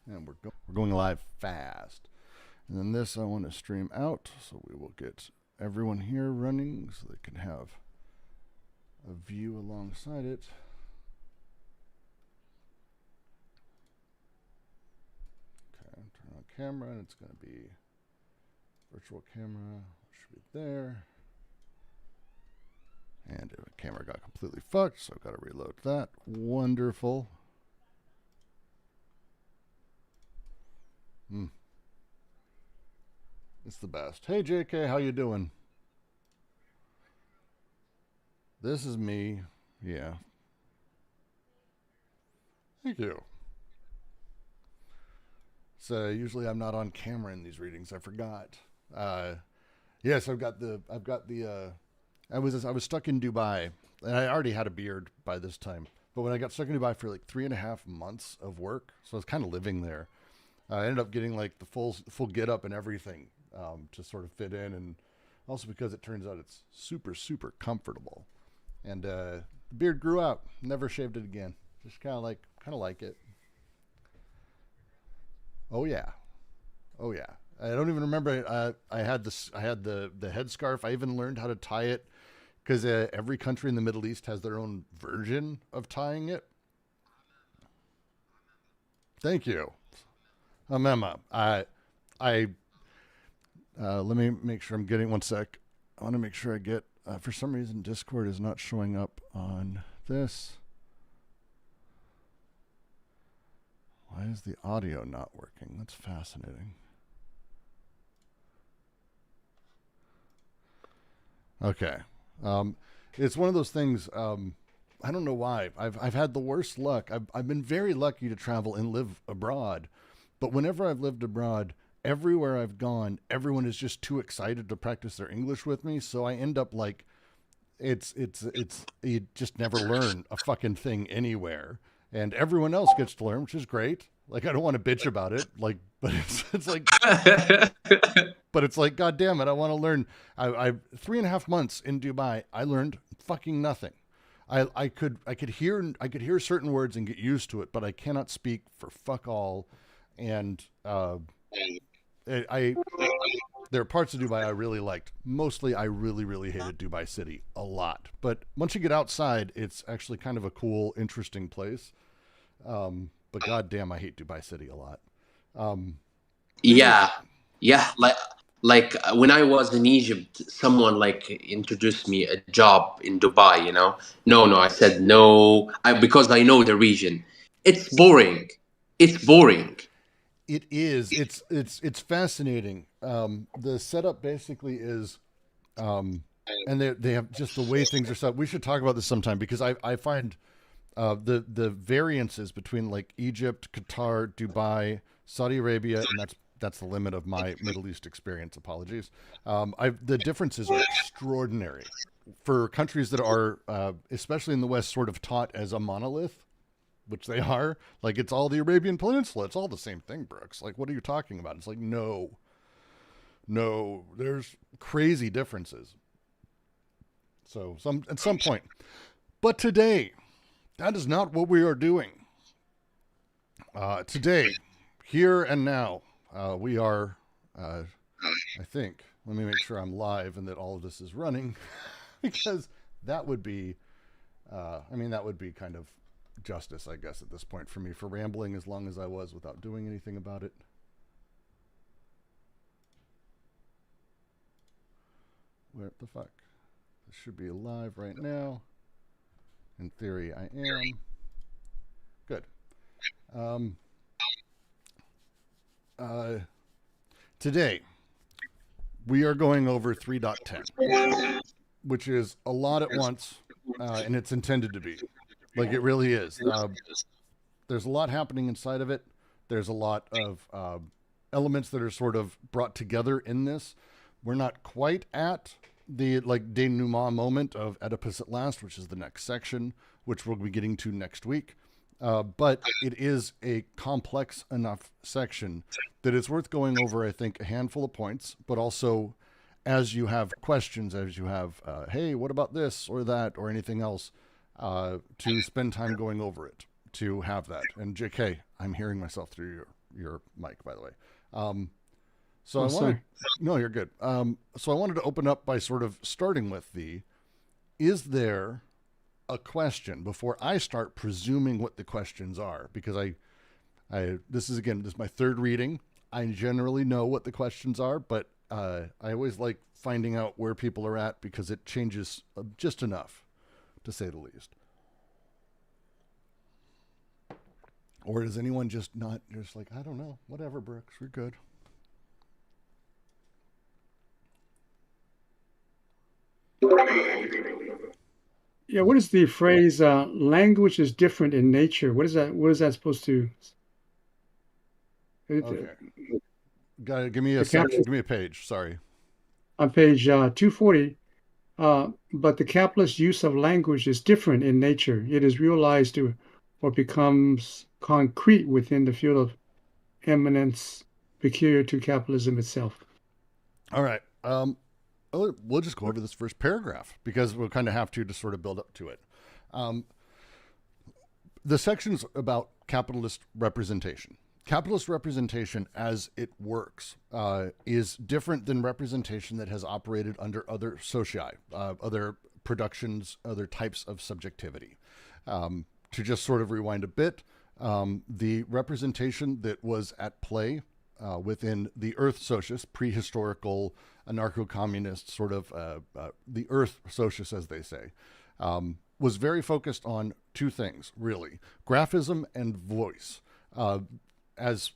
And we're going live fast. And then this I want to stream out, so we will get everyone here running so they can have a view alongside it. Okay, turn on camera, and it's going to be virtual camera. Should be there. And the camera got completely fucked, so I've got to reload that. Wonderful. It's the best. Hey, JK, how you doing? This is me. Yeah. Thank you. So usually I'm not on camera in these readings. I forgot. Yes, I was stuck in Dubai, and I already had a beard by this time. But when I got stuck in Dubai for like 3.5 months of work, so I was kind of living there. I ended up getting like the full get up and everything to sort of fit in, and also because it turns out it's super comfortable. And the beard grew out. Never shaved it again. Just kind of like it. Oh yeah, oh yeah. I don't even remember. I had the headscarf. I even learned how to tie it because every country in the Middle East has their own version of tying it. Thank you, Emma. I let me make sure I'm getting one sec. I want to make sure I get. For some reason, Discord is not showing up on this. Why is the audio not working? That's fascinating. Okay. It's one of those things. I don't know why. I've had the worst luck. I've been very lucky to travel and live abroad, but whenever I've lived abroad, everywhere I've gone, everyone is just too excited to practice their English with me. So I end up like, it's you just never learn a fucking thing anywhere, and everyone else gets to learn, which is great. Like I don't want to bitch about it, like, but it's like but it's like, God damn it, I want to learn. I 3.5 months in Dubai, I learned fucking nothing. I could hear certain words and get used to it, but I cannot speak for fuck all. And I there are parts of Dubai I really liked. Mostly, I really hated Dubai City a lot. But once you get outside, it's actually kind of a cool, interesting place. But goddamn, I hate Dubai City a lot. Even Yeah, yeah. When I was in Egypt, someone like introduced me a job in Dubai. No, I said no. Because I know the region. It's boring. It's boring. it is. It's fascinating. The setup basically is, and they have just the way things are set. We should talk about this sometime because I find the variances between like Egypt, Qatar, Dubai, Saudi Arabia, and that's the limit of my Middle East experience. Apologies. The differences are extraordinary for countries that are, especially in the West, sort of taught as a monolith, which they are. Like it's all the Arabian Peninsula. It's all the same thing, Brooks. Like what are you talking about? It's like no, there's crazy differences. So at some point, but today that is not what we are doing. Today, here and now, we are, I think, let me make sure I'm live and that all of this is running because that would be, that would be kind of justice, I guess, at this point for me for rambling as long as I was without doing anything about it. Where the fuck? This should be live right now. In theory, I am. Good. Um, Today, we are going over 3.10, which is a lot at once, and it's intended to be. Like, it really is. There's a lot happening inside of it. There's a lot of elements that are sort of brought together in this. We're not quite at the like denouement moment of Oedipus at last, which is the next section, which we'll be getting to next week. But it is a complex enough section that it's worth going over, I think, a handful of points, but also as you have questions, as you have, hey, what about this or that or anything else, to spend time going over it, to have that. And JK, I'm hearing myself through your mic, by the way. So Oh, I wanted, sorry. no, you're good. So I wanted to open up by sort of starting with is there a question before I start presuming what the questions are? Because this is my third reading. I generally know what the questions are, but I always like finding out where people are at because it changes just enough, to say the least. Or is anyone just like, I don't know, whatever, Brooks, we're good. Yeah, what is the phrase, language is different in nature? What is that supposed to? Okay. Give me a The section, capitalist, give me a page, sorry. on page 240, but the capitalist use of language is different in nature. It is realized or becomes concrete within the field of eminence peculiar to capitalism itself. All right. We'll just go over this first paragraph because we'll kind of have to sort of build up to it. The section's about capitalist representation. Capitalist representation as it works is different than representation that has operated under other socii, other productions, other types of subjectivity. To just sort of rewind a bit, the representation that was at play within the Earth socius, prehistorical anarcho-communist sort of the Earth socius, as they say, was very focused on two things, really: graphism and voice. As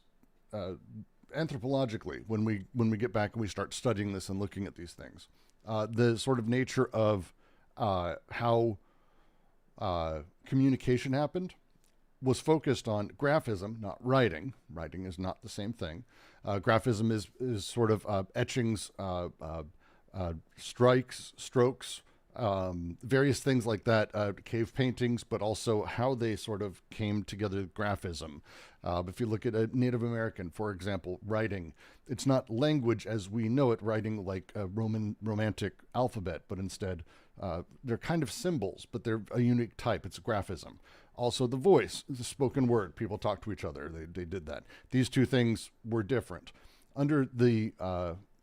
anthropologically, when we get back and we start studying this and looking at these things, the sort of nature of how communication happened was focused on graphism, not writing. Writing is not the same thing. Graphism is sort of etchings, strokes, various things like that, cave paintings, but also how they sort of came together, graphism. If you look at a Native American, for example, writing, it's not language as we know it, writing like a romantic alphabet, but instead they're kind of symbols, but they're a unique type. It's graphism. Also the voice, the spoken word, people talk to each other. They did that. These two things were different under the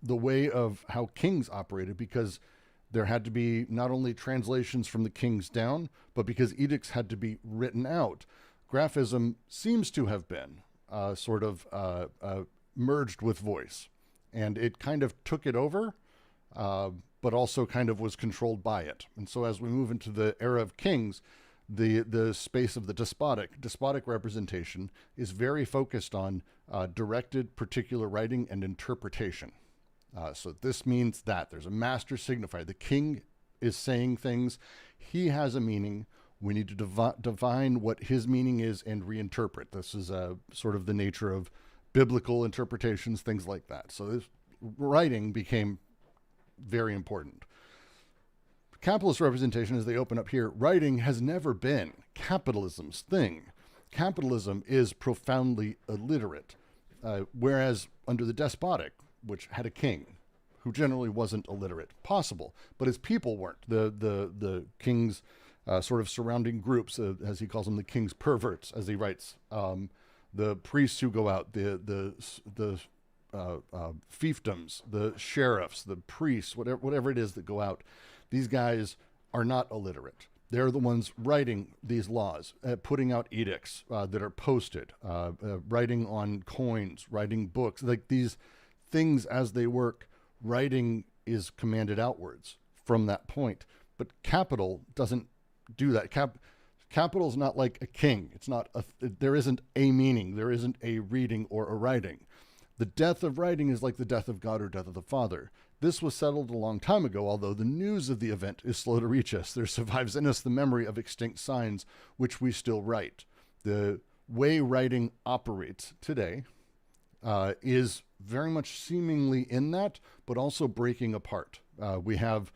way of how kings operated, because there had to be not only translations from the kings down, but because edicts had to be written out. Graphism seems to have been sort of merged with voice, and it kind of took it over, but also kind of was controlled by it. And so as we move into the era of kings, the space of the despotic representation is very focused on directed particular writing and interpretation. So this means that there's a master signifier. The king is saying things. He has a meaning. We need to divine what his meaning is and reinterpret. This is sort of the nature of biblical interpretations, things like that. So this writing became very important. Capitalist representation, as they open up here, writing has never been capitalism's thing. Capitalism is profoundly illiterate, whereas under the despotic, which had a king who generally wasn't illiterate, possible, but his people weren't. The king's sort of surrounding groups, as he calls them, the king's perverts, as he writes, the priests who go out, the fiefdoms, the sheriffs, the priests, whatever it is that go out. These guys are not illiterate. They're the ones writing these laws, putting out edicts that are posted, writing on coins, writing books, like these things as they work. Writing is commanded outwards from that point, but capital doesn't do that. Capital is not like a king. It's not there isn't a meaning. There isn't a reading or a writing. The death of writing is like the death of God or death of the Father. This was settled a long time ago, although the news of the event is slow to reach us. There survives in us the memory of extinct signs, which we still write. The way writing operates today is very much seemingly in that, but also breaking apart. We have,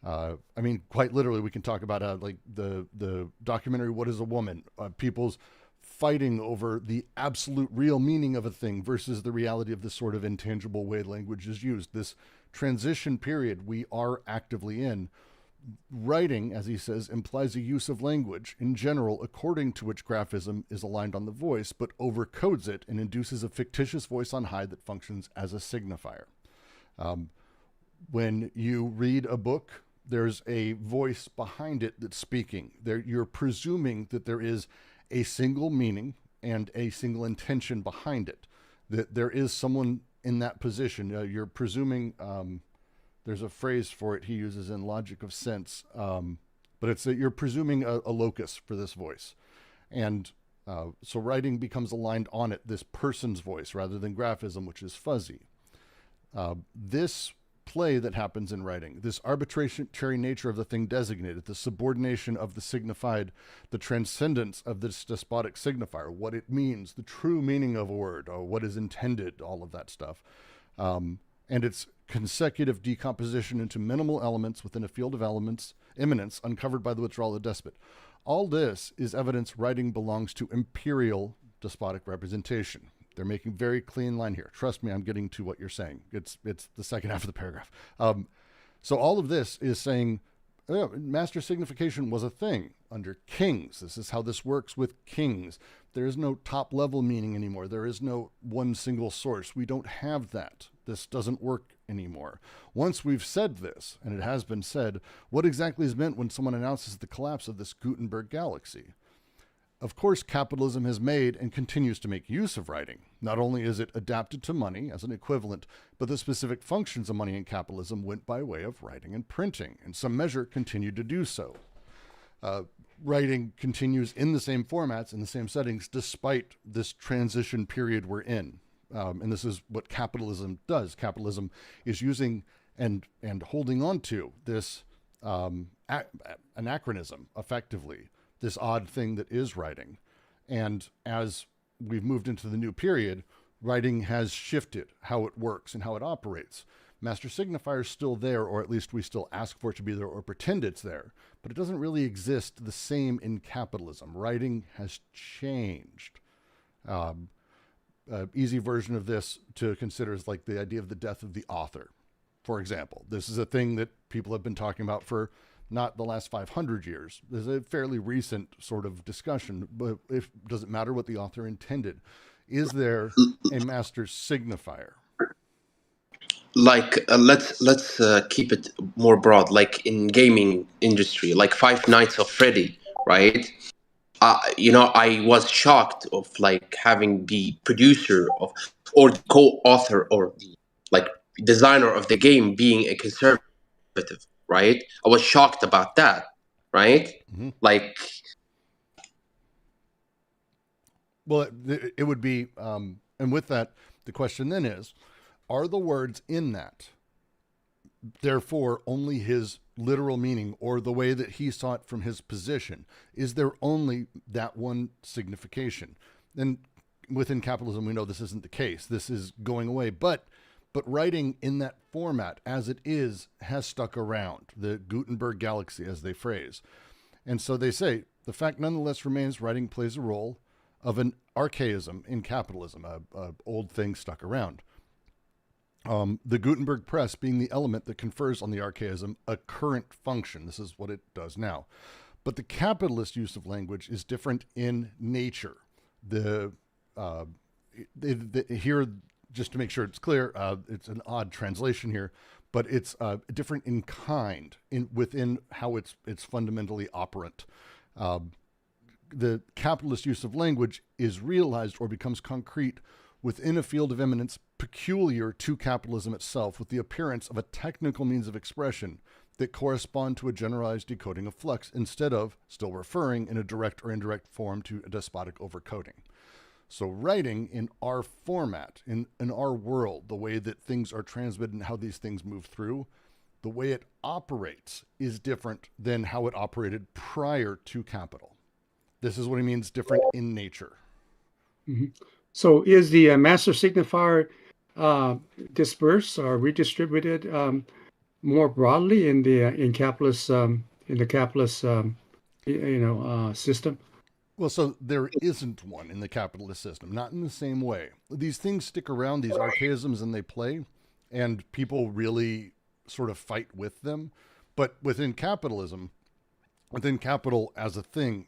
quite literally, we can talk about like the documentary, What is a Woman? People's fighting over the absolute real meaning of a thing versus the reality of this sort of intangible way language is used. This transition period we are actively in, Writing, as he says, implies a use of language in general according to which graphism is aligned on the voice, but overcodes it and induces a fictitious voice on high that functions as a signifier. When you read a book, there's a voice behind it that's speaking. You're presuming that there is a single meaning and a single intention behind it, that there is someone in that position. You're presuming, there's a phrase for it he uses in Logic of Sense, but it's that you're presuming a locus for this voice. And so writing becomes aligned on it, this person's voice, rather than graphism, which is fuzzy. This play that happens in writing, this arbitrary nature of the thing designated, the subordination of the signified, the transcendence of this despotic signifier, what it means, the true meaning of a word, or what is intended, all of that stuff. And its consecutive decomposition into minimal elements within a field of immanence uncovered by the withdrawal of the despot. All this is evidence writing belongs to imperial despotic representation. They're making very clean line here. Trust me, I'm getting to what you're saying. It's the second half of the paragraph. So all of this is saying master signification was a thing under kings. This is how this works with kings. There is no top level meaning anymore. There is no one single source. We don't have that. This doesn't work anymore. Once we've said this, and it has been said, what exactly is meant when someone announces the collapse of this Gutenberg galaxy? Of course, capitalism has made and continues to make use of writing. Not only is it adapted to money as an equivalent, but the specific functions of money in capitalism went by way of writing and printing, in some measure continued to do so. Writing continues in the same formats, in the same settings, despite this transition period we're in. And this is what capitalism does. Capitalism is using and holding on to this anachronism, effectively, this odd thing that is writing. And as we've moved into the new period, writing has shifted how it works and how it operates. Master signifier is still there, or at least we still ask for it to be there or pretend it's there, but it doesn't really exist the same in capitalism. Writing has changed. Easy version of this to consider is like the idea of the death of the author. For example, this is a thing that people have been talking about for not the last 500 years. There's a fairly recent sort of discussion, but does it matter what the author intended? Is there a master signifier? Like let's keep it more broad. Like in gaming industry, like Five Nights of Freddy, right? I was shocked of like having the producer of or the co-author or the like designer of the game being a conservative. Right? I was shocked about that, right? Mm-hmm. Like, well, it would be, and with that, the question then is, are the words in that, therefore, only his literal meaning or the way that he saw it from his position? Is there only that one signification? And within capitalism, we know this isn't the case. This is going away, but writing in that format as it is has stuck around, the Gutenberg galaxy, as they phrase. And so they say, the fact nonetheless remains writing plays a role of an archaism in capitalism, a old thing stuck around. The Gutenberg press being the element that confers on the archaism a current function. This is what it does now. But the capitalist use of language is different in nature. Here, just to make sure it's clear, it's an odd translation here, but it's different in kind within how it's fundamentally operant. The capitalist use of language is realized or becomes concrete within a field of immanence peculiar to capitalism itself, with the appearance of a technical means of expression that correspond to a generalized decoding of flux, instead of still referring in a direct or indirect form to a despotic overcoding. So writing in our format, in our world, the way that things are transmitted and how these things move through, the way it operates is different than how it operated prior to capital. This is what he means different in nature. Mm-hmm. So is the master signifier dispersed or redistributed more broadly in the capitalist system? Well, so there isn't one in the capitalist system, not in the same way. These things stick around, these archaisms, and they play, and people really sort of fight with them. But within capitalism, within capital as a thing,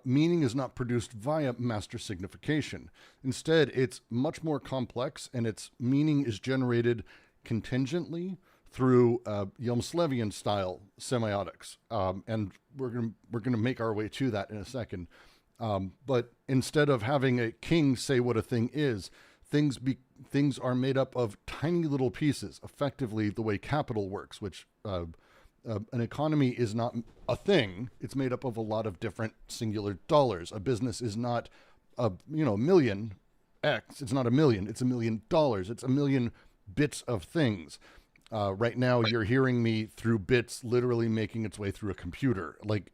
meaning is not produced via master signification. Instead, it's much more complex, and its meaning is generated contingently through Yelmslevian style semiotics, and we're gonna make our way to that in a second. But instead of having a king say what a thing is, things are made up of tiny little pieces. Effectively, the way capital works, which an economy is not a thing. It's made up of a lot of different singular dollars. A business is not a million X. It's not a million. It's $1 million. It's a million bits of things. Right now, you're hearing me through bits literally making its way through a computer. Like,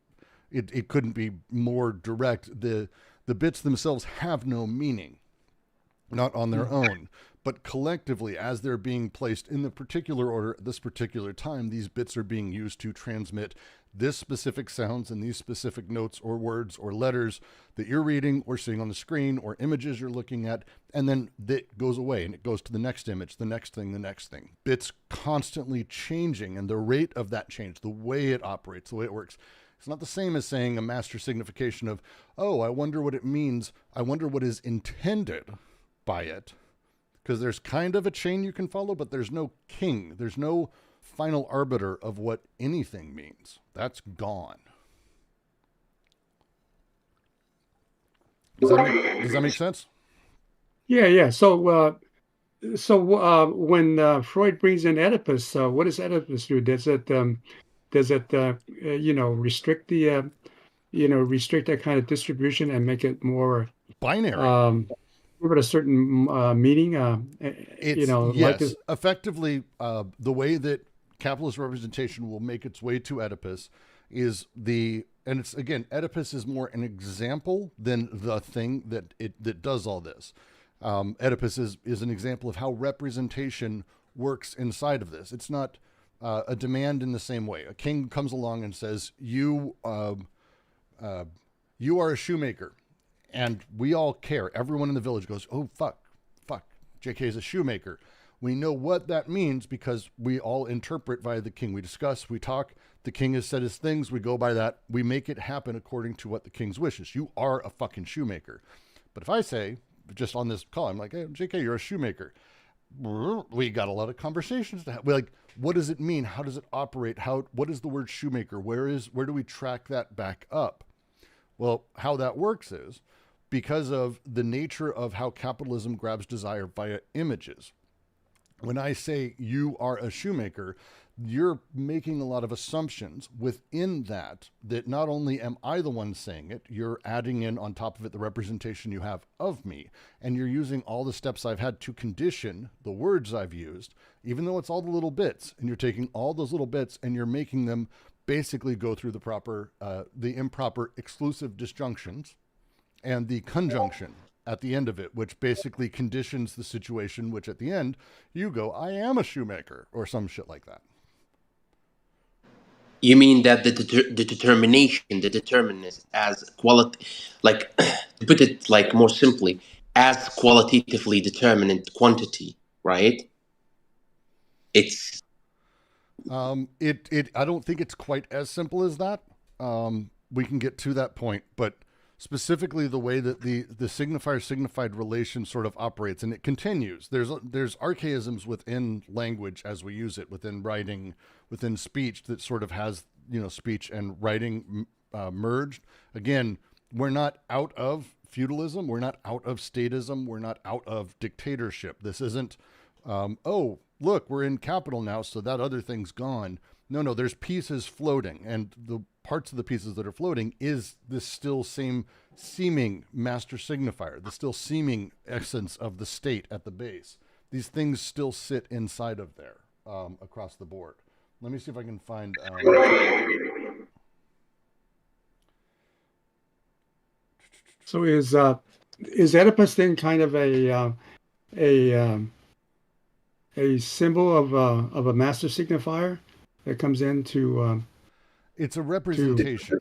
it couldn't be more direct. The bits themselves have no meaning, not on their own, but collectively, as they're being placed in the particular order at this particular time, these bits are being used to transmit this specific sounds and these specific notes or words or letters that you're reading or seeing on the screen or images you're looking at, and then that goes away and it goes to the next image, the next thing, the next thing. Bits constantly changing, and the rate of that change, the way it operates, the way it works, it's not the same as saying a master signification of, oh, I wonder what it means. I wonder what is intended by it. Because there's kind of a chain you can follow, but there's no king. There's no final arbiter of what anything means. That's gone. Does that make sense? Yeah. So when Freud brings in Oedipus, what does Oedipus do? Does it restrict the restrict that kind of distribution and make it more binary? Give it a certain meaning. Yes, effectively, the way that capitalist representation will make its way to Oedipus is and it's, again, Oedipus is more an example than the thing that does all this. Oedipus is an example of how representation works inside of this. It's not a demand in the same way. A king comes along and says, you are a shoemaker. And we all care. Everyone in the village goes, oh, fuck. JK is a shoemaker. We know what that means because we all interpret via the king. We discuss, we talk. The king has said his things. We go by that. We make it happen according to what the king's wishes. You are a fucking shoemaker. But if I say, just on this call, I'm like, hey, JK, you're a shoemaker. We got a lot of conversations to have. We're like, what does it mean? How does it operate? What is the word shoemaker? Where do we track that back up? Well, how that works is, because of the nature of how capitalism grabs desire via images. When I say you are a shoemaker, you're making a lot of assumptions within that not only am I the one saying it, you're adding in on top of it the representation you have of me, and you're using all the steps I've had to condition the words I've used, even though it's all the little bits, and you're taking all those little bits and you're making them basically go through the improper exclusive disjunctions and the conjunction at the end of it, which basically conditions the situation, which at the end, you go, I am a shoemaker, or some shit like that. You mean that the determination, the determinist as quality, like, to put it like more simply, as qualitatively determinant quantity, right? It's... I don't think it's quite as simple as that. We can get to that point, but specifically the way that the signifier-signified relation sort of operates, and it continues. There's archaisms within language as we use it, within writing, within speech, that sort of has, speech and writing merged. Again, we're not out of feudalism. We're not out of statism. We're not out of dictatorship. This isn't, oh, look, we're in capital now, so that other thing's gone. No, there's pieces floating, and the parts of the pieces that are floating is this still same seeming master signifier, the still seeming essence of the state at the base. These things still sit inside of there across the board. Let me see if I can find... So is Oedipus then kind of a symbol of a master signifier that comes into... It's a representation.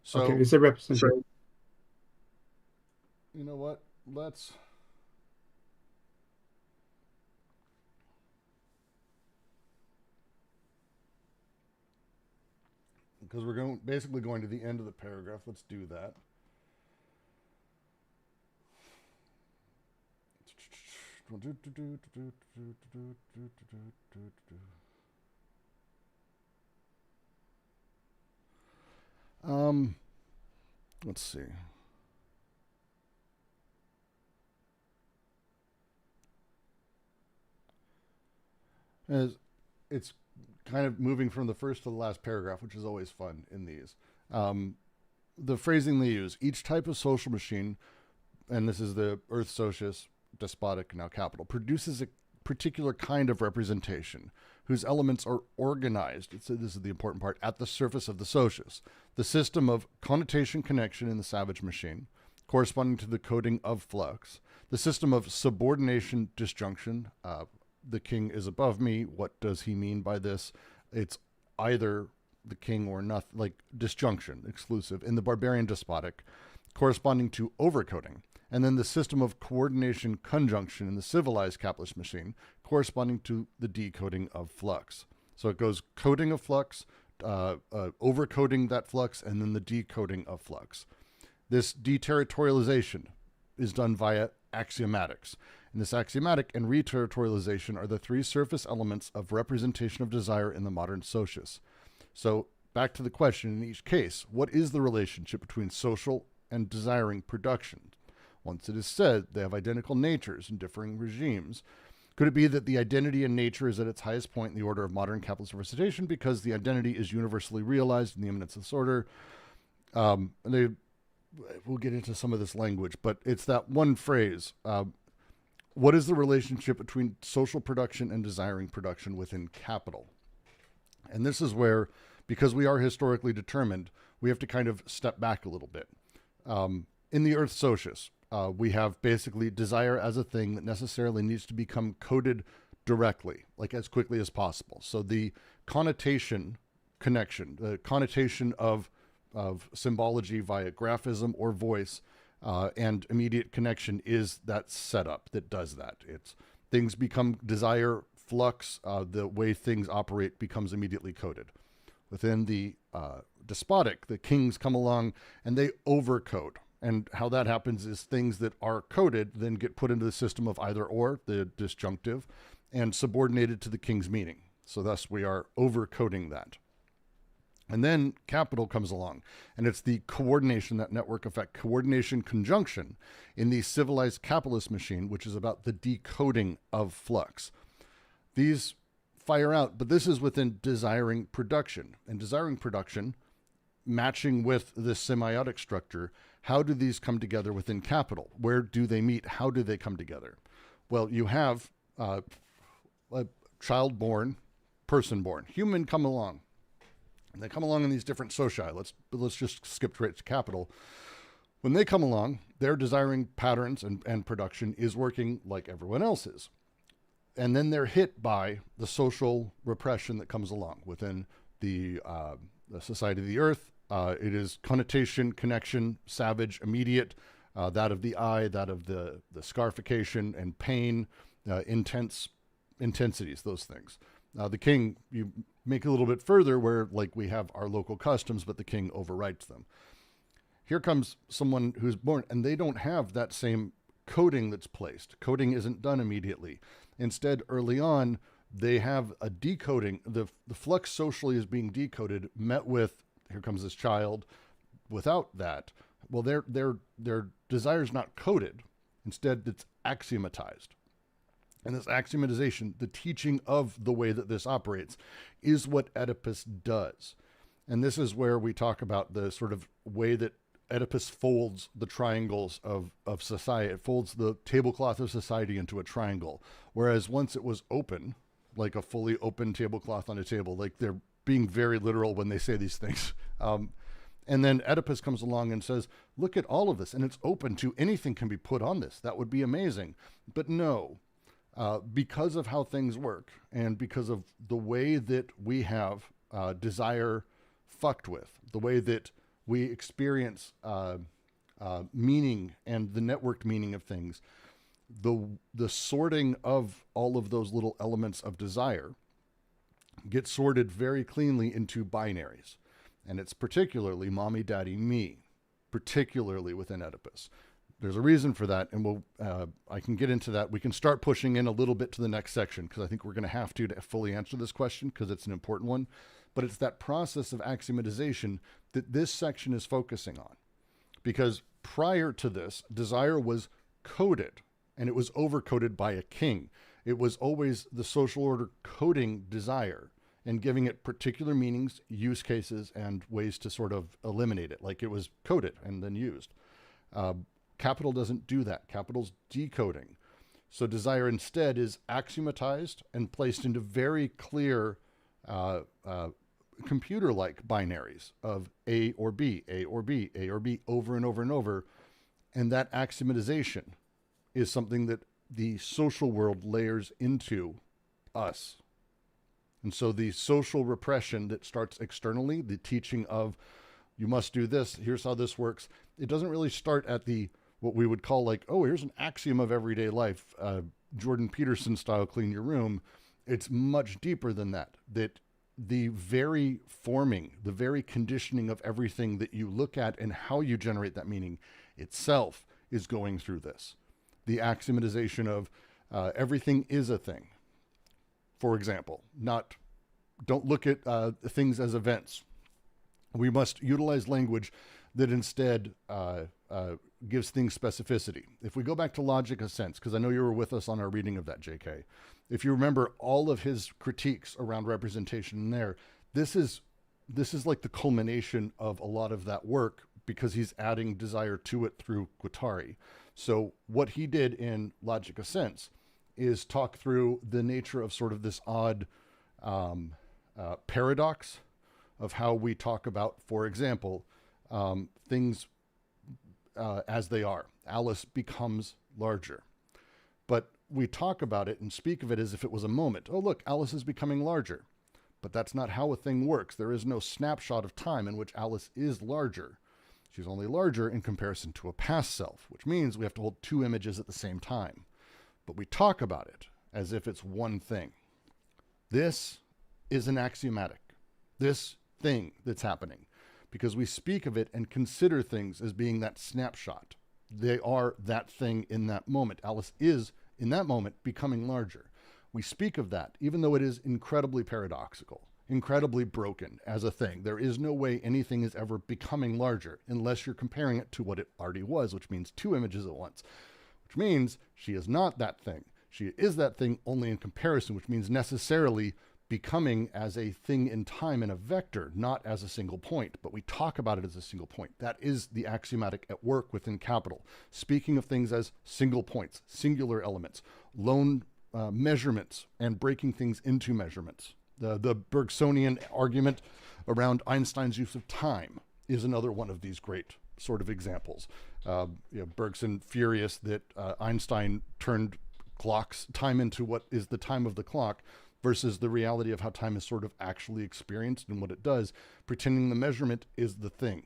So, okay, it's a representation. You know what? Let's... because we're basically going to the end of the paragraph. Let's do that. Let's see. As it's kind of moving from the first to the last paragraph, which is always fun in these. The phrasing they use: each type of social machine, and this is the Earth Socius, despotic, now capital, produces a particular kind of representation whose elements are organized, this is the important part, at the surface of the socius. The system of connotation connection in the savage machine, corresponding to the coding of flux. The system of subordination disjunction, the king is above me. What does he mean by this? It's either the king or nothing, like disjunction, exclusive. In the barbarian despotic, corresponding to overcoding. And then the system of coordination conjunction in the civilized capitalist machine, corresponding to the decoding of flux. So it goes coding of flux, overcoding that flux, and then the decoding of flux. This deterritorialization is done via axiomatics. And this axiomatic and reterritorialization are the three surface elements of representation of desire in the modern socius. So back to the question in each case, what is the relationship between social and desiring production? Once it is said they have identical natures in differing regimes, could it be that the identity in nature is at its highest point in the order of modern capitalist representation because the identity is universally realized in the immanence of this order? We'll get into some of this language, but it's that one phrase. What is the relationship between social production and desiring production within capital? And this is where, because we are historically determined, we have to kind of step back a little bit. In the Earth Socius, we have basically desire as a thing that necessarily needs to become coded directly, like as quickly as possible. So the connotation connection, the connotation of symbology via graphism or voice, and immediate connection is that setup that does that. It's things become desire, flux, the way things operate becomes immediately coded. Within the despotic, the kings come along and they overcode. And how that happens is things that are coded then get put into the system of either or, the disjunctive, and subordinated to the king's meaning. So thus we are overcoding that. And then capital comes along, and it's the coordination, that network effect, coordination conjunction in the civilized capitalist machine, which is about the decoding of flux. These fire out, but this is within desiring production. And desiring production, matching with this semiotic structure, how do these come together within capital? Where do they meet? How do they come together? Well, you have a child born, person born, human come along. And they come along in these different socii. Let's just skip straight to capital. When they come along, their desiring patterns and production is working like everyone else's. And then they're hit by the social repression that comes along within the society of the earth. It is connotation, connection, savage, immediate, that of the eye, that of the scarification and pain, intense intensities, those things. The king, you make it a little bit further where like we have our local customs, but the king overwrites them. Here comes someone who's born and they don't have that same coding that's placed. Coding isn't done immediately. Instead, early on, they have a decoding. The flux socially is being decoded, met with, here comes this child. Without that, well, their desire's not coded. Instead, it's axiomatized. And this axiomatization, the teaching of the way that this operates, is what Oedipus does. And this is where we talk about the sort of way that Oedipus folds the triangles of society. It folds the tablecloth of society into a triangle. Whereas once it was open, like a fully open tablecloth on a table, like they're being very literal when they say these things. And then Oedipus comes along and says, look at all of this, and it's open to anything can be put on this. That would be amazing. But no. Because of how things work and because of the way that we have desire fucked with, the way that we experience meaning and the networked meaning of things, the sorting of all of those little elements of desire gets sorted very cleanly into binaries. And it's particularly mommy, daddy, me, particularly within Oedipus. There's a reason for that, and I can get into that. We can start pushing in a little bit to the next section, because I think we're going to have to fully answer this question, because it's an important one. But it's that process of axiomatization that this section is focusing on. Because prior to this, desire was coded, and it was overcoded by a king. It was always the social order coding desire and giving it particular meanings, use cases, and ways to sort of eliminate it, like it was coded and then used. Capital doesn't do that. Capital's decoding. So desire instead is axiomatized and placed into very clear computer-like binaries of A or B, A or B, A or B, over and over and over. And that axiomatization is something that the social world layers into us. And so the social repression that starts externally, the teaching of you must do this, here's how this works, it doesn't really start at the what we would call like, oh, here's an axiom of everyday life, Jordan Peterson style, clean your room. It's much deeper than that, that the very forming, the very conditioning of everything that you look at and how you generate that meaning itself is going through this. The axiomatization of everything is a thing. For example, don't look at things as events. We must utilize language that instead gives things specificity. If we go back to logic of sense, because I know you were with us on our reading of that, JK, if you remember all of his critiques around representation in there, this is like the culmination of a lot of that work, because he's adding desire to it through guattari. So what he did in logic of sense is talk through the nature of sort of this odd paradox of how we talk about, for example, things as they are. Alice becomes larger. But we talk about it and speak of it as if it was a moment. Oh, look, Alice is becoming larger. But that's not how a thing works. There is no snapshot of time in which Alice is larger. She's only larger in comparison to a past self, which means we have to hold two images at the same time. But we talk about it as if it's one thing. This is an axiomatic. This thing that's happening, because we speak of it and consider things as being that snapshot. They are that thing in that moment. Alice is, in that moment, becoming larger. We speak of that, even though it is incredibly paradoxical, incredibly broken as a thing. There is no way anything is ever becoming larger unless you're comparing it to what it already was, which means two images at once, which means she is not that thing. She is that thing only in comparison, which means necessarily becoming as a thing in time and a vector, not as a single point, but we talk about it as a single point. That is the axiomatic at work within capital. Speaking of things as single points, singular elements, lone measurements, and breaking things into measurements. The Bergsonian argument around Einstein's use of time is another one of these great sort of examples. Bergson furious that Einstein turned time into what is the time of the clock, versus the reality of how time is sort of actually experienced and what it does, pretending the measurement is the thing.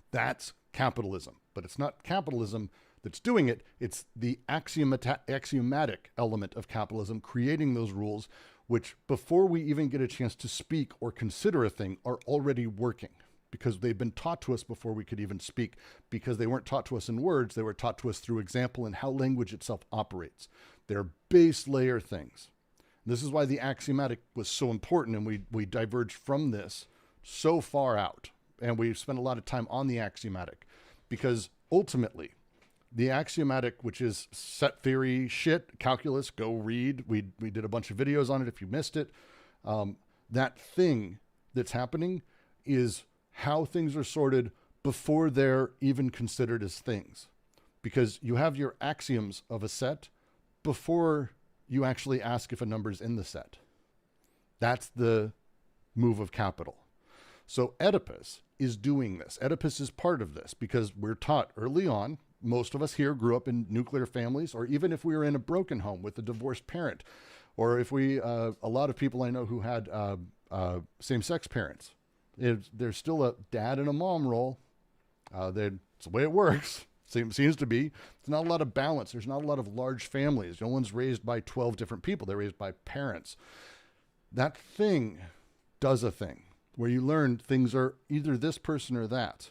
That's capitalism. But it's not capitalism that's doing it. It's the axiomatic element of capitalism, creating those rules, which before we even get a chance to speak or consider a thing are already working, because they've been taught to us before we could even speak, because they weren't taught to us in words. They were taught to us through example and how language itself operates. They're base layer things. This is why the axiomatic was so important, and we diverged from this so far out, and we spent a lot of time on the axiomatic, because ultimately the axiomatic, which is set theory shit, calculus, go read. We did a bunch of videos on it if you missed it. That thing that's happening is how things are sorted before they're even considered as things, because you have your axioms of a set before you actually ask if a number's in the set. That's the move of capital. So Oedipus is doing this. Oedipus is part of this, because we're taught early on, most of us here grew up in nuclear families, or even if we were in a broken home with a divorced parent, or if a lot of people I know who had same-sex parents, there's still a dad and a mom role. It's the way it works. Seems to be. There's not a lot of balance. There's not a lot of large families. No one's raised by 12 different people. They're raised by parents. That thing does a thing. where you learn things are either this person or that.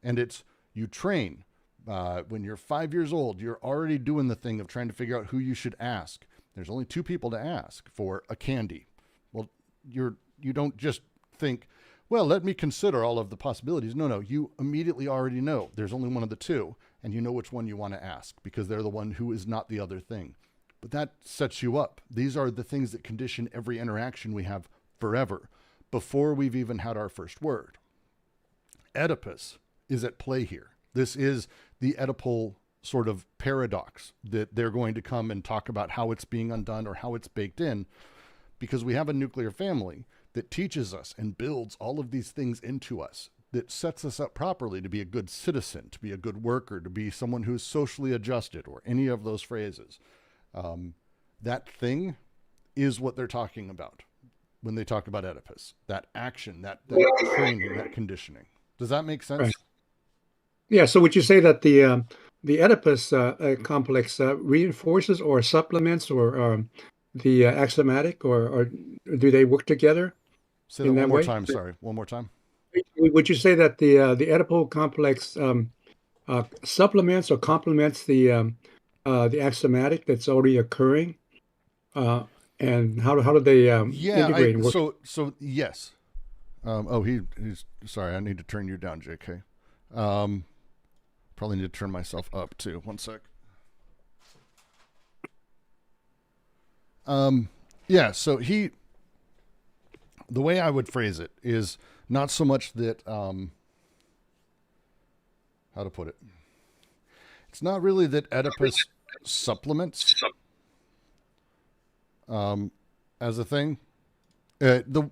And it's, you train. When you're 5 years old, you're already doing the thing of trying to figure out who you should ask. There's only 2 people to ask for a candy. Well, you don't just think, well, let me consider all of the possibilities. No, you immediately already know there's only one of the 2, and you know which one you want to ask because they're the one who is not the other thing. But that sets you up. These are the things that condition every interaction we have forever, before we've even had our first word. Oedipus is at play here. This is the Oedipal sort of paradox that they're going to come and talk about how it's being undone or how it's baked in, because we have a nuclear family that teaches us and builds all of these things into us, that sets us up properly to be a good citizen, to be a good worker, to be someone who's socially adjusted, or any of those phrases. That thing is what they're talking about when they talk about Oedipus, that action, that training, that conditioning. Does that make sense? Right. Yeah. So would you say that the Oedipus complex reinforces or supplements or the axiomatic, or do they work together? Say that one more time. Sorry, one more time. Would you say that the Oedipal complex supplements or complements the axiomatic that's already occurring? And how do they integrate and work? So yes. He's sorry. I need to turn you down, JK. Probably need to turn myself up too. One sec. Yeah. So the way I would phrase it is not so much that, how to put it? It's not really that Oedipus supplements as a thing. The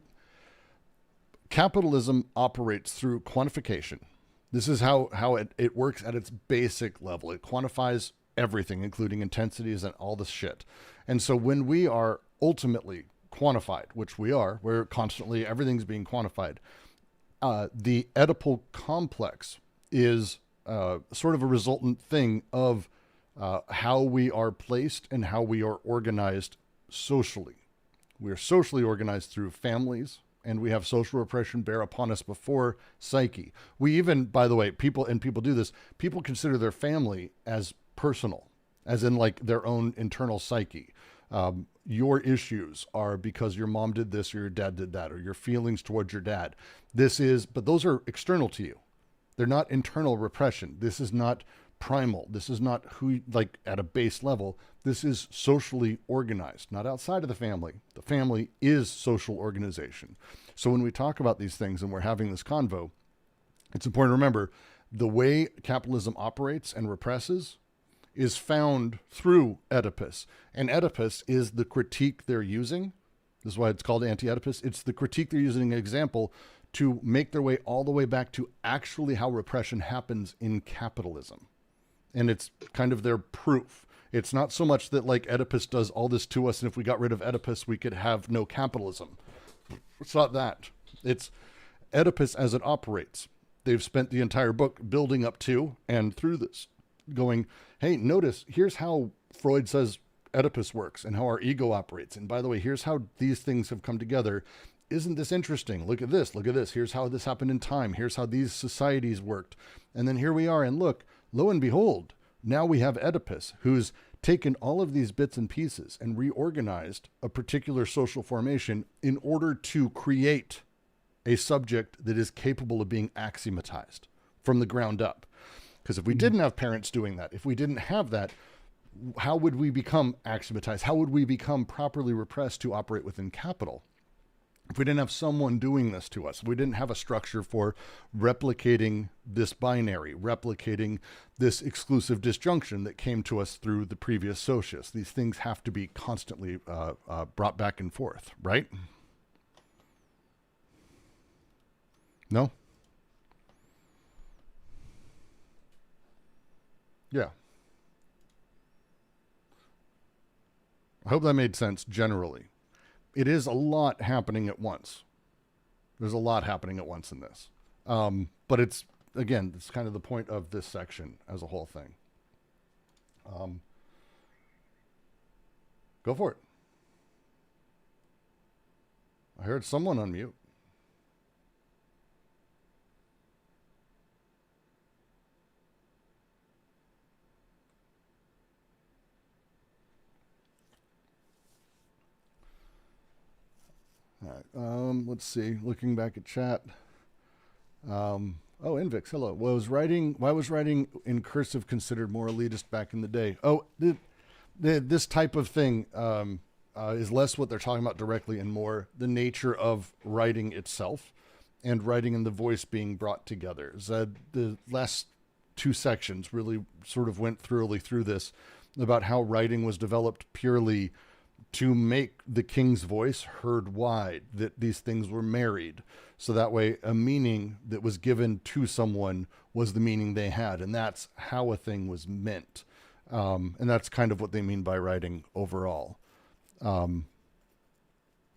capitalism operates through quantification. This is how it works at its basic level. It quantifies everything, including intensities and all this shit. And so when we are ultimately quantified, which we are, we're constantly, everything's being quantified. The Oedipal complex is sort of a resultant thing of how we are placed and how we are organized socially. We are socially organized through families, and we have social repression bear upon us before psyche. We even, by the way, people do this, people consider their family as personal, as in like their own internal psyche. Your issues are because your mom did this or your dad did that, or your feelings towards your dad. But those are external to you. They're not internal repression. This is not primal. This is not who, like at a base level. This is socially organized, not outside of the family. The family is social organization. So when we talk about these things and we're having this convo, it's important to remember the way capitalism operates and represses is found through Oedipus. And Oedipus is the critique they're using. This is why it's called Anti-Oedipus. It's the critique they're using an example to make their way all the way back to actually how repression happens in capitalism. And it's kind of their proof. It's not so much that like Oedipus does all this to us, and if we got rid of Oedipus, we could have no capitalism. It's not that. It's Oedipus as it operates. They've spent the entire book building up to and through this, going, hey, notice, here's how Freud says Oedipus works and how our ego operates. And by the way, here's how these things have come together. Isn't this interesting? Look at this. Look at this. Here's how this happened in time. Here's how these societies worked. And then here we are. And look, lo and behold, now we have Oedipus, who's taken all of these bits and pieces and reorganized a particular social formation in order to create a subject that is capable of being axiomatized from the ground up. Because if we didn't have parents doing that, if we didn't have that, how would we become axiomatized? How would we become properly repressed to operate within capital? If we didn't have someone doing this to us, we didn't have a structure for replicating this binary, replicating this exclusive disjunction that came to us through the previous socius. These things have to be constantly brought back and forth, right? No? Yeah. I hope that made sense generally. It is a lot happening at once. There's a lot happening at once in this. But it's, again, it's kind of the point of this section as a whole thing. Go for it. I heard someone unmute. Let's see. Looking back at chat. Oh, Invix, hello. Why was writing in cursive considered more elitist back in the day? Oh, this type of thing is less what they're talking about directly and more the nature of writing itself and writing and the voice being brought together. So the last two sections really sort of went thoroughly through this about how writing was developed purely to make the king's voice heard wide, that these things were married. So that way a meaning that was given to someone was the meaning they had. And that's how a thing was meant. And that's kind of what they mean by writing overall. And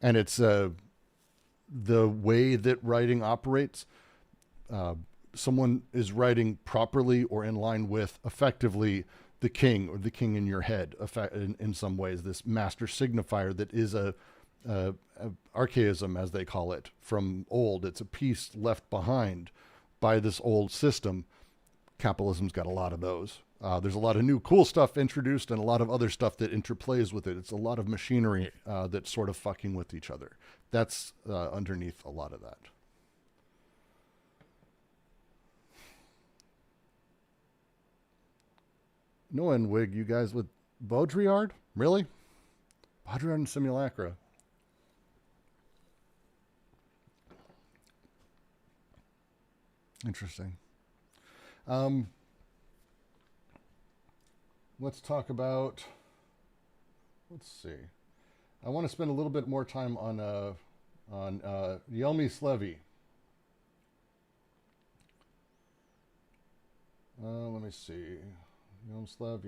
it's the way that writing operates. Someone is writing properly or in line with effectively the king or the king in your head in some ways, this master signifier that is a archaism, as they call it, from old. It's a piece left behind by this old system. Capitalism's got a lot of those. There's a lot of new cool stuff introduced and a lot of other stuff that interplays with it. It's a lot of machinery that's sort of fucking with each other. That's underneath a lot of that. Noah and Wig, you guys with Baudrillard? Really? Baudrillard and Simulacra. Interesting. Let's talk about, let's see. I want to spend a little bit more time on Yelmi Slevy. Let me see. Yelmslev.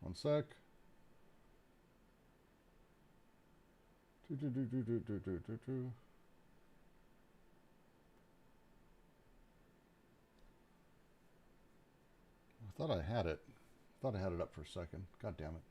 One sec. I thought I had it. Thought I had it up for a second. God damn it.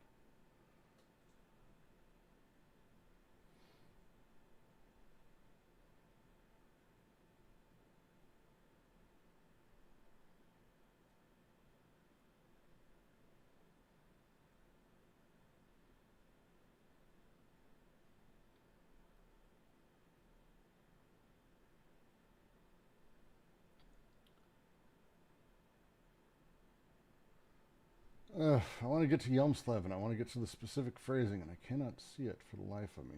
I want to get to Yelmslev and I want to get to the specific phrasing and I cannot see it for the life of me.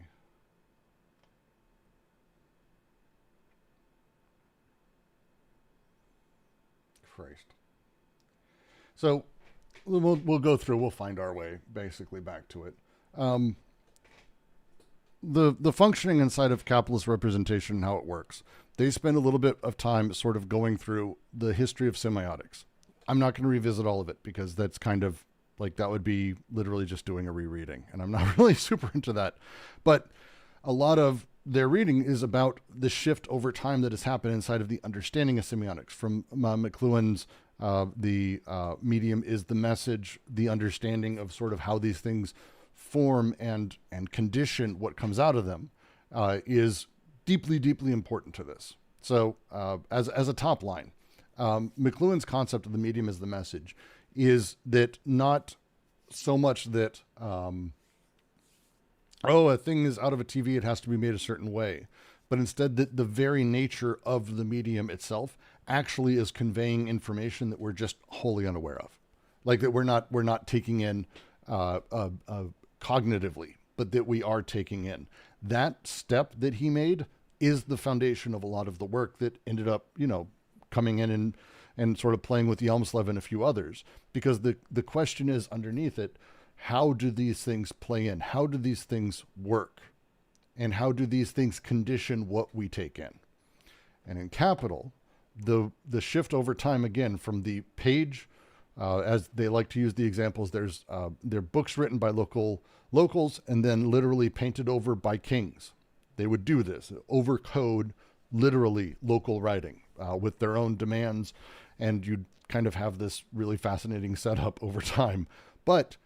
Christ. So we'll go through, we'll find our way basically back to it. The functioning inside of capitalist representation and how it works. They spend a little bit of time sort of going through the history of semiotics. I'm not going to revisit all of it because that's kind of like, that would be literally just doing a rereading. And I'm not really super into that. But a lot of their reading is about the shift over time that has happened inside of the understanding of semiotics. From McLuhan's the medium is the message, the understanding of sort of how these things form and condition what comes out of them is deeply, deeply important to this. So as a top line, McLuhan's concept of the medium as the message is that not so much that, a thing is out of a TV, it has to be made a certain way, but instead that the very nature of the medium itself actually is conveying information that we're just wholly unaware of. Like that we're not taking in cognitively, but that we are taking in. That step that he made is the foundation of a lot of the work that ended up, coming in and sort of playing with Yelmslev and a few others, because the question is underneath it, how do these things play in? How do these things work? And how do these things condition what we take in? And in Capital, the shift over time, again, from the page, as they like to use the examples, there are books written by locals and then literally painted over by kings. They would do this, overcode literally local writing with their own demands, and you'd kind of have this really fascinating setup over time. But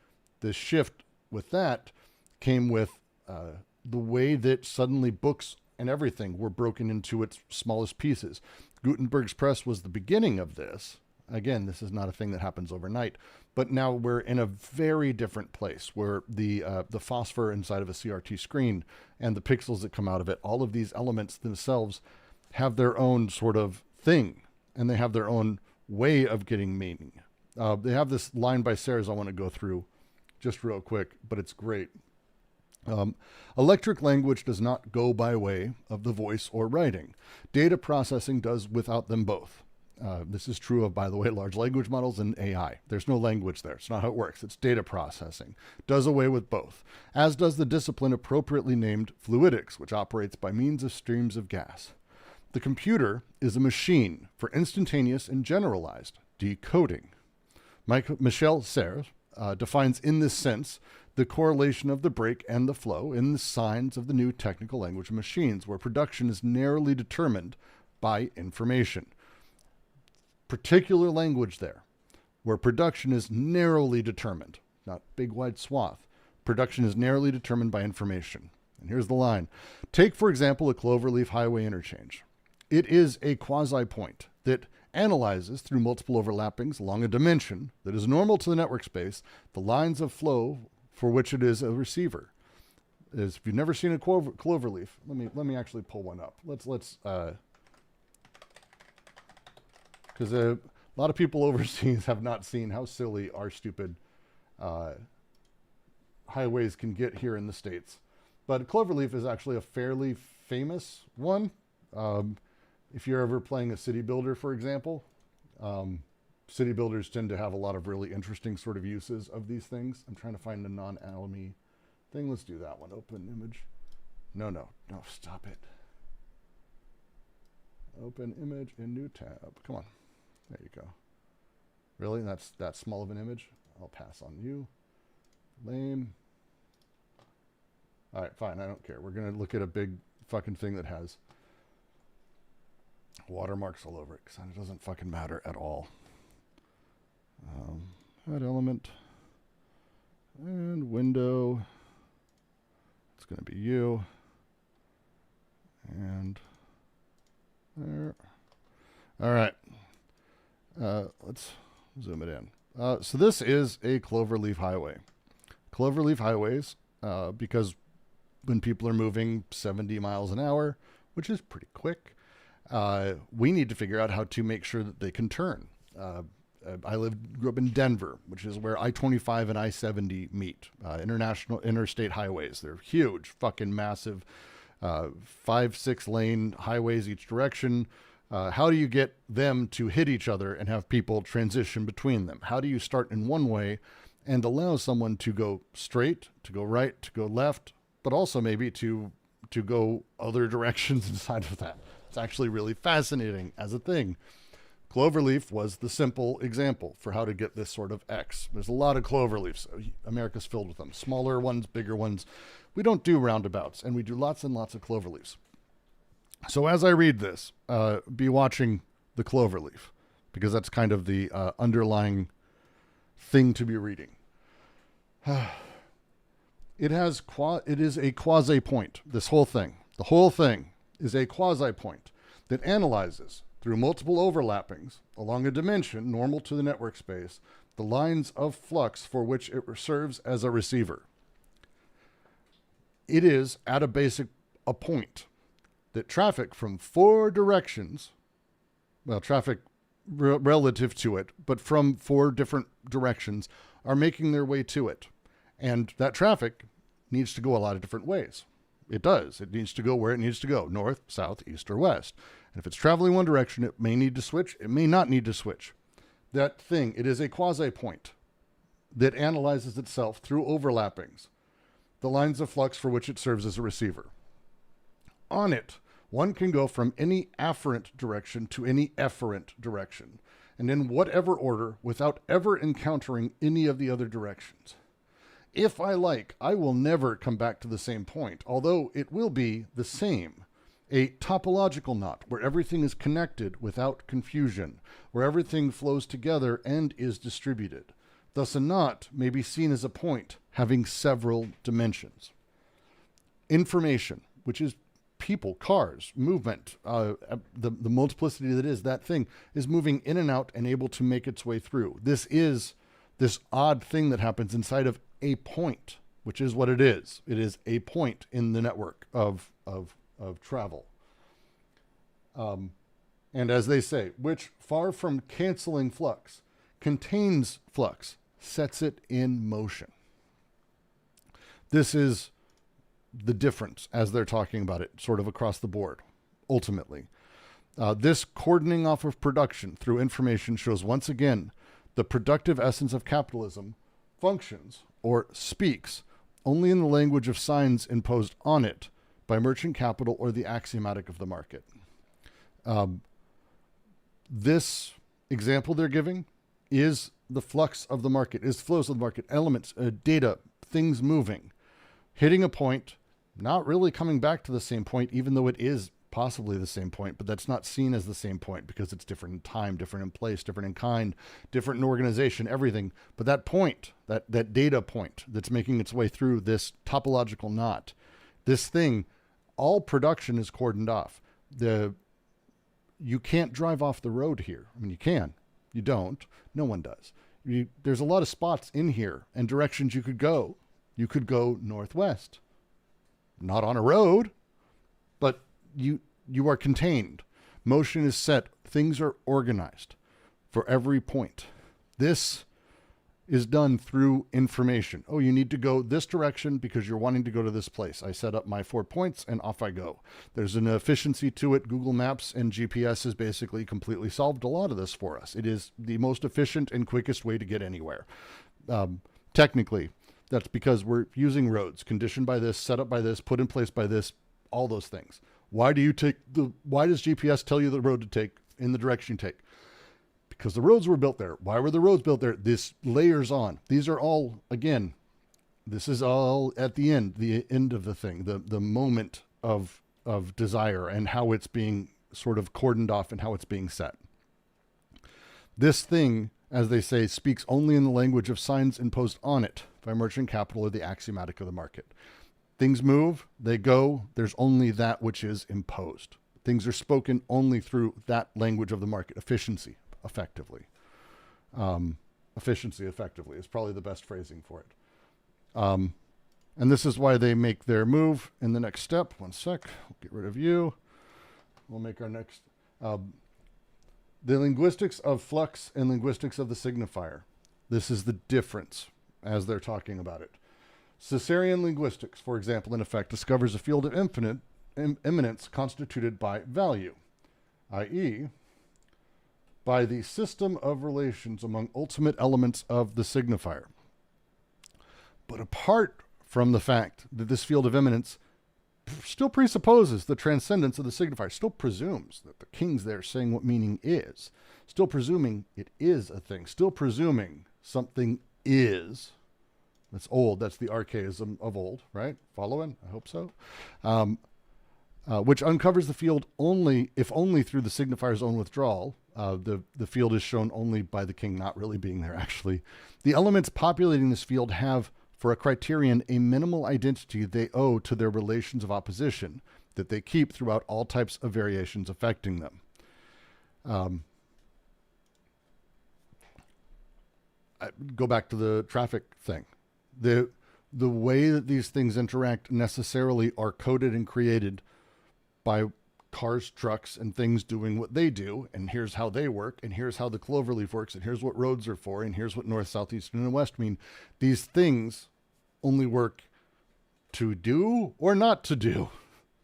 the shift with that came with the way that suddenly books and everything were broken into its smallest pieces. Gutenberg's press was the beginning of this, Again, this is not a thing that happens overnight, but now we're in a very different place where the phosphor inside of a CRT screen and the pixels that come out of it, all of these elements themselves have their own sort of thing, and they have their own way of getting meaning. They have this line by Sayers I want to go through just real quick, but it's great. Electric language does not go by way of the voice or writing. Data processing does without them both. This is true of, by the way, large language models and AI. There's no language there. It's not how it works. It's data processing. Does away with both, as does the discipline appropriately named fluidics, which operates by means of streams of gas. The computer is a machine for instantaneous and generalized decoding. Michel Serres defines in this sense the correlation of the break and the flow in the signs of the new technical language of machines, where production is narrowly determined by information. Particular language there, where production is narrowly determined, not big wide swath. Production is narrowly determined by information. And here's the line. Take, for example, a cloverleaf highway interchange. It is a quasi-point that analyzes through multiple overlappings along a dimension that is normal to the network space the lines of flow for which it is a receiver. If you've never seen a cloverleaf, let me actually pull one up. Let's because a lot of people overseas have not seen how silly our stupid highways can get here in the States. But cloverleaf is actually a fairly famous one. If you're ever playing a city builder, for example, city builders tend to have a lot of really interesting sort of uses of these things. I'm trying to find a non-alamy thing. Let's do that one. Open image. No, stop it. Open image in new tab. Come on. There you go. Really? That's that small of an image? I'll pass on you. Lame. All right, fine. I don't care. We're going to look at a big fucking thing that has watermarks all over it, because it doesn't fucking matter at all. Add element and window. It's going to be you. And there. All right. Let's zoom it in. So this is a cloverleaf highway. Cloverleaf highways, because when people are moving 70 miles an hour, which is pretty quick, we need to figure out how to make sure that they can turn. I grew up in Denver, which is where I-25 and I-70 meet. Interstate highways. They're huge, fucking massive, 5-6 lane highways each direction. How do you get them to hit each other and have people transition between them? How do you start in one way and allow someone to go straight, to go right, to go left, but also maybe to go other directions inside of that? It's actually really fascinating as a thing. Cloverleaf was the simple example for how to get this sort of X. There's a lot of cloverleafs. America's filled with them. Smaller ones, bigger ones. We don't do roundabouts, and we do lots and lots of cloverleafs. So as I read this, be watching the cloverleaf, because that's kind of the underlying thing to be reading. It is a quasi-point, this whole thing. The whole thing is a quasi-point that analyzes through multiple overlappings along a dimension normal to the network space the lines of flux for which it serves as a receiver. It is at a point that traffic from four directions, well, traffic relative to it, but from four different directions are making their way to it. And that traffic needs to go a lot of different ways. It does. It needs to go where it needs to go, north, south, east, or west. And if it's traveling one direction, it may need to switch. It may not need to switch. That thing, it is a quasi-point that analyzes itself through overlappings, the lines of flux for which it serves as a receiver. On it, one can go from any afferent direction to any efferent direction, and in whatever order, without ever encountering any of the other directions. If I like, I will never come back to the same point, although it will be the same. A topological knot, where everything is connected without confusion, where everything flows together and is distributed. Thus a knot may be seen as a point having several dimensions. Information, which is people, cars, movement, the multiplicity that is, that thing is moving in and out and able to make its way through. This is this odd thing that happens inside of a point, which is what it is. It is a point in the network of travel. And as they say, which far from canceling flux, contains flux, sets it in motion. This is the difference as they're talking about it, sort of across the board, ultimately. This cordoning off of production through information shows once again the productive essence of capitalism functions or speaks only in the language of signs imposed on it by merchant capital or the axiomatic of the market. This example they're giving is the flux of the market, is flows of the market, elements, data, things moving, hitting a point, not really coming back to the same point, even though it is possibly the same point, but that's not seen as the same point because it's different in time, different in place, different in kind, different in organization, everything. But that point, that data point that's making its way through this topological knot, this thing, all production is cordoned off. You can't drive off the road here. I mean, you can. You don't. No one does. There's a lot of spots in here and directions you could go. You could go northwest. Not on a road, but you are contained. Motion is set. Things are organized for every point. This is done through information. Oh, you need to go this direction because you're wanting to go to this place. I set up my 4 points and off I go. There's an efficiency to it. Google Maps and GPS has basically completely solved a lot of this for us. It is the most efficient and quickest way to get anywhere. Technically, that's because we're using roads conditioned by this, set up by this, put in place by this, all those things. Why does GPS tell you the road to take in the direction you take? Because the roads were built there. Why were the roads built there? This layers on. These are all, again, this is all at the end of the thing, the moment of desire and how it's being sort of cordoned off and how it's being set. This thing, as they say, speaks only in the language of signs imposed on it by merchant capital or the axiomatic of the market. Things move, they go, there's only that which is imposed. Things are spoken only through that language of the market, efficiency. Effectively. Efficiency effectively is probably the best phrasing for it. And this is why they make their move in the next step. One sec. We'll get rid of you. We'll make our next. The linguistics of flux and linguistics of the signifier. This is the difference as they're talking about it. Caesarean linguistics, for example, in effect, discovers a field of immanence constituted by value, i.e., by the system of relations among ultimate elements of the signifier. But apart from the fact that this field of immanence still presupposes the transcendence of the signifier, still presumes that the king's there saying what meaning is, still presuming it is a thing, still presuming something is. That's old. That's the archaism of old, right? Following? I hope so. Which uncovers the field only through the signifier's own withdrawal. The field is shown only by the king not really being there, actually. The elements populating this field have, for a criterion, a minimal identity they owe to their relations of opposition that they keep throughout all types of variations affecting them. I go back to the traffic thing. The way that these things interact necessarily are coded and created by cars, trucks, and things doing what they do, and here's how they work, and here's how the cloverleaf works, and here's what roads are for, and here's what north, south, east, and west mean. These things only work to do or not to do,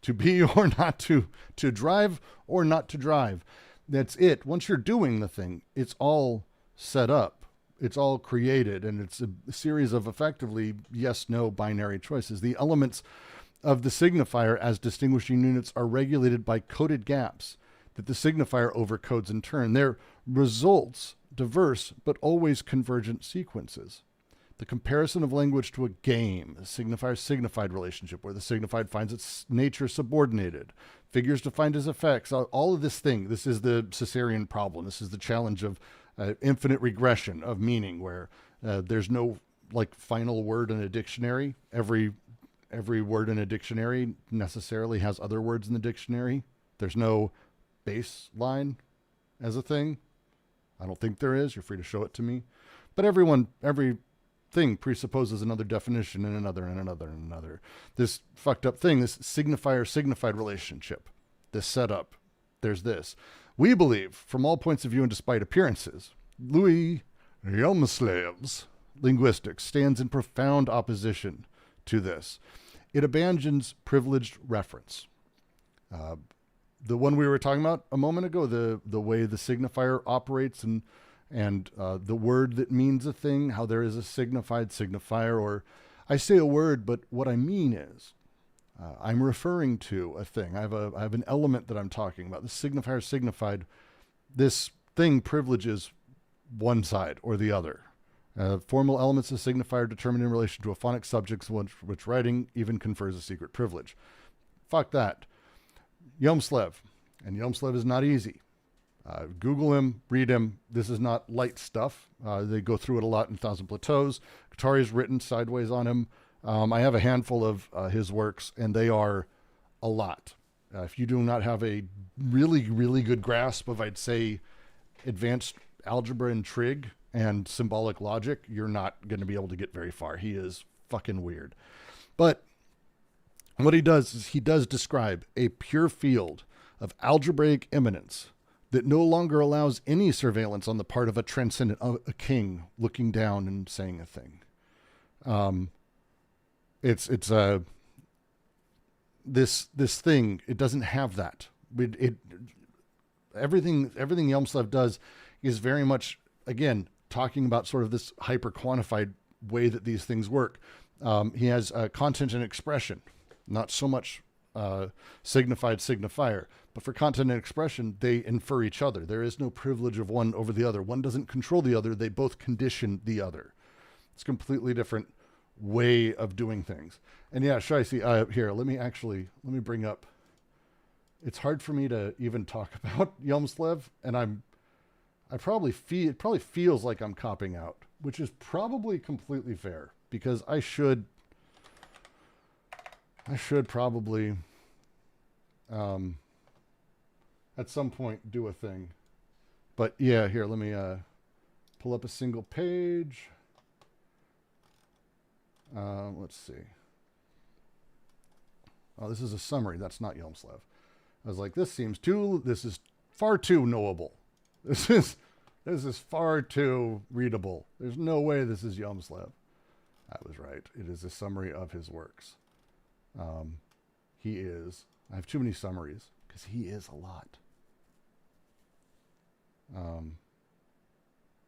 to be or not to drive or not to drive. That's it. Once you're doing the thing, it's all set up. It's all created, and it's a series of effectively yes-no binary choices. The elements of the signifier as distinguishing units are regulated by coded gaps that the signifier overcodes in turn. Their results diverse but always convergent sequences. The comparison of language to a game, the signifier-signified relationship, where the signified finds its nature subordinated, figures defined as effects, all of this thing. This is the Caesarean problem. This is the challenge of infinite regression of meaning, where there's no like final word in a dictionary. Every every word in a dictionary necessarily has other words in the dictionary. There's no baseline as a thing. I don't think there is. You're free to show it to me. But every thing presupposes another definition and another and another and another. This fucked up thing, this signifier-signified relationship, this setup, there's this. We believe, from all points of view and despite appearances, Louis Yomslev's linguistics stands in profound opposition to this. It abandons privileged reference. The one we were talking about a moment ago, the way the signifier operates and the word that means a thing, how there is a signified signifier, or I say a word, but what I mean is I'm referring to a thing. I have an element that I'm talking about. The signifier signified. This thing privileges one side or the other. Formal elements of signifier determined in relation to a phonic subject, which writing even confers a secret privilege. Fuck that. Yomslev. And Yomslev is not easy. Google him, read him. This is not light stuff. They go through it a lot in Thousand Plateaus. Guattari's written sideways on him. I have a handful of his works, and they are a lot. If you do not have a really, really good grasp of, I'd say, advanced algebra and trig and symbolic logic, you're not going to be able to get very far. He is fucking weird. But what he does is he does describe a pure field of algebraic immanence that no longer allows any surveillance on the part of a transcendent, a king looking down and saying a thing. This thing, it doesn't have that. Everything Yomslev does is very much, again, talking about sort of this hyper quantified way that these things work. He has content and expression, not so much signified signifier, but for content and expression, they infer each other. There is no privilege of one over the other. One doesn't control the other. They both condition the other. It's a completely different way of doing things. And yeah, should I see here? Let me bring up. It's hard for me to even talk about Yomslev, and it probably feels like I'm copping out, which is probably completely fair because I should probably at some point do a thing. But yeah, here, let me pull up a single page. Let's see. Oh, this is a summary. That's not Yomslev. I was like, this is far too knowable. This is far too readable. There's no way this is Yomslev. I was right. It is a summary of his works. I have too many summaries because he is a lot.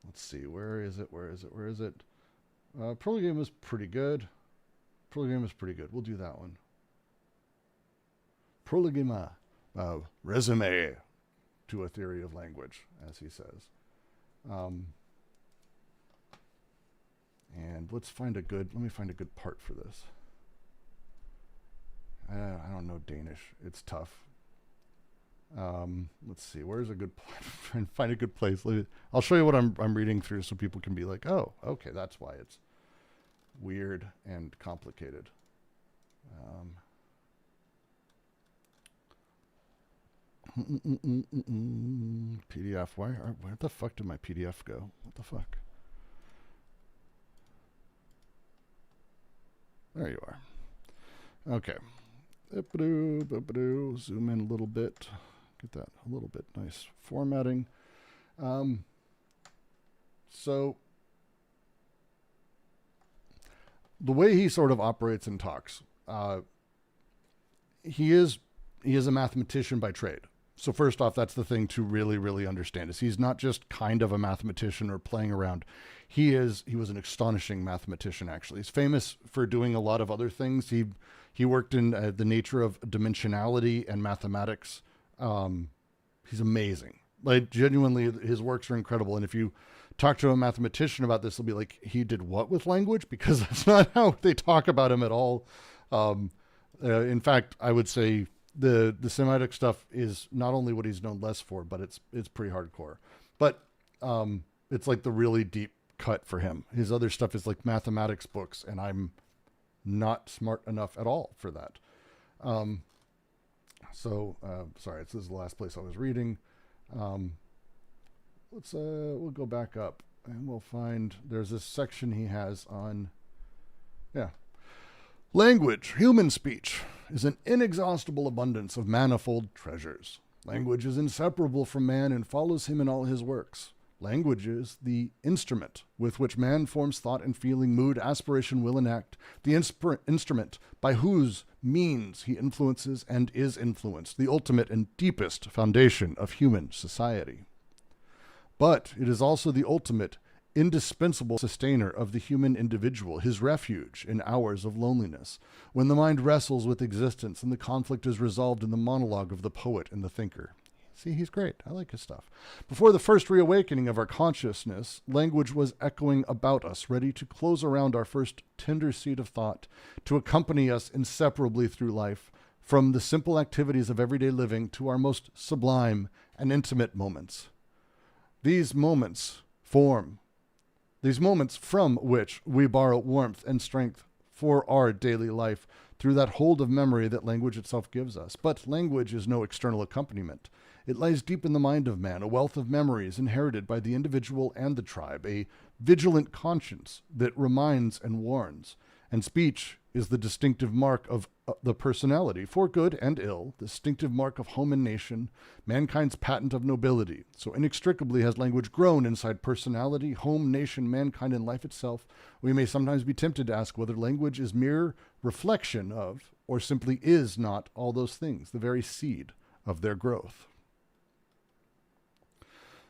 Let's see. Where is it? Prolegame is pretty good. We'll do that one. Prolegema, resume to a theory of language, as he says. And let me find a good part for this. I don't know Danish. It's tough. Let's see. Where's a good try and find a good place. I'll show you what I'm reading through so people can be like, oh, okay, that's why it's weird and complicated. PDF. Where the fuck did my PDF go? What the fuck? There you are. Okay. Zoom in a little bit. Get that a little bit nice formatting. So the way he sort of operates and talks, he is a mathematician by trade. So first off, that's the thing to really, really understand is he's not just kind of a mathematician or playing around. He was an astonishing mathematician, actually. He's famous for doing a lot of other things. He worked in the nature of dimensionality and mathematics. He's amazing. Like, genuinely, his works are incredible. And if you talk to a mathematician about this, they'll be like, he did what with language? Because that's not how they talk about him at all. In fact, I would say the Semitic stuff is not only what he's known less for, but it's pretty hardcore. But it's like the really deep cut for him. His other stuff is like mathematics books, and I'm not smart enough at all for that. Sorry, this is the last place I was reading. We'll go back up and we'll find there's this section he has on, language, human speech, is an inexhaustible abundance of manifold treasures. Language is inseparable from man and follows him in all his works. Language is the instrument with which man forms thought and feeling, mood, aspiration, will, and act, the instrument by whose means he influences and is influenced, the ultimate and deepest foundation of human society. But it is also the ultimate, indispensable sustainer of the human individual, his refuge in hours of loneliness, when the mind wrestles with existence and the conflict is resolved in the monologue of the poet and the thinker. See, he's great. I like his stuff. Before the first reawakening of our consciousness, language was echoing about us, ready to close around our first tender seed of thought, to accompany us inseparably through life, from the simple activities of everyday living to our most sublime and intimate moments. These moments from which we borrow warmth and strength for our daily life through that hold of memory that language itself gives us. But language is no external accompaniment. It lies deep in the mind of man, a wealth of memories inherited by the individual and the tribe, a vigilant conscience that reminds and warns. And speech is the distinctive mark of the personality, for good and ill, the distinctive mark of home and nation, mankind's patent of nobility. So inextricably has language grown inside personality, home, nation, mankind, and life itself. We may sometimes be tempted to ask whether language is mere reflection of, or simply is not, all those things, the very seed of their growth.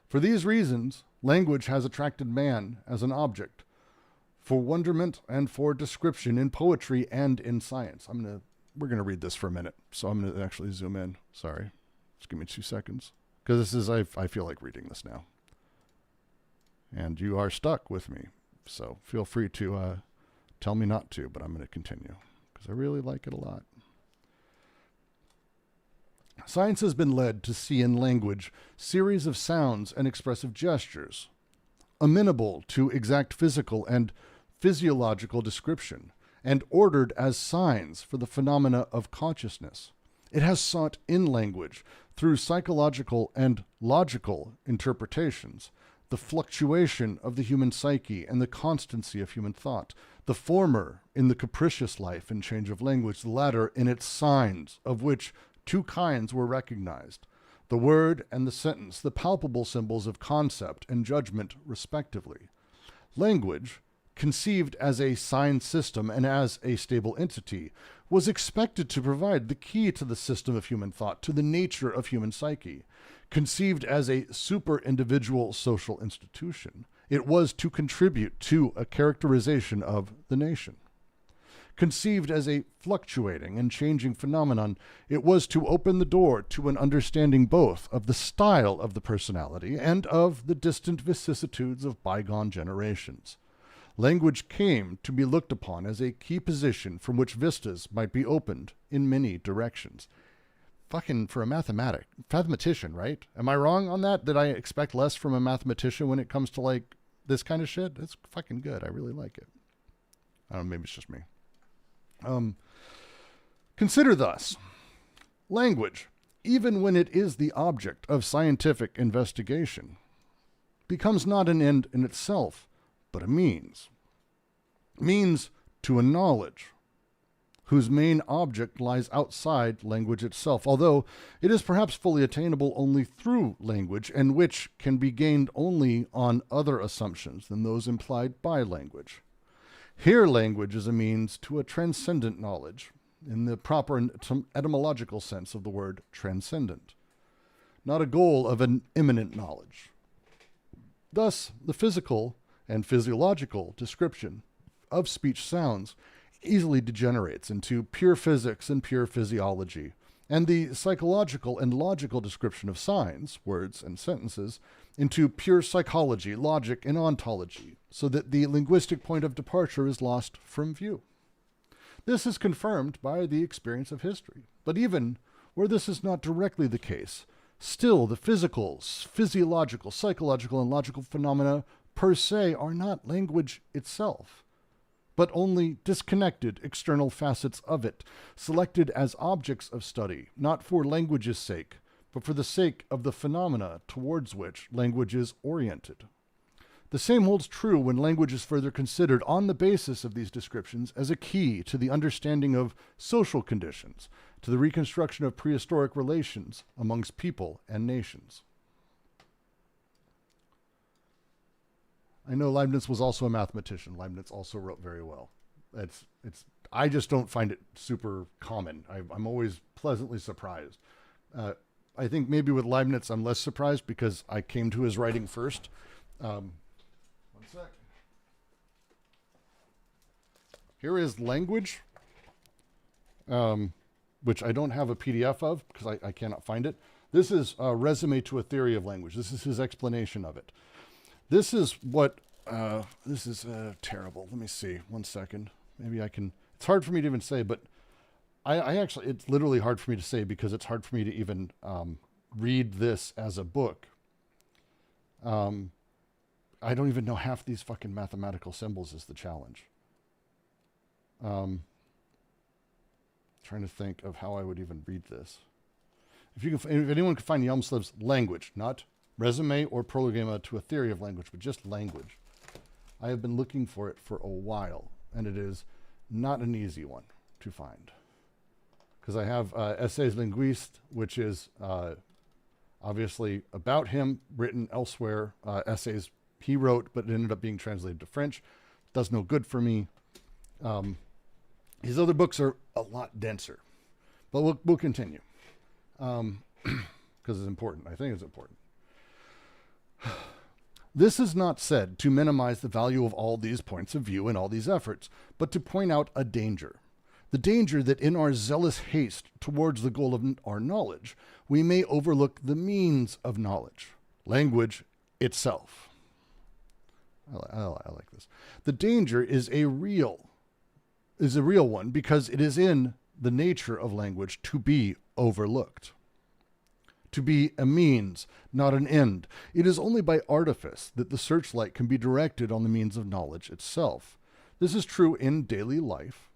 For these reasons, language has attracted man as an object for wonderment and for description in poetry and in science. We're gonna read this for a minute, so I'm gonna actually zoom in. Sorry, just give me 2 seconds, because I feel like reading this now, and you are stuck with me. So feel free to tell me not to, but I'm gonna continue because I really like it a lot. Science has been led to see in language series of sounds and expressive gestures, amenable to exact physical and physiological description, and ordered as signs for the phenomena of consciousness. It has sought in language, through psychological and logical interpretations, the fluctuation of the human psyche and the constancy of human thought, the former in the capricious life and change of language, the latter in its signs, of which 2 kinds were recognized, the word and the sentence, the palpable symbols of concept and judgment, respectively. Language, conceived as a sign system and as a stable entity, was expected to provide the key to the system of human thought, to the nature of human psyche. Conceived as a super-individual social institution, it was to contribute to a characterization of the nation. Conceived as a fluctuating and changing phenomenon, it was to open the door to an understanding both of the style of the personality and of the distant vicissitudes of bygone generations. Language came to be looked upon as a key position from which vistas might be opened in many directions. Fucking for a mathematician, right? Am I wrong on that? Did I expect less from a mathematician when it comes to like this kind of shit? It's fucking good. I really like it. I don't know, maybe it's just me. Consider thus, language, even when it is the object of scientific investigation, becomes not an end in itself, but a means to a knowledge whose main object lies outside language itself, although it is perhaps fully attainable only through language, and which can be gained only on other assumptions than those implied by language. Here language is a means to a transcendent knowledge, in the proper etymological sense of the word transcendent, not a goal of an immanent knowledge. Thus, the physical and physiological description of speech sounds easily degenerates into pure physics and pure physiology, and the psychological and logical description of signs, words and sentences, into pure psychology, logic, and ontology, so that the linguistic point of departure is lost from view. This is confirmed by the experience of history. But even where this is not directly the case, still the physical, physiological, psychological, and logical phenomena per se are not language itself. but only disconnected external facets of it, selected as objects of study, not for language's sake, but for the sake of the phenomena towards which language is oriented. The same holds true when language is further considered on the basis of these descriptions as a key to the understanding of social conditions, to the reconstruction of prehistoric relations amongst people and nations. I know Leibniz was also a mathematician. Leibniz also wrote very well. I just don't find it super common. I'm always pleasantly surprised. I think maybe with Leibniz I'm less surprised because I came to his writing first. One sec. Here is Language, which I don't have a PDF of because I cannot find it. This is a resume to a theory of language. This is his explanation of it. This is what, this is terrible. Let me see, 1 second. Maybe I can, it's hard for me to even say, but I actually, it's literally hard for me to say because it's hard for me to even read this as a book. I don't even know half these fucking mathematical symbols is the challenge. Trying to think of how I would even read this. If anyone can find Yelmslev's Language, not resume or prolegomena to a theory of language, but just language. I have been looking for it for a while, and it is not an easy one to find. Because I have Essays Linguistes, which is obviously about him, written elsewhere, essays he wrote, but it ended up being translated to French. Does no good for me. His other books are a lot denser, but we'll continue. Because it's important. I think it's important. This is not said to minimize the value of all these points of view and all these efforts, but to point out a danger. The danger that in our zealous haste towards the goal of our knowledge, we may overlook the means of knowledge, language itself. I like this. The danger is a real one because it is in the nature of language to be overlooked. To be a means, not an end. It is only by artifice that the searchlight can be directed on the means of knowledge itself. This is true in daily life,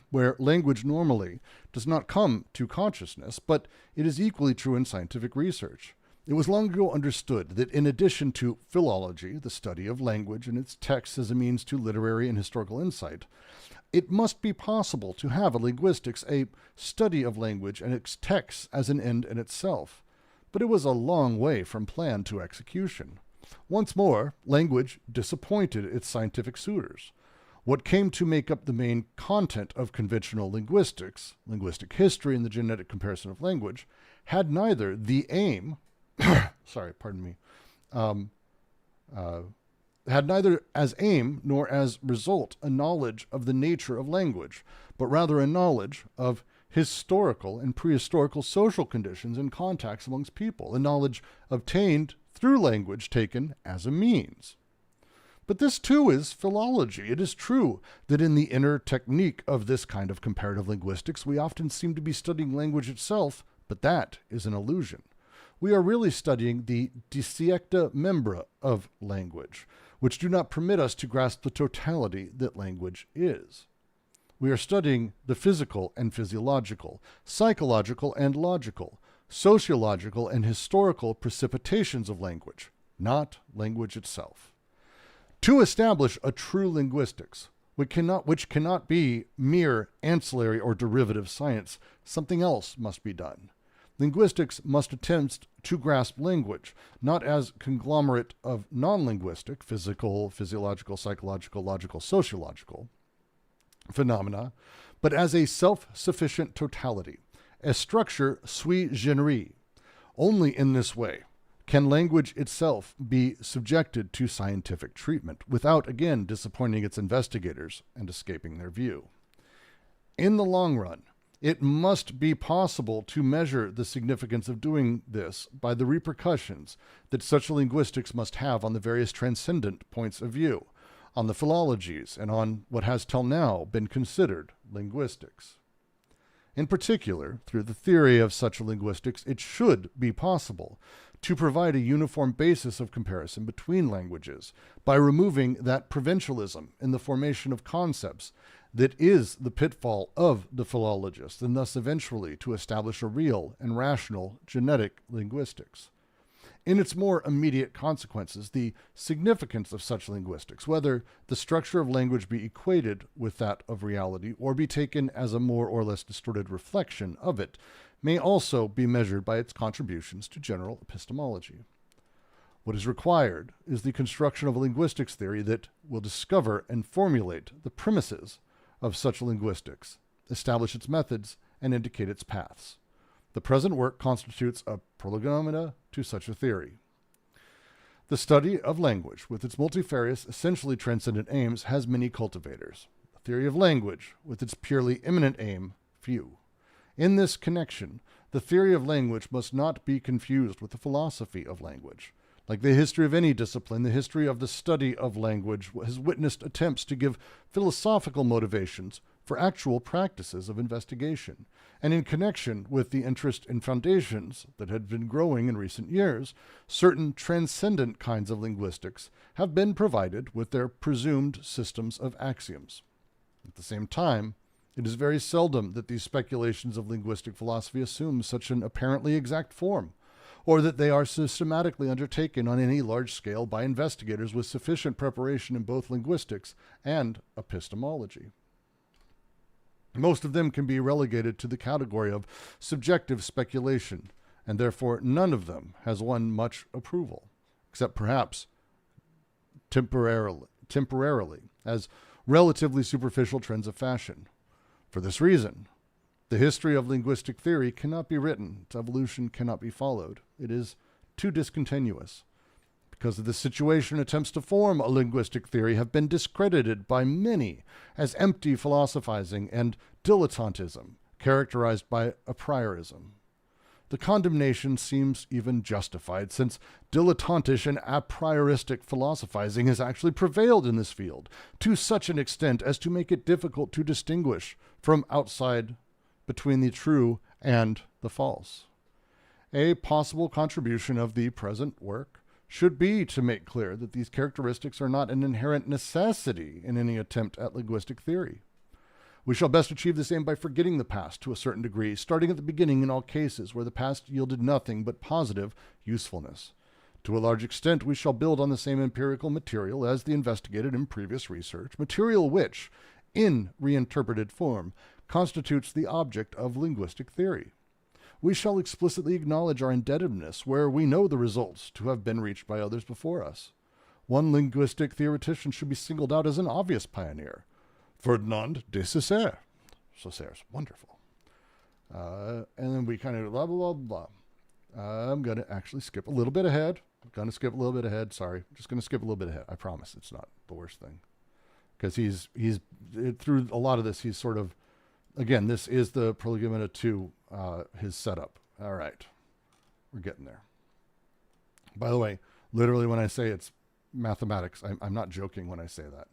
where language normally does not come to consciousness, but it is equally true in scientific research. It was long ago understood that in addition to philology, the study of language and its texts as a means to literary and historical insight, it must be possible to have a linguistics, a study of language and its texts as an end in itself. But it was a long way from plan to execution. Once more, language disappointed its scientific suitors. What came to make up the main content of conventional linguistics, linguistic history and the genetic comparison of language, had neither the aim, had neither as aim nor as result a knowledge of the nature of language, but rather a knowledge of historical and prehistorical social conditions and contacts amongst people, a knowledge obtained through language taken as a means. But this too is philology. It is true that in the inner technique of this kind of comparative linguistics, we often seem to be studying language itself, but that is an illusion. We are really studying the dissecta membra of language, which do not permit us to grasp the totality that language is. We are studying the physical and physiological, psychological and logical, sociological and historical precipitations of language, not language itself. To establish a true linguistics, which cannot be mere ancillary or derivative science, something else must be done. Linguistics must attempt to grasp language, not as conglomerate of non-linguistic, physical, physiological, psychological, logical, sociological phenomena, but as a self-sufficient totality, a structure sui generis. Only in this way can language itself be subjected to scientific treatment, without again disappointing its investigators and escaping their view. In the long run, it must be possible to measure the significance of doing this by the repercussions that such a linguistics must have on the various transcendent points of view, on the philologies, and on what has till now been considered linguistics. In particular, through the theory of such linguistics, it should be possible to provide a uniform basis of comparison between languages by removing that provincialism in the formation of concepts that is the pitfall of the philologist, and thus eventually to establish a real and rational genetic linguistics. In its more immediate consequences, the significance of such linguistics, whether the structure of language be equated with that of reality or be taken as a more or less distorted reflection of it, may also be measured by its contributions to general epistemology. What is required is the construction of a linguistics theory that will discover and formulate the premises of such linguistics, establish its methods, and indicate its paths. The present work constitutes a prolegomena to such a theory. The study of language, with its multifarious, essentially transcendent aims, has many cultivators. The theory of language, with its purely immanent aim, few. In this connection, the theory of language must not be confused with the philosophy of language. Like the history of any discipline, the history of the study of language has witnessed attempts to give philosophical motivations for actual practices of investigation. And in connection with the interest in foundations that had been growing in recent years, certain transcendent kinds of linguistics have been provided with their presumed systems of axioms. At the same time, it is very seldom that these speculations of linguistic philosophy assume such an apparently exact form, or that they are systematically undertaken on any large scale by investigators with sufficient preparation in both linguistics and epistemology. Most of them can be relegated to the category of subjective speculation, and therefore none of them has won much approval, except perhaps temporarily, as relatively superficial trends of fashion. For this reason, the history of linguistic theory cannot be written, its evolution cannot be followed. It is too discontinuous. Because of this situation, attempts to form a linguistic theory have been discredited by many as empty philosophizing and dilettantism, characterized by a priorism. The condemnation seems even justified, since dilettantish and a prioristic philosophizing has actually prevailed in this field to such an extent as to make it difficult to distinguish from outside between the true and the false. A possible contribution of the present work should be to make clear that these characteristics are not an inherent necessity in any attempt at linguistic theory. We shall best achieve this aim by forgetting the past to a certain degree, starting at the beginning in all cases where the past yielded nothing but positive usefulness. To a large extent, we shall build on the same empirical material as the investigated in previous research, material which, in reinterpreted form, constitutes the object of linguistic theory. We shall explicitly acknowledge our indebtedness where we know the results to have been reached by others before us. One linguistic theoretician should be singled out as an obvious pioneer, Ferdinand de Saussure. Saussure's wonderful. And then we kind of blah, blah, blah, blah. I'm going to actually skip a little bit ahead. Sorry. Just going to skip a little bit ahead. I promise it's not the worst thing. Because he's through a lot of this, he's sort of, again, this is the prolegomena to his setup. All right. We're getting there. By the way, literally when I say it's mathematics, I'm not joking when I say that.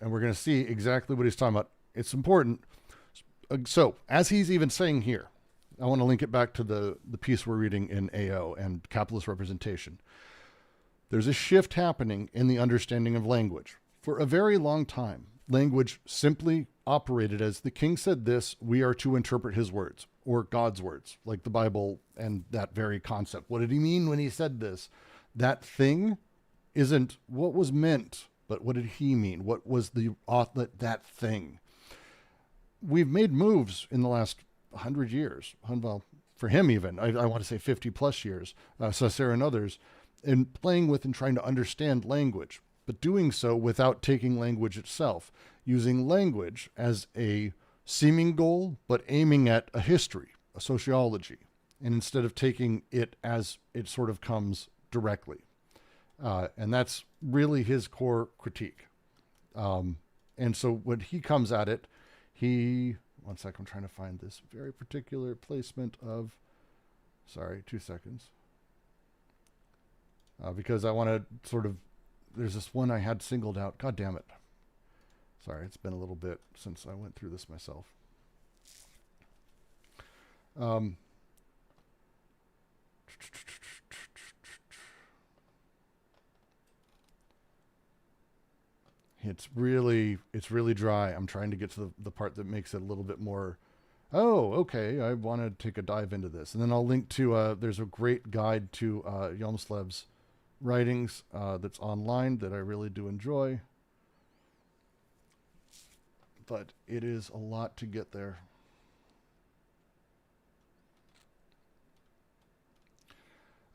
And we're going to see exactly what he's talking about. It's important. So, as he's even saying here, I want to link it back to the piece we're reading in AO and capitalist representation. There's a shift happening in the understanding of language. For a very long time, language simply operated as the king said this, we are to interpret his words, or God's words, like the Bible and that very concept. What did he mean when he said this? That thing isn't what was meant, but what did he mean? What was the that thing? We've made moves in the last 100 years, well, for him even, I want to say 50 plus years, Saussure and others, in playing with and trying to understand language, but doing so without taking language itself, using language as a seeming goal, but aiming at a history, a sociology, and instead of taking it as it sort of comes directly. And that's really his core critique. And so when he comes at it, one sec, I'm trying to find this very particular placement of, sorry, 2 seconds. Because I want to sort of, there's this one I had singled out. God damn it. Sorry, it's been a little bit since I went through this myself. Um, it's really dry. I'm trying to get to the part that makes it a little bit more, oh, okay, I want to take a dive into this. And then I'll link to, there's a great guide to Yomslev's writings that's online that I really do enjoy. But it is a lot to get there.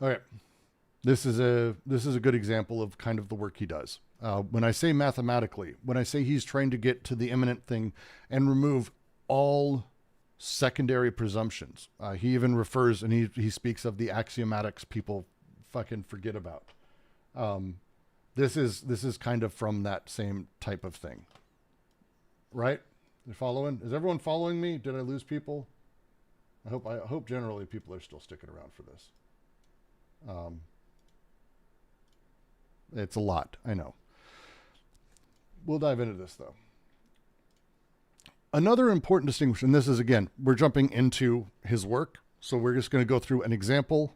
All right. This is a good example of kind of the work he does. When I say mathematically, when I say he's trying to get to the immanent thing and remove all secondary presumptions, he even refers, and he speaks of the axiomatics people fucking forget about. This is kind of from that same type of thing, right? You following? Is everyone following me? Did I lose people? I hope generally people are still sticking around for this. It's a lot, I know. We'll dive into this though. Another important distinction, and this is, again, we're jumping into his work, so we're just going to go through an example,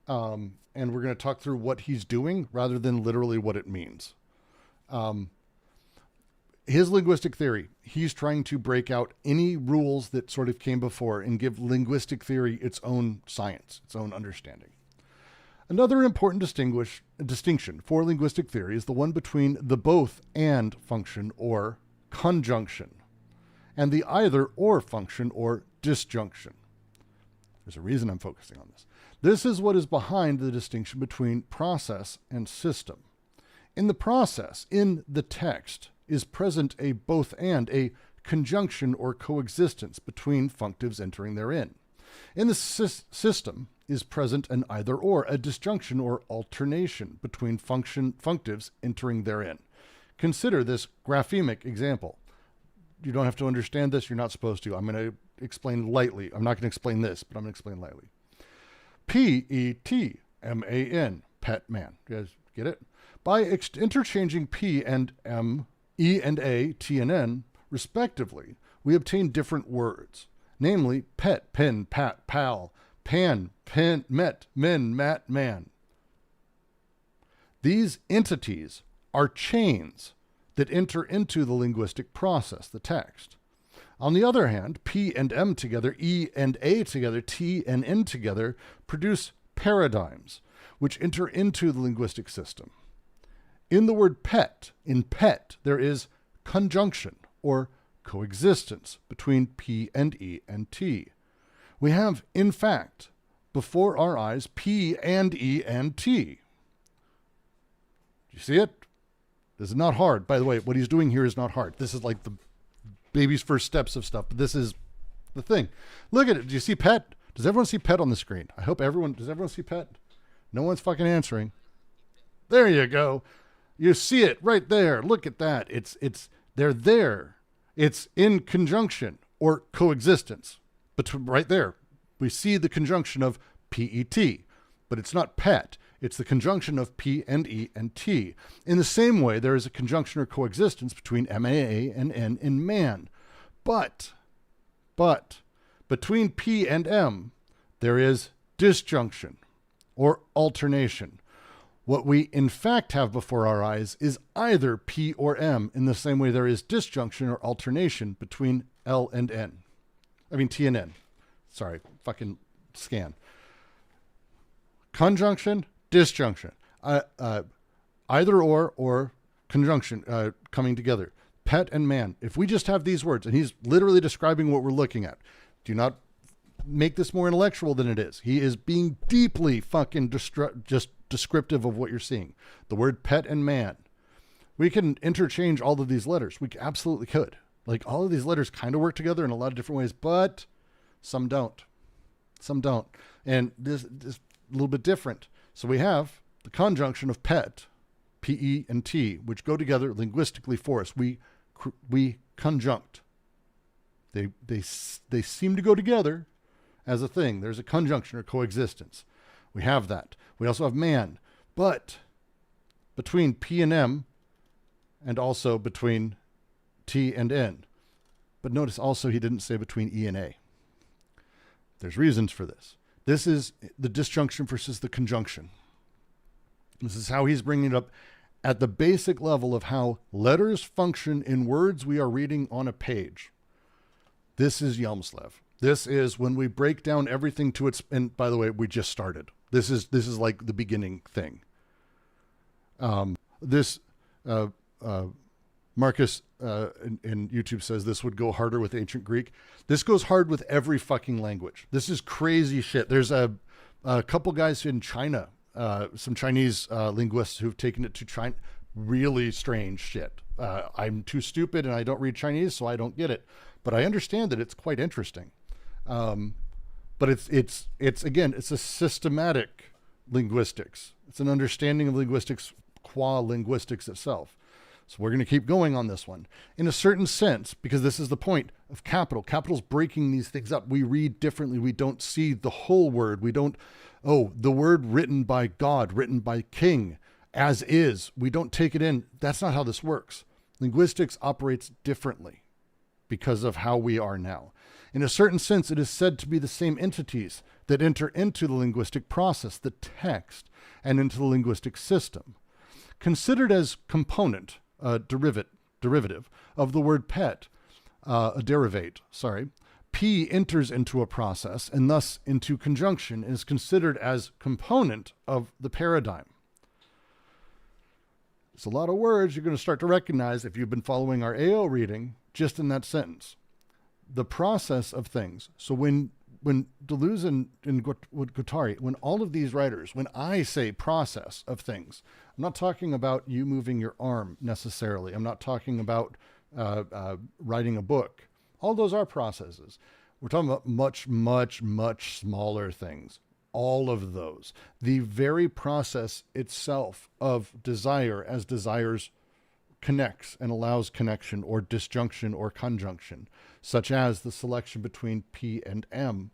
and we're going to talk through what he's doing rather than literally what it means. His linguistic theory, he's trying to break out any rules that sort of came before and give linguistic theory its own science, its own understanding. Another important distinction for linguistic theory is the one between the both and function or conjunction and the either or function or disjunction. There's a reason I'm focusing on this. This is what is behind the distinction between process and system. In the process, in the text, is present a both and, a conjunction or coexistence between functives entering therein. In the system is present an either or, a disjunction or alternation between functives entering therein. Consider this graphemic example. You don't have to understand this. You're not supposed to. I'm going to explain lightly. I'm not going to explain this, but I'm going to explain lightly. P-E-T-M-A-N, pet man. You guys get it? By interchanging P and M, E and A, T and N, respectively, we obtain different words, namely pet, pen, pat, pal, pan, pen, met, men, mat, man. These entities are chains that enter into the linguistic process, the text. On the other hand, P and M together, E and A together, T and N together produce paradigms which enter into the linguistic system. In the word pet, in pet, there is conjunction or coexistence between P and E and T. We have, in fact, before our eyes, P and E and T. Do you see it? This is not hard. By the way, what he's doing here is not hard. This is like the baby's first steps of stuff, but this is the thing. Look at it. Do you see pet? Does everyone see pet on the screen? I hope does everyone see pet? No one's fucking answering. There you go. You see it right there. Look at that. They're there. It's in conjunction or coexistence. But right there, we see the conjunction of P-E-T, but it's not pet. It's the conjunction of P and E and T. In the same way, there is a conjunction or coexistence between M-A-A and N in man. But, between P and M, there is disjunction or alternation. What we in fact have before our eyes is either P or M, in the same way there is disjunction or alternation between L and N. I mean T and N. Sorry, fucking scan. Conjunction, disjunction. Either or conjunction coming together. Pet and man. If we just have these words, and he's literally describing what we're looking at, do not make this more intellectual than it is. He is being deeply fucking just descriptive of what you're seeing. The word pet and man. We can interchange all of these letters. We absolutely could. Like, all of these letters kind of work together in a lot of different ways, but some don't. Some don't. And this is a little bit different. So we have the conjunction of pet, P-E and T, which go together linguistically for us. We conjunct. They seem to go together as a thing. There's a conjunction or coexistence. We have that. We also have man. But between P and M, and also between T and N. But notice also he didn't say between E and A. There's reasons for this. This is the disjunction versus the conjunction. This is how he's bringing it up at the basic level of how letters function in words we are reading on a page. This is Yelmslev. This is when we break down everything to its, and by the way, we just started. This is like the beginning thing. Marcus in YouTube says this would go harder with ancient Greek. This goes hard with every fucking language. This is crazy shit. There's a couple guys in China, some Chinese linguists who've taken it to China. Really strange shit. I'm too stupid and I don't read Chinese, so I don't get it. But I understand that it's quite interesting. But it's again, it's a systematic linguistics. It's an understanding of linguistics qua linguistics itself. So we're going to keep going on this one in a certain sense, because this is the point of capital. Capital's breaking these things up. We read differently. We don't see the whole word. We don't, the word written by God, written by king, as is. We don't take it in. That's not how this works. Linguistics operates differently because of how we are now. In a certain sense, it is said to be the same entities that enter into the linguistic process, the text, and into the linguistic system. Considered as component, derivative of the word pet, a derivate, P enters into a process and thus into conjunction and is considered as component of the paradigm. It's a lot of words you're going to start to recognize if you've been following our AO reading just in that sentence. The process of things. So when Deleuze and Guattari, when all of these writers, when I say process of things, I'm not talking about you moving your arm necessarily. I'm not talking about writing a book. All those are processes. We're talking about much, much, much smaller things. All of those. The very process itself of desire as desires connects and allows connection or disjunction or conjunction, such as the selection between P and M,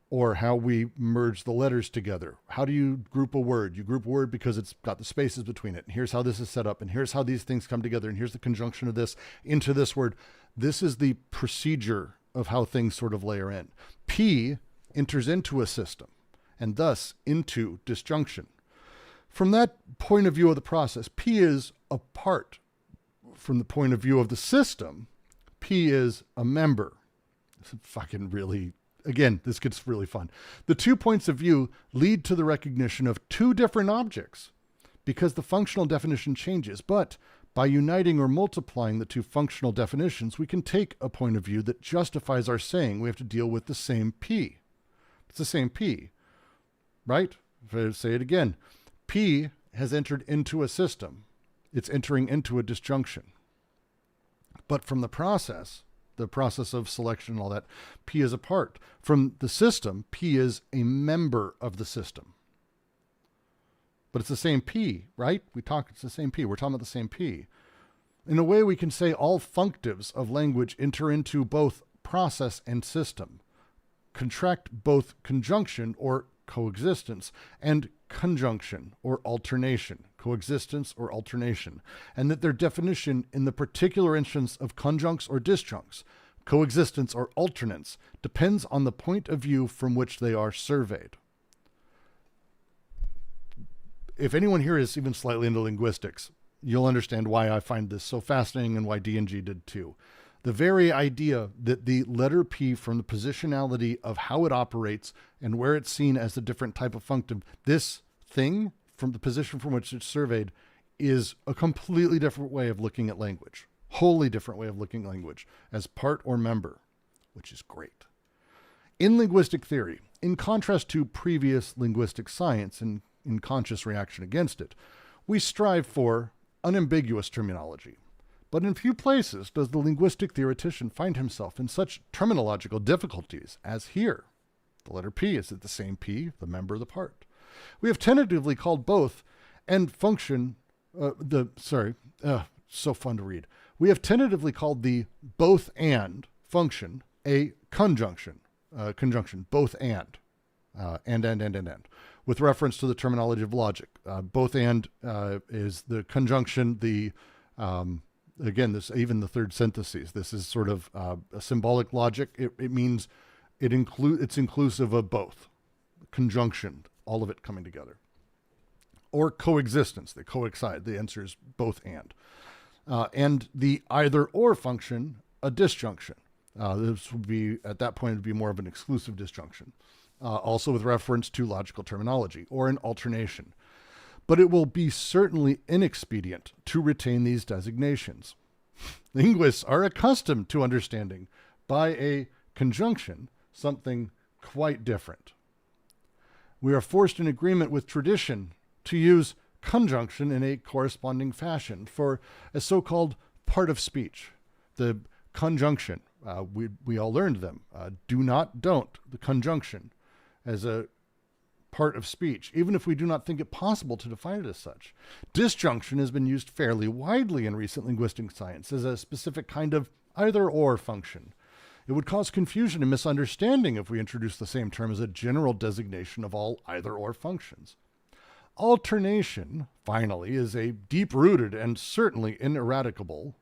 or how we merge the letters together. How do you group a word? You group a word because it's got the spaces between it. And here's how this is set up. And here's how these things come together. And here's the conjunction of this into this word. This is the procedure of how things sort of layer in. P enters into a system and thus into disjunction. From that point of view of the process, P is apart. From the point of view of the system, P is a member. This is fucking really, again, this gets really fun. The 2 points of view lead to the recognition of 2 different objects because the functional definition changes. But by uniting or multiplying the 2 functional definitions, we can take a point of view that justifies our saying we have to deal with the same P. It's the same P, right? If I say it again, P has entered into a system. It's entering into a disjunction. But from the process of selection and all that, P is apart. From the system, P is a member of the system. But it's the same P, right? It's the same P. We're talking about the same P. In a way, we can say all functives of language enter into both process and system, contract both conjunction or coexistence and conjunction or alternation, coexistence or alternation, and that their definition in the particular instance of conjuncts or disjuncts, coexistence or alternance, depends on the point of view from which they are surveyed. If anyone here is even slightly into linguistics, you'll understand why I find this so fascinating and why D&G did too. The very idea that the letter P, from the positionality of how it operates and where it's seen as a different type of functive, this thing from the position from which it's surveyed is a completely different way of looking at language, wholly different way of looking at language as part or member, which is great. In linguistic theory, in contrast to previous linguistic science and in conscious reaction against it, we strive for unambiguous terminology. But in few places does the linguistic theoretician find himself in such terminological difficulties as here. The letter P, is it the same P, the member, the part? We have tentatively called both and function, so fun to read. We have tentatively called the both and function a conjunction, both and, with reference to the terminology of logic. Both and is the conjunction, again, this even the third synthesis. This is sort of a symbolic logic. It means it's inclusive of both. Conjunction, all of it coming together. Or coexistence, they coexist. The answer is both and. And the either or function, a disjunction. This would be, at that point, it would be more of an exclusive disjunction. Also with reference to logical terminology, or an alternation. But it will be certainly inexpedient to retain these designations. Linguists are accustomed to understanding by a conjunction something quite different. We are forced in agreement with tradition to use conjunction in a corresponding fashion for a so-called part of speech. The conjunction, we all learned them. Do not, don't, the conjunction as a part of speech, even if we do not think it possible to define it as such. Disjunction has been used fairly widely in recent linguistic science as a specific kind of either-or function. It would cause confusion and misunderstanding if we introduced the same term as a general designation of all either-or functions. Alternation, finally, is a deep-rooted and certainly ineradicable,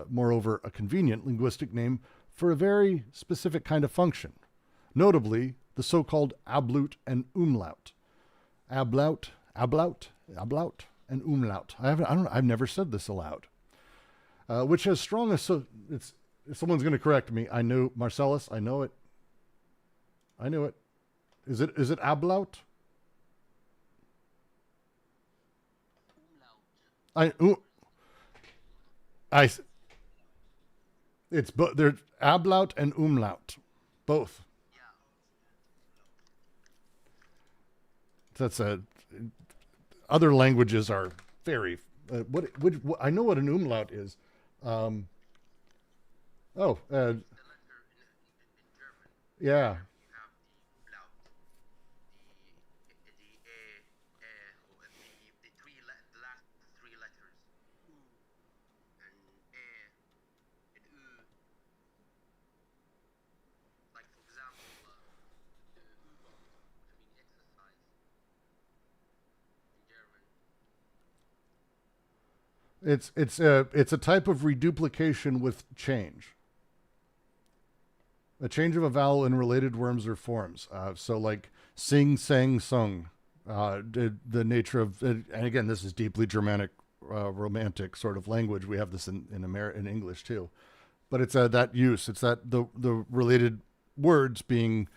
moreover a convenient linguistic name for a very specific kind of function, notably the so-called ablaut and umlaut. Ablaut, and umlaut. I've never said this aloud. Which has strong if someone's going to correct me, I know, Marcellus, I know it. I knew it. Is it ablaut? They're ablaut and umlaut, both. That's other languages are very. I know what an umlaut is. Yeah. It's a type of reduplication with change. A change of a vowel in related words or forms. So like sing, sang, sung. The nature of, and again, this is deeply Germanic, romantic sort of language. We have this in English too. But it's that use. It's that the related words being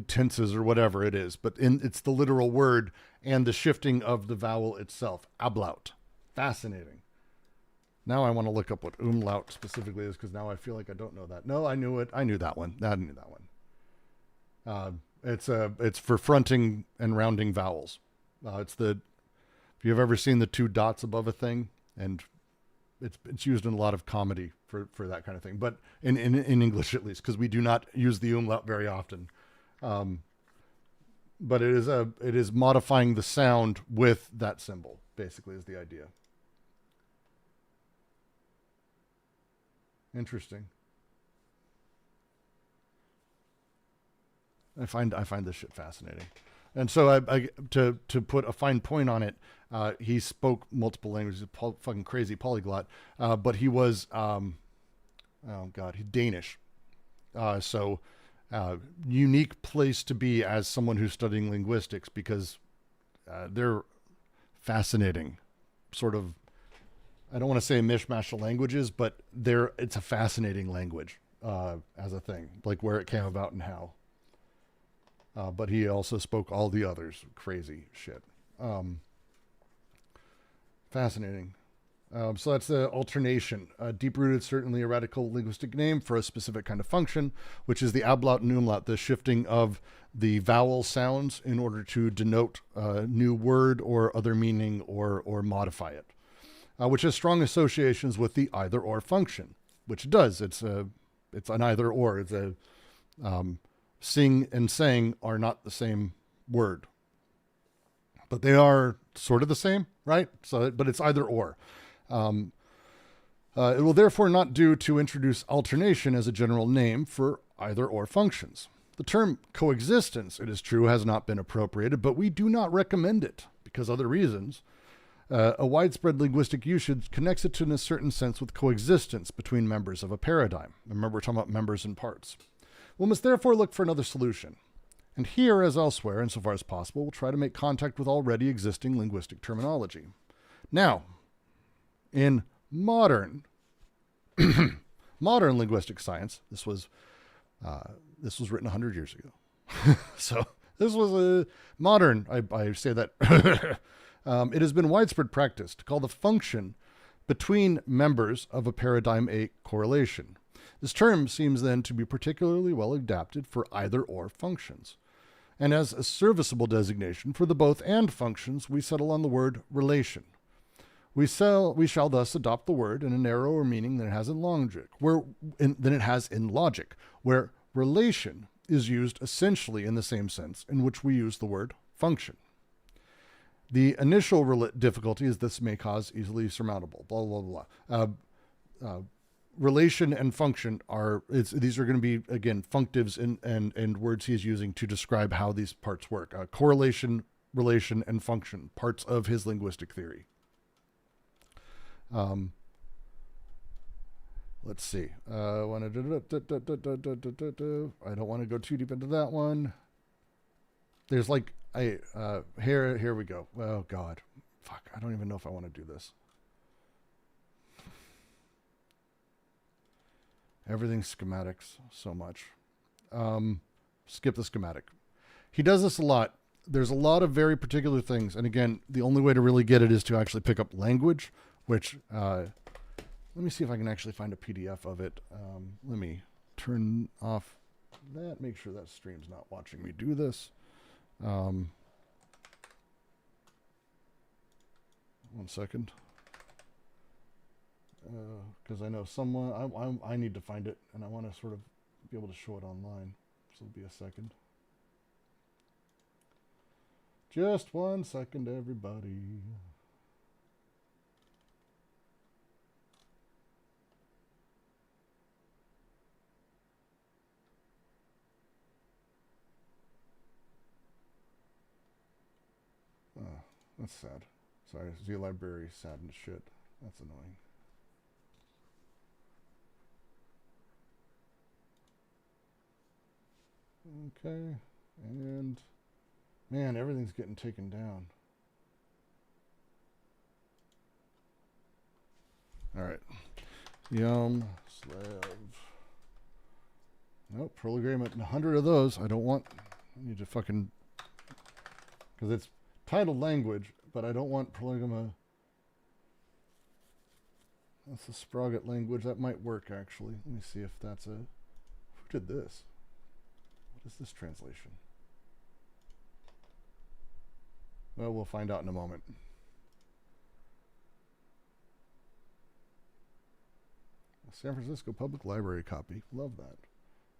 tenses or whatever it is. But it's the literal word and the shifting of the vowel itself. Ablaut. Fascinating. Now I want to look up what umlaut specifically is, because now I feel like I don't know that. No, I knew it. I knew that one. I knew that one. It's for fronting and rounding vowels. If you've ever seen the two dots above a thing, and it's used in a lot of comedy for that kind of thing, but in English at least, because we do not use the umlaut very often. But it is modifying the sound with that symbol, basically, is the idea. Interesting. I find this shit fascinating, and so to put a fine point on it, he spoke multiple languages, fucking crazy polyglot, but he was he's Danish, so unique place to be as someone who's studying linguistics, because they're fascinating, sort of. I don't want to say a mishmash of languages, but it's a fascinating language as a thing, like where it came about and how. But he also spoke all the others. Crazy shit. Fascinating. So that's the alternation. Deep-rooted, certainly a radical linguistic name for a specific kind of function, which is the ablaut and umlaut, the shifting of the vowel sounds in order to denote a new word or other meaning or modify it. Which has strong associations with the either-or function, which it does. It's an either-or. It's a sing and sang are not the same word, but they are sort of the same, right? So, but it's either-or. It will therefore not do to introduce alternation as a general name for either-or functions. The term coexistence, it is true, has not been appropriated, but we do not recommend it because other reasons. A widespread linguistic usage connects it to, in a certain sense, with coexistence between members of a paradigm. Remember, we're talking about members and parts. We must therefore look for another solution. And here, as elsewhere, insofar as possible, we'll try to make contact with already existing linguistic terminology. Now, in modern linguistic science, this was written 100 years ago. So this was a modern, I say that, it has been widespread practice to call the function between members of a paradigm a correlation. This term seems then to be particularly well adapted for either or functions. And as a serviceable designation for the both and functions, we settle on the word relation. We shall thus adopt the word in a narrower meaning than it has in logic, where relation is used essentially in the same sense in which we use the word function. The initial difficulty is this may cause easily surmountable, blah, blah, blah. Relation and function these are going to be, again, functives and words he's using to describe how these parts work. Correlation, relation, and function, parts of his linguistic theory. Let's see. I don't want to go too deep into that one. There's like, here we go. Oh God, fuck. I don't even know if I want to do this. Everything's schematics so much. Skip the schematic. He does this a lot. There's a lot of very particular things. And again, the only way to really get it is to actually pick up language, which, let me see if I can actually find a PDF of it. Let me turn off that, make sure that stream's not watching me do this. 1 second. Because I know someone, I need to find it, and I want to sort of be able to show it online. So it'll be a second. Just 1 second, everybody. Oh, that's sad. Sorry, Z library sad and shit. That's annoying. Okay, and man, everything's getting taken down. All right, Yum, Slav. Nope, prolegame at 100 of those. I don't want. I need to fucking, because it's titled language, but I don't want prolegama. That's the Sproget language. That might work actually. Let me see if that's a. Who did this? What is this translation? Well, we'll find out in a moment. A San Francisco Public Library copy. Love that.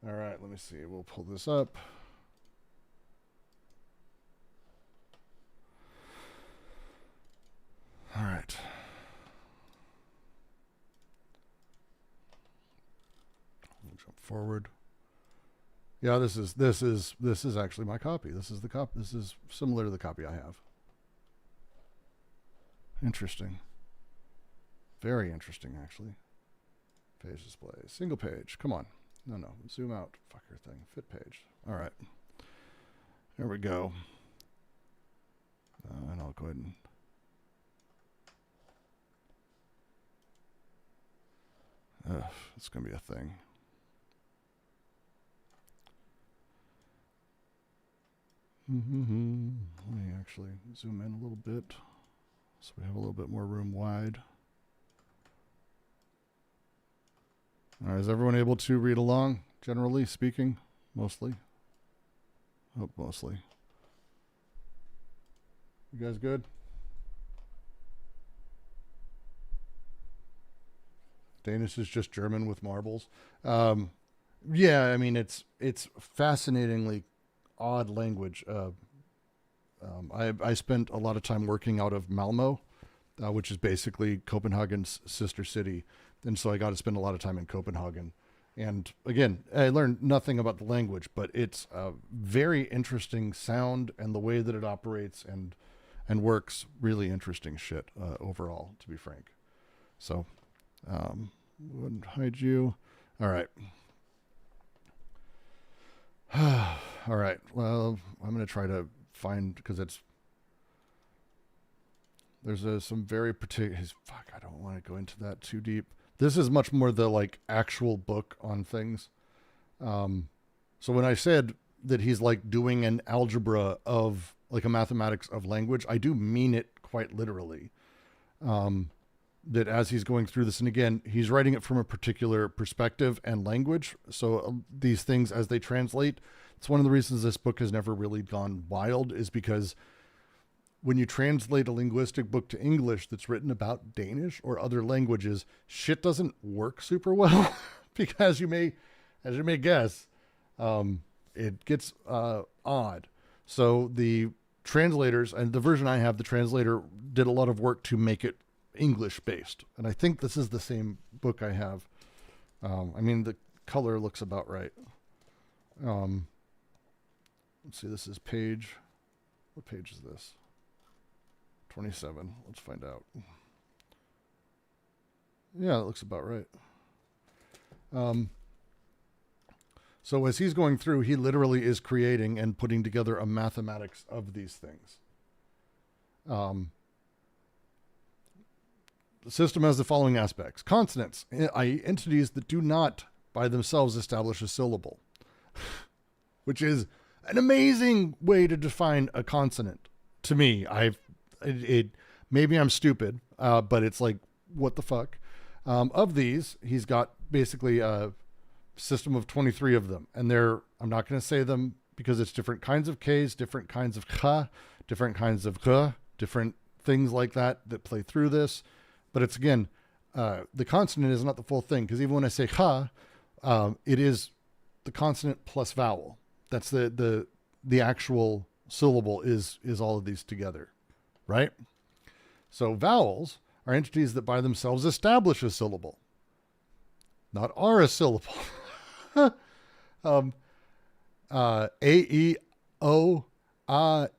All right, let me see. We'll pull this up. All right. We'll jump forward. Yeah, this is actually my copy. This is the copy. This is similar to the copy I have. Interesting. Very interesting, actually. Page display. Single page. Come on. No. Zoom out. Fucker thing. Fit page. All right. There we go. And I'll go ahead and... it's going to be a thing. Let me actually zoom in a little bit so we have a little bit more room wide. All right, is everyone able to read along, generally speaking? Mostly? Hope mostly. You guys good? Danish is just German with marbles. Yeah, I mean, it's fascinatingly odd language. I spent a lot of time working out of Malmo, which is basically Copenhagen's sister city. And so I got to spend a lot of time in Copenhagen. And again, I learned nothing about the language, but it's a very interesting sound, and the way that it operates and works, really interesting shit overall, to be frank. So, wouldn't hide you. All right. All right. Well, I'm going to try to find, because there's some very particular, fuck, I don't want to go into that too deep. This is much more the like actual book on things. So when I said that he's like doing an algebra of like a mathematics of language, I do mean it quite literally. That as he's going through this, and again, he's writing it from a particular perspective and language. So these things, as they translate, it's one of the reasons this book has never really gone wild, is because when you translate a linguistic book to English that's written about Danish or other languages, shit doesn't work super well because as you may guess, it gets odd. So the translators, and the version I have, the translator did a lot of work to make it English based. And I think this is the same book I have. I mean, the color looks about right. Let's see, this is what page is this? 27. Let's find out. Yeah, it looks about right. So as he's going through, he literally is creating and putting together a mathematics of these things. The system has the following aspects. Consonants, i.e. entities that do not by themselves establish a syllable, which is an amazing way to define a consonant. To me, maybe I'm stupid, but it's like, what the fuck? Of these, he's got basically a system of 23 of them. And I'm not going to say them because it's different kinds of Ks, different kinds of K, different kinds of G, different things like that play through this. But it's, again, the consonant is not the full thing, because even when I say K, it is the consonant plus vowel. That's the actual syllable is all of these together, right? So vowels are entities that by themselves establish a syllable, not are a syllable. A, E, O, I,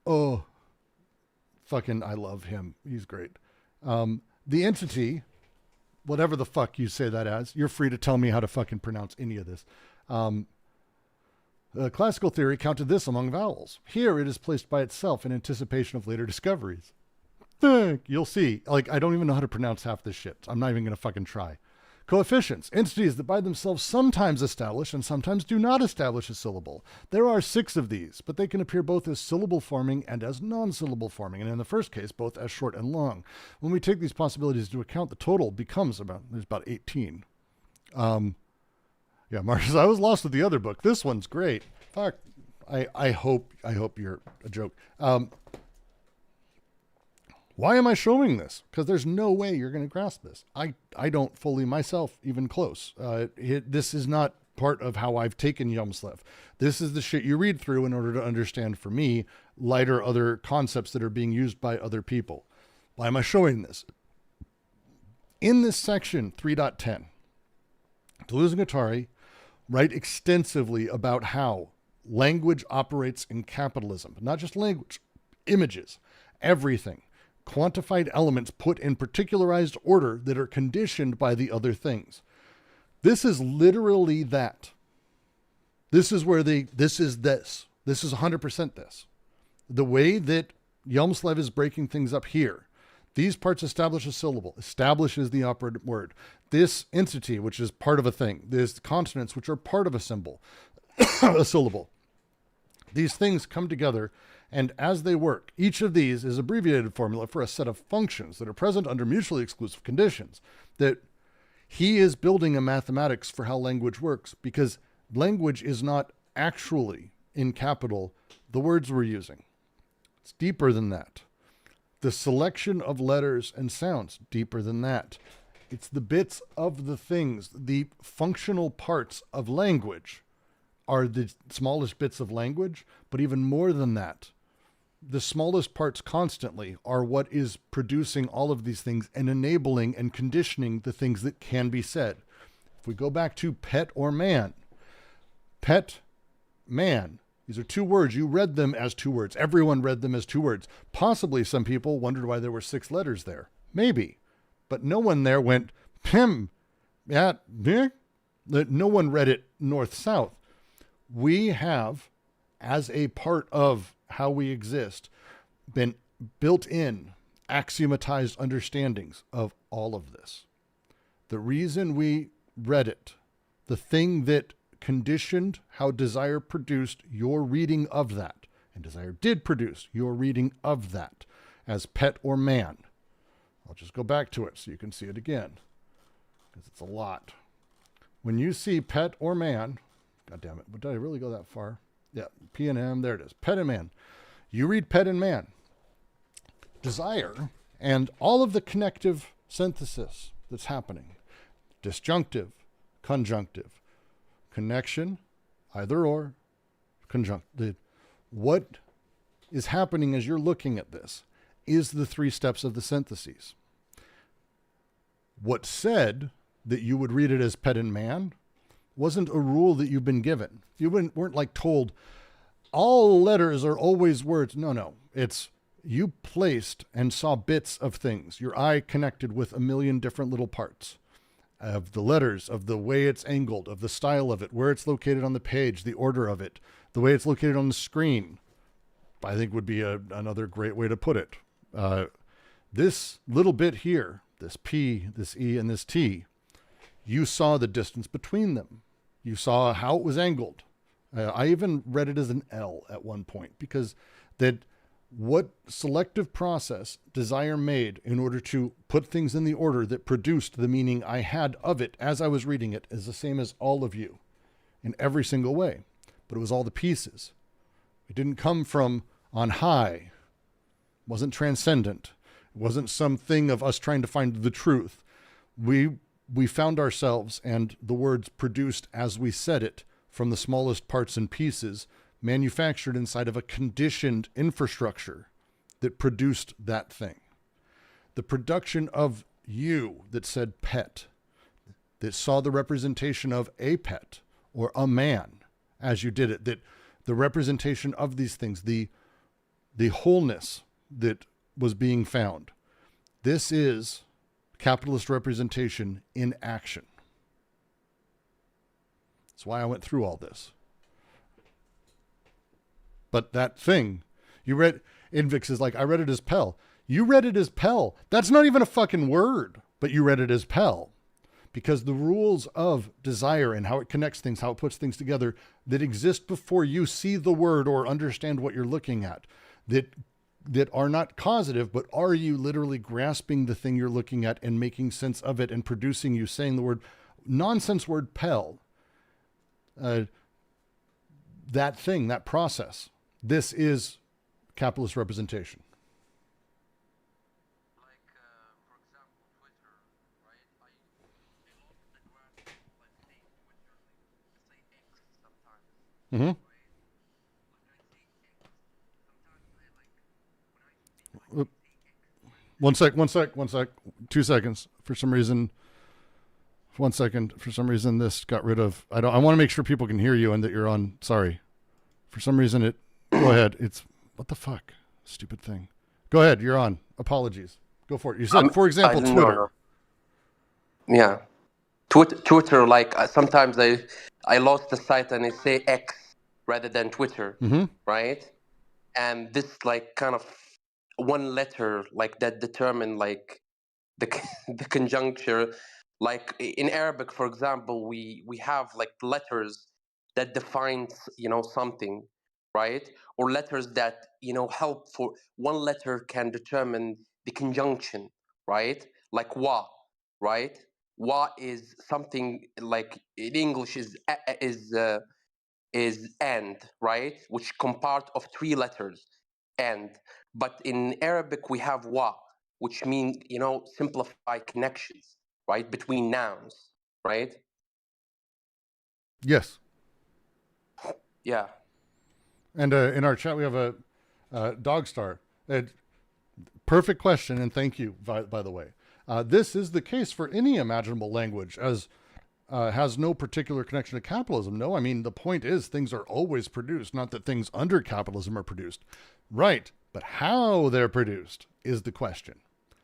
O. Fucking, I love him. He's great. The entity, whatever the fuck you say that as, you're free to tell me how to fucking pronounce any of this. Classical theory counted this among vowels. Here it is placed by itself in anticipation of later discoveries. You'll see. Like, I don't even know how to pronounce half this shit. I'm not even going to fucking try. Coefficients, entities that by themselves sometimes establish and sometimes do not establish a syllable. There are 6 of these, but they can appear both as syllable forming and as non-syllable forming, and in the first case, both as short and long. When we take these possibilities into account, the total becomes there's about 18. Yeah, Marcus, I was lost with the other book. This one's great. Fuck. I hope you're a joke. Why am I showing this? Because there's no way you're going to grasp this. I don't fully myself, even close. This is not part of how I've taken Yumslev. This is the shit you read through in order to understand, for me, lighter other concepts that are being used by other people. Why am I showing this? In this section 3.10, Deleuze and Guattari write extensively about how language operates in capitalism. Not just language, images, everything. Quantified elements put in particularized order that are conditioned by the other things. This is literally that. This is where this is 100% this. The way that Yumslev is breaking things up here, these parts establish a syllable, establishes the operative word. This entity, which is part of a thing, there's consonants, which are part of a symbol, a syllable. These things come together, and as they work, each of these is abbreviated formula for a set of functions that are present under mutually exclusive conditions. That he is building a mathematics for how language works, because language is not actually, in capital, the words we're using. It's deeper than that. The selection of letters and sounds, deeper than that. It's the bits of the things, the functional parts of language are the smallest bits of language, but even more than that, the smallest parts constantly are what is producing all of these things and enabling and conditioning the things that can be said. If we go back to pet or man, pet, man, these are 2 words. You read them as 2 words. Everyone read them as 2 words. Possibly some people wondered why there were 6 letters there. Maybe. But no one there went, pim, yeah, no one read it north-south. We have, as a part of how we exist, been built in axiomatized understandings of all of this. The reason we read it, the thing that conditioned how desire produced your reading of that, and desire did produce your reading of that as pet or man. I'll just go back to it so you can see it again, because it's a lot. When you see pet or man, God damn it, but did I really go that far? Yeah, P and M, there it is, pet and man. You read pet and man. Desire and all of the connective synthesis that's happening, disjunctive, conjunctive, connection, either or, conjunctive. What is happening as you're looking at this is the 3 steps of the syntheses. What said that you would read it as pet and man wasn't a rule that you've been given. You weren't like told all letters are always words. No. It's you placed and saw bits of things. Your eye connected with a million different little parts of the letters, of the way it's angled, of the style of it, where it's located on the page, the order of it, the way it's located on the screen, I think would be another great way to put it. This little bit here, this P, this E, and this T, you saw the distance between them. You saw how it was angled. I even read it as an L at one point, because that what selective process desire made in order to put things in the order that produced the meaning I had of it as I was reading it is the same as all of you in every single way. But it was all the pieces. It didn't come from on high. It wasn't transcendent. It wasn't something of us trying to find the truth. We found ourselves and the words produced as we said it from the smallest parts and pieces, manufactured inside of a conditioned infrastructure that produced that thing. The production of you that said pet, that saw the representation of a pet or a man as you did it, that the representation of these things, the wholeness that was being found. This is capitalist representation in action. That's why I went through all this. But that thing, you read, Invix is like, I read it as Pell. You read it as Pell. That's not even a fucking word, but you read it as Pell. Because the rules of desire and how it connects things, how it puts things together that exist before you see the word or understand what you're looking at, that are not causative, but are you literally grasping the thing you're looking at and making sense of it and producing you saying the word, nonsense word Pell. That thing, that process. This is capitalist representation. Like, for example, Twitter, right? I lost the grasp of like saying Twitter, like say X sometimes. Mm-hmm. Right? When I say X, sometimes I like when I speak like I say X. 1 sec. 2 seconds. For some reason, 1 second. For some reason, this got rid of. I want to make sure people can hear you and that you're on. Sorry. For some reason, it. Go ahead. It's what the fuck, stupid thing. Go ahead. You're on. Apologies. Go for it. You said, for example, Twitter. Yeah, Twitter. Like sometimes I lost the site and I say X rather than Twitter, Mm-hmm. right? And this like kind of one letter like that determine like the the conjuncture. Like in Arabic, for example, we have like letters that defines something, right? Or letters that help for one letter can determine the conjunction, right? Like wa, right? Wa is something like in English is and, right? Which compart of 3 letters, and. But in Arabic we have wa, which means simplify connections, right, between nouns, right? Yes. Yeah. And in our chat, we have a Dog Star. Perfect question, and thank you, by the way. This is the case for any imaginable language, as has no particular connection to capitalism. No, I mean, the point is things are always produced, not that things under capitalism are produced. Right, but how they're produced is the question.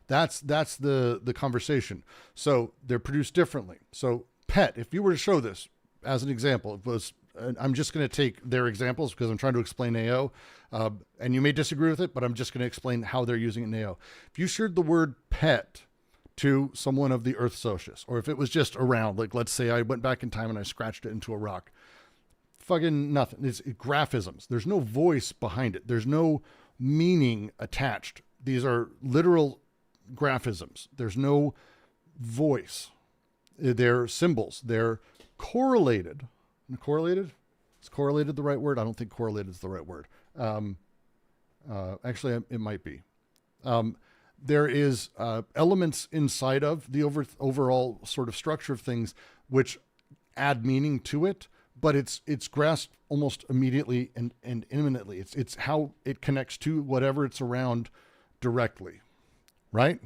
That's the conversation. So they're produced differently. So pet, if you were to show this as an example, it was I'm just going to take their examples because I'm trying to explain AO. And you may disagree with it, but I'm just going to explain how they're using it in AO. If you shared the word pet to someone of the Earth Socius, or if it was just around, like let's say I went back in time and I scratched it into a rock, fucking nothing. It's graphisms. There's no voice behind it. There's no meaning attached. These are literal graphisms. There's no voice. They're symbols. They're correlated. Correlated? Is correlated the right word? I don't think correlated is the right word. Actually, it might be. There is elements inside of the overall sort of structure of things which add meaning to it, but it's grasped almost immediately and imminently. It's how it connects to whatever it's around directly, right?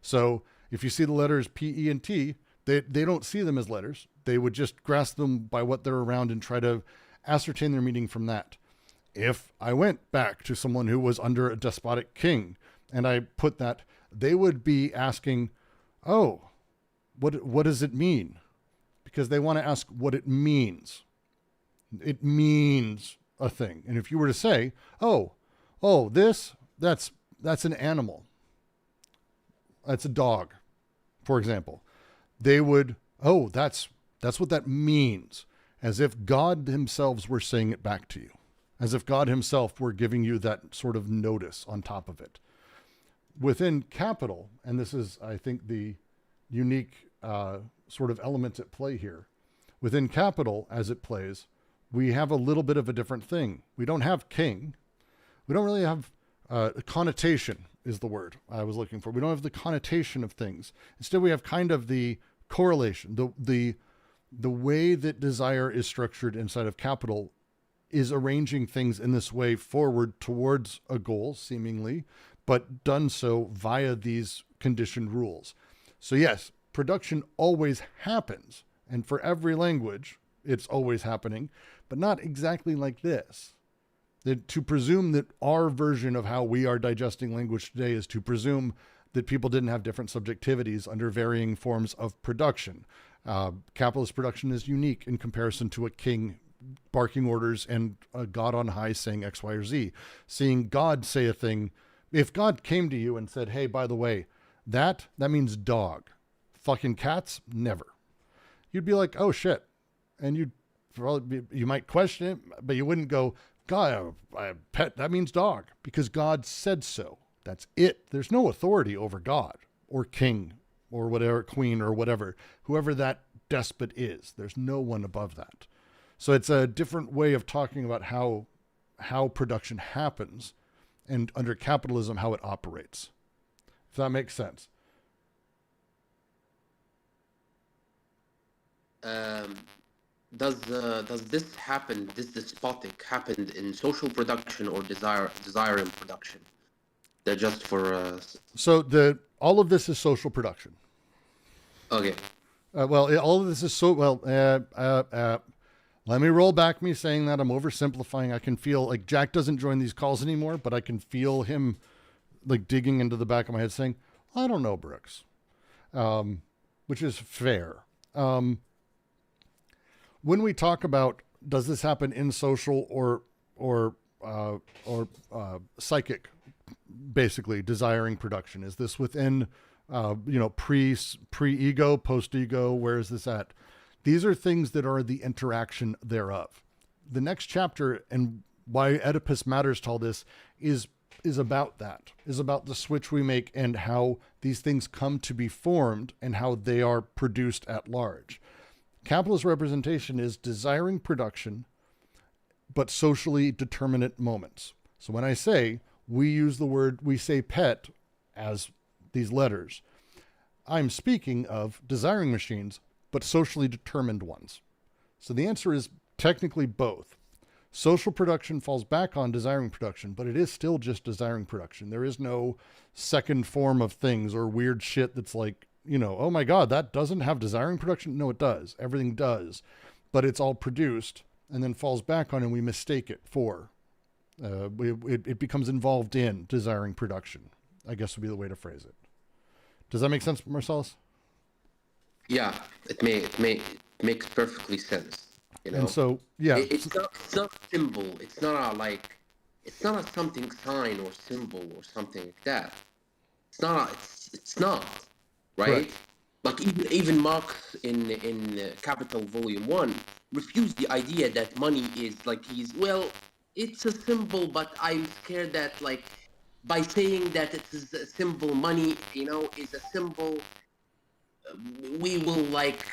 So if you see the letters P, E, and T, they don't see them as letters. They would just grasp them by what they're around and try to ascertain their meaning from that. If I went back to someone who was under a despotic king and I put that, they would be asking, oh, what does it mean? Because they want to ask what it means. It means a thing. And if you were to say, that's an animal. That's a dog, for example. They would, that's what that means. As if God himself were saying it back to you. As if God himself were giving you that sort of notice on top of it. Within capital, and this is, I think, the unique sort of element at play here. Within capital, as it plays, we have a little bit of a different thing. We don't have king. We don't really have connotation is the word I was looking for. We don't have the connotation of things. Instead, we have kind of the correlation. The way that desire is structured inside of capital is arranging things in this way forward towards a goal, seemingly, but done so via these conditioned rules. So yes, production always happens. And for every language, it's always happening, but not exactly like this. To presume that our version of how we are digesting language today is to presume that people didn't have different subjectivities under varying forms of production. Capitalist production is unique in comparison to a king barking orders and a God on high saying X, Y, or Z. Seeing God say a thing, if God came to you and said, hey, by the way, that means dog. Fucking cats, never. You'd be like, oh shit. And you might question it, but you wouldn't go, God, pet, that means dog, because God said so. That's it. There's no authority over God or king or whatever, queen or whatever, whoever that despot is. There's no one above that. So it's a different way of talking about how production happens and under capitalism, how it operates. If that makes sense. Does this happen, this despotic happened in social production or desire in production? They're just for... So all of this is social production. Okay. All of this is let me roll back me saying that. I'm oversimplifying. I can feel like Jack doesn't join these calls anymore, but I can feel him like digging into the back of my head saying, I don't know, Brooks, which is fair. When we talk about, does this happen in social or psychic, basically desiring production? Is this within, pre-ego, post-ego? Where is this at? These are things that are the interaction thereof. The next chapter and why Oedipus matters to all this is about that, is about the switch we make and how these things come to be formed and how they are produced at large. Capitalist representation is desiring production, but socially determinate moments. So when I say, we say pet as these letters, I'm speaking of desiring machines, but socially determined ones. So the answer is technically both. Social production falls back on desiring production, but it is still just desiring production. There is no second form of things or weird shit that's like, oh my God, that doesn't have desiring production. No, it does. Everything does, but it's all produced and then falls back on, and we mistake it for, it becomes involved in desiring production, I guess would be the way to phrase it. Does that make sense, Marcellus? Yeah, it makes perfectly sense. You And know, so, yeah, it's not a symbol. It's not a like. It's not a something sign or symbol or something like that. It's not, right? correct. Like even Marx in Capital Volume 1 refused the idea that money is like it's a symbol, but I'm scared that like by saying that it is a symbol, money, is a symbol, we will like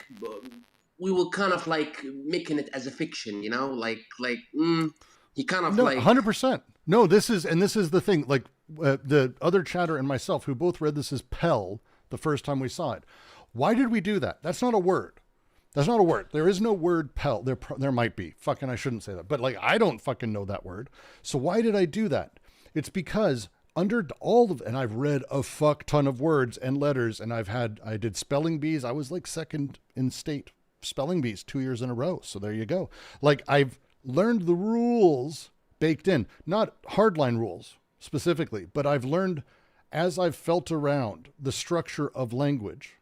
we will kind of like making it as a fiction, he kind of No, like 100%. No, this is the thing. Like the other chatter and myself, who both read this as Pell the first time we saw it. Why did we do that? That's not a word. That's not a word. There is no word Pell. There might be. Fucking, I shouldn't say that. But like, I don't fucking know that word. So why did I do that? It's because under all of, and I've read a fuck ton of words and letters, and I did spelling bees. I was like second in state spelling bees 2 years in a row. So there you go. Like, I've learned the rules baked in, not hardline rules specifically, but I've learned as I've felt around the structure of language,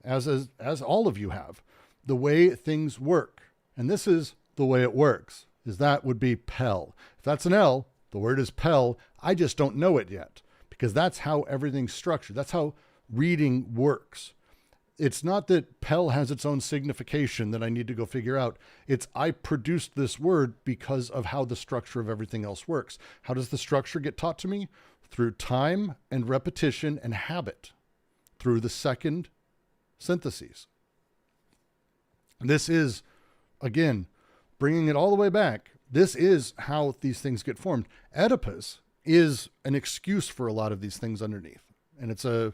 as all of you have, the way things work. And this is the way it works, is that would be Pell. If that's an L, the word is Pell. I just don't know it yet, because that's how everything's structured. That's how reading works. It's not that Pell has its own signification that I need to go figure out. It's I produced this word because of how the structure of everything else works. How does the structure get taught to me? Through time and repetition and habit, through the second syntheses. This is, again, bringing it all the way back. This is how these things get formed. Oedipus is an excuse for a lot of these things underneath. And it's hard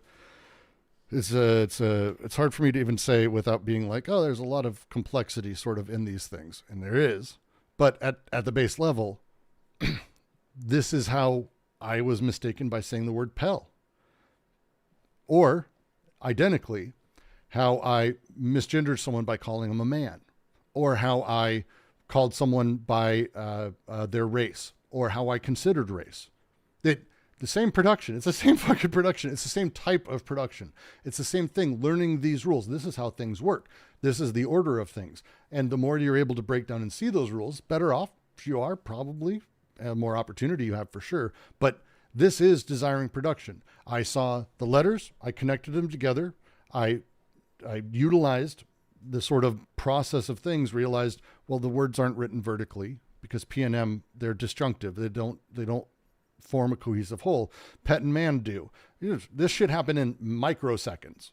for me to even say without being like, oh, there's a lot of complexity sort of in these things. And there is. But at the base level, this is how I was mistaken by saying the word Pell. Or, identically, how I misgendered someone by calling them a man. Or how I called someone by their race. Or how I considered race. The same production. It's the same fucking production. It's the same type of production. It's the same thing, learning these rules. This is how things work. This is the order of things. And the more you're able to break down and see those rules, better off you are, probably. More opportunity you have for sure. But this is desiring production. I saw the letters. I connected them together. I utilized the sort of process of things, realized, well, the words aren't written vertically because P&M, they're disjunctive. They don't form a cohesive whole. Pet and man do. This shit happened in microseconds.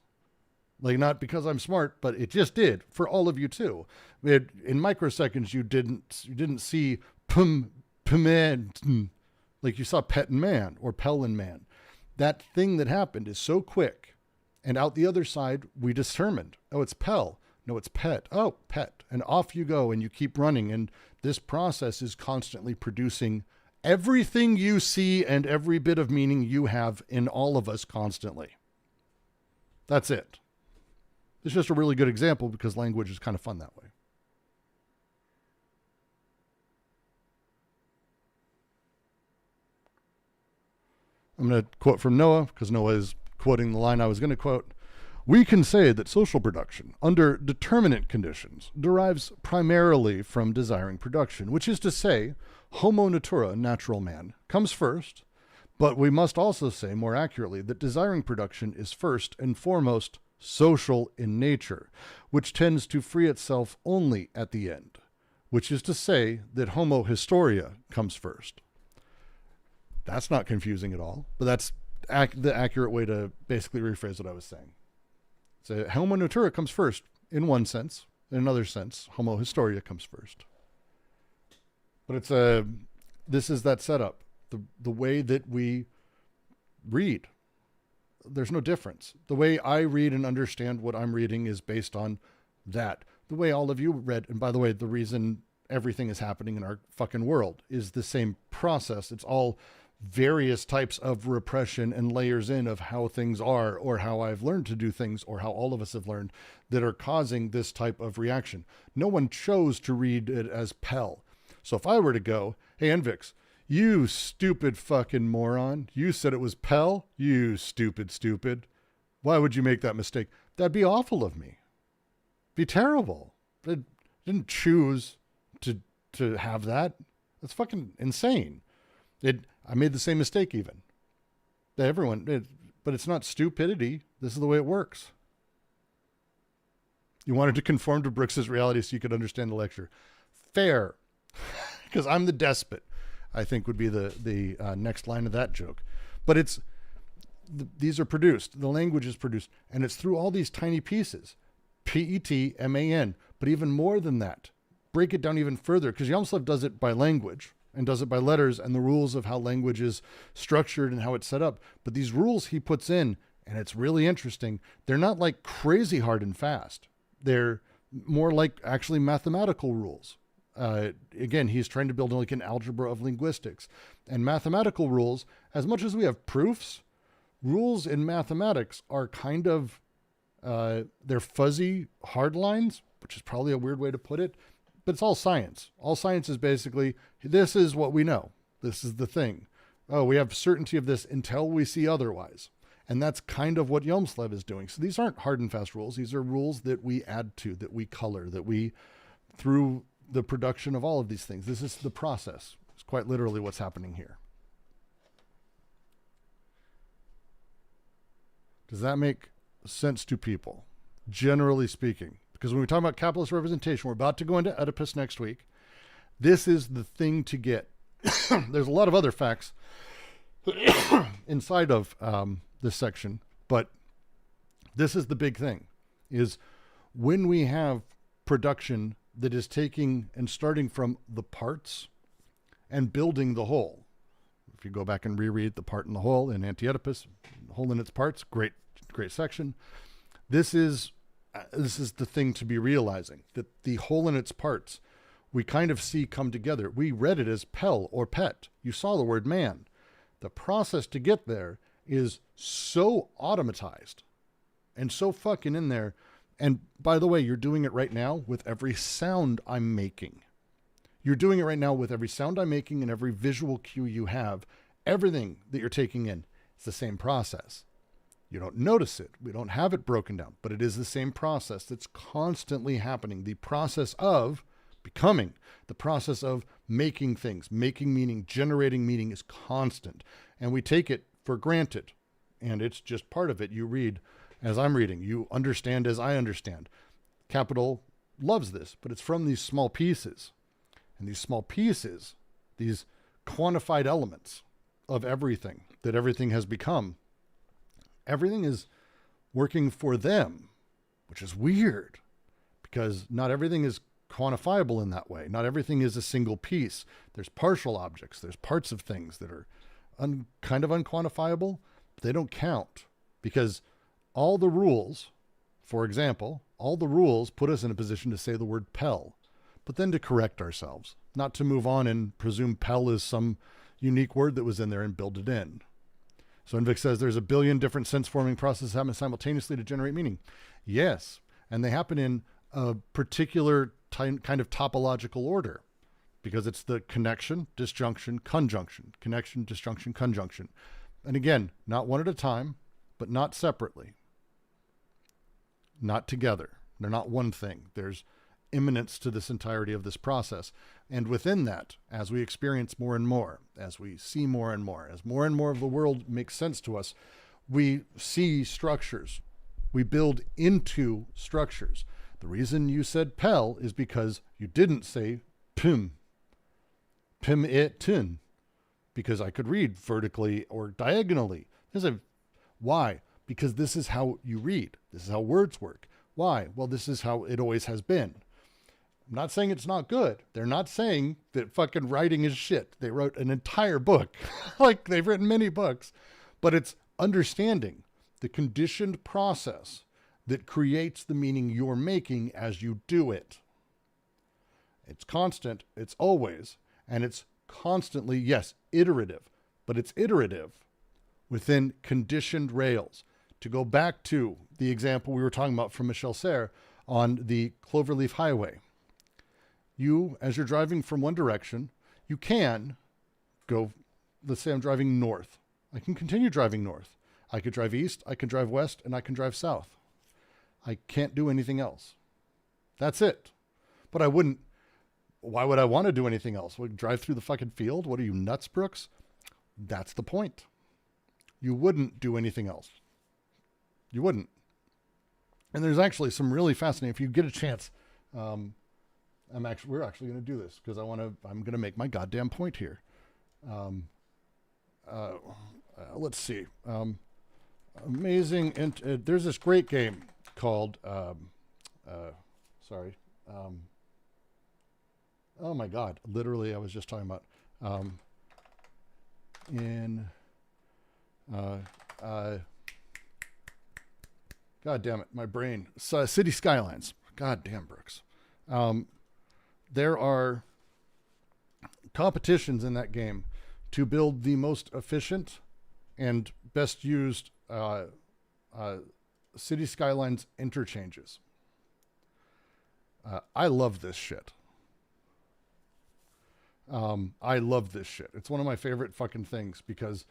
Like, not because I'm smart, but it just did for all of you too. In microseconds, you didn't see man, like you saw pet and man or Pell and man. That thing that happened is so quick. And out the other side, we determined, oh, it's Pell. No, it's pet. Oh, pet. And off you go, and you keep running. And this process is constantly producing everything you see and every bit of meaning you have in all of us constantly. That's it. It's just a really good example because language is kind of fun that way. I'm going to quote from Noah because Noah is quoting the line I was going to quote. We can say that social production, under determinate conditions, derives primarily from desiring production, which is to say, homo natura, natural man, comes first, but we must also say more accurately that desiring production is first and foremost social in nature, which tends to free itself only at the end, which is to say that homo historia comes first. That's not confusing at all, but that's the accurate way to basically rephrase what I was saying. So homo natura comes first in one sense. In another sense, homo historia comes first. But this is that setup. The way that we read, there's no difference. The way I read and understand what I'm reading is based on that. The way all of you read, and by the way, the reason everything is happening in our fucking world is the same process. It's all various types of repression and layers in of how things are, or how I've learned to do things, or how all of us have learned, that are causing this type of reaction. No one chose to read it as Pell. So if I were to go, hey, Envix, you stupid fucking moron, you said it was Pell, you stupid. Why would you make that mistake? That'd be awful of me. Be terrible. I didn't choose to have that. That's fucking insane. I made the same mistake even. But it's not stupidity. This is the way it works. You wanted to conform to Brooks's reality so you could understand the lecture. Fair. Because I'm the despot, I think would be the next line of that joke. But these are produced. The language is produced. And it's through all these tiny pieces. P-E-T-M-A-N. But even more than that. Break it down even further. Because Yamslev does it by language. And does it by letters and the rules of how language is structured and how it's set up. But these rules he puts in, and it's really interesting, they're not like crazy hard and fast. They're more like actually mathematical rules. Again, he's trying to build like an algebra of linguistics. And mathematical rules, as much as we have proofs, rules in mathematics are kind of, they're fuzzy hard lines, which is probably a weird way to put it. But it's all science. All science is basically, this is what we know. This is the thing. Oh, we have certainty of this until we see otherwise. And that's kind of what Yamslev is doing. So these aren't hard and fast rules. These are rules that we add to, that we color, that we, through the production of all of these things. This is the process. It's quite literally what's happening here. Does that make sense to people, generally speaking? Because when we talk about capitalist representation, we're about to go into Oedipus next week. This is the thing to get. There's a lot of other facts inside of this section, but this is the big thing, is when we have production that is taking and starting from the parts and building the whole. If you go back and reread The Part and the Whole in Anti-Oedipus, Whole in its Parts, great section. This is the thing to be realizing, that the whole in its parts, we kind of see come together. We read it as pel or pet. You saw the word man. The process to get there is so automatized and so fucking in there. And by the way, you're doing it right now with every sound I'm making. You're doing it right now with every sound I'm making and every visual cue you have. Everything that you're taking in, it's the same process. You don't notice it. We don't have it broken down, but it is the same process that's constantly happening. The process of becoming, the process of making things, making meaning, generating meaning is constant. And we take it for granted. And it's just part of it. You read as I'm reading. You understand as I understand. Capital loves this, but it's from these small pieces. And these small pieces, these quantified elements of everything that everything has become, everything is working for them, which is weird because not everything is quantifiable in that way. Not everything is a single piece. There's partial objects. There's parts of things that are kind of unquantifiable. But they don't count because all the rules, for example, all the rules put us in a position to say the word pel, but then to correct ourselves, not to move on and presume pel is some unique word that was in there and build it in. So Invik says there's a billion different sense-forming processes happening simultaneously to generate meaning. Yes, and they happen in a particular kind of topological order because it's the connection, disjunction, conjunction, connection, disjunction, conjunction. And again, not one at a time, but not separately. Not together. They're not one thing. There's immanence to this entirety of this process. And within that, as we experience more and more, as we see more and more of the world makes sense to us, we see structures. We build into structures. The reason you said pel is because you didn't say pim it tin, because I could read vertically or diagonally. Why? Because this is how you read. This is how words work. Why? Well, this is how it always has been. I'm not saying it's not good. They're not saying that fucking writing is shit. They wrote an entire book. Like they've written many books, but it's understanding the conditioned process that creates the meaning you're making as you do it. It's constant. It's always, and it's constantly, yes, iterative, but it's iterative within conditioned rails. To go back to the example we were talking about from Michel Serres on the Cloverleaf Highway. You, as you're driving from one direction, you can go, let's say I'm driving north. I can continue driving north. I could drive east, I can drive west, and I can drive south. I can't do anything else. That's it. But I wouldn't, why would I want to do anything else? Would drive through the fucking field? What are you, nuts, Brooks? That's the point. You wouldn't do anything else. You wouldn't. And there's actually some really fascinating, if you get a chance, we're actually going to do this because I'm going to make my goddamn point here. Let's see. Amazing. There's this great game called, oh my God, literally I was just talking about, God damn it, my brain. City Skylines. God damn, Brooks. There are competitions in that game to build the most efficient and best used City Skylines interchanges. I love this shit. I love this shit. It's one of my favorite fucking things because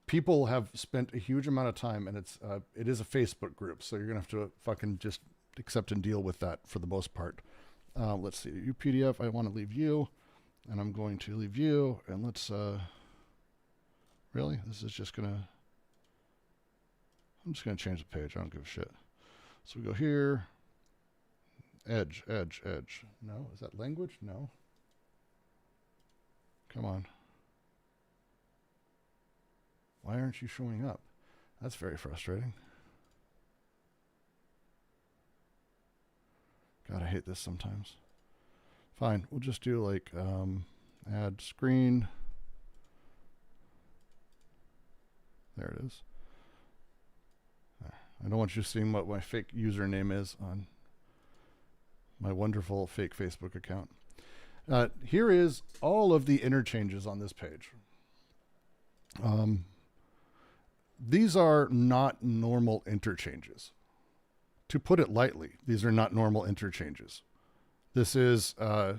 people have spent a huge amount of time, and it is a Facebook group, so you're gonna have to fucking just accept and deal with that for the most part. Let's see, you PDF, I want to leave you, and I'm going to leave you, and let's, really? This is just gonna, I'm just gonna change the page, I don't give a shit. So we go here, edge. No, is that language? No. Come on. Why aren't you showing up? That's very frustrating. God, I hate this sometimes. Fine, we'll just do like add screen. There it is. I don't want you seeing what my fake username is on my wonderful fake Facebook account. Here is all of the interchanges on this page. These are not normal interchanges. To put it lightly, these are not normal interchanges. This is, at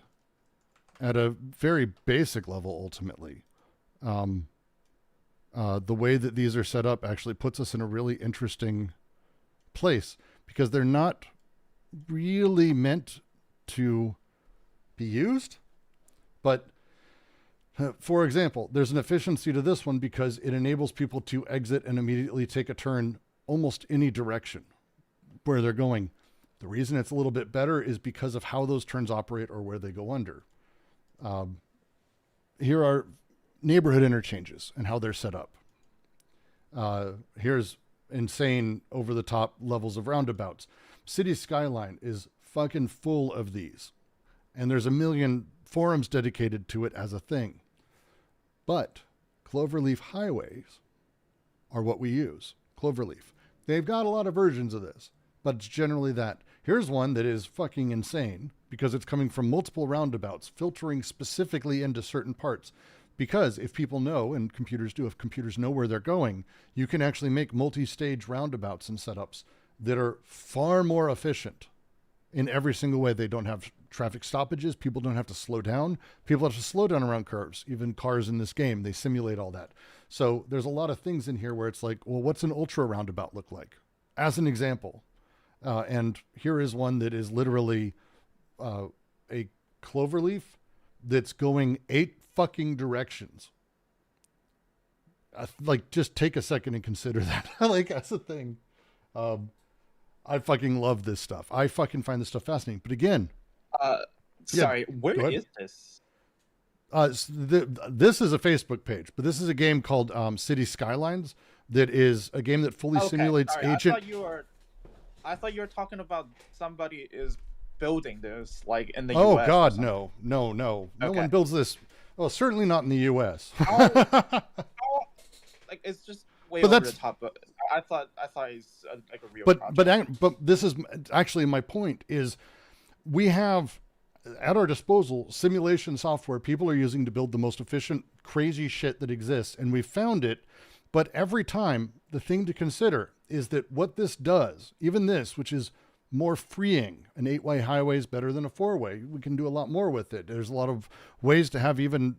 a very basic level, ultimately. The way that these are set up actually puts us in a really interesting place because they're not really meant to be used. But for example, there's an efficiency to this one because it enables people to exit and immediately take a turn almost any direction where they're going. The reason it's a little bit better is because of how those turns operate or where they go under. Here are neighborhood interchanges and how they're set up. Here's insane over the top levels of roundabouts. City Skyline is fucking full of these. And there's a million forums dedicated to it as a thing. But Cloverleaf highways are what we use. Cloverleaf. They've got a lot of versions of this, but it's generally that. Here's one that is fucking insane because it's coming from multiple roundabouts, filtering specifically into certain parts. Because if people know, and computers do, if computers know where they're going, you can actually make multi-stage roundabouts and setups that are far more efficient in every single way. They don't have traffic stoppages. People don't have to slow down. People have to slow down around curves. Even cars in this game, they simulate all that. So there's a lot of things in here where it's like, well, what's an ultra roundabout look like? As an example. And here is one that is literally a cloverleaf that's going 8 fucking directions. Like, just take a second and consider that. Like, that's the thing. I fucking love this stuff. I fucking find this stuff fascinating. But again, sorry, where is this? This is a Facebook page, but this is a game called City Skylines. That is a game that fully simulates agent. I thought you were talking about somebody is building this, like in the US. Oh God, no. No one builds this. Well, certainly not in the US. Like, it's just way over the top. But I thought it's like a real project. But this is actually my point is we have at our disposal simulation software people are using to build the most efficient, crazy shit that exists. And we found it. But every time, the thing to consider is that what this does, even this, which is more freeing, an 8-way highway is better than a 4-way. We can do a lot more with it. There's a lot of ways to have even,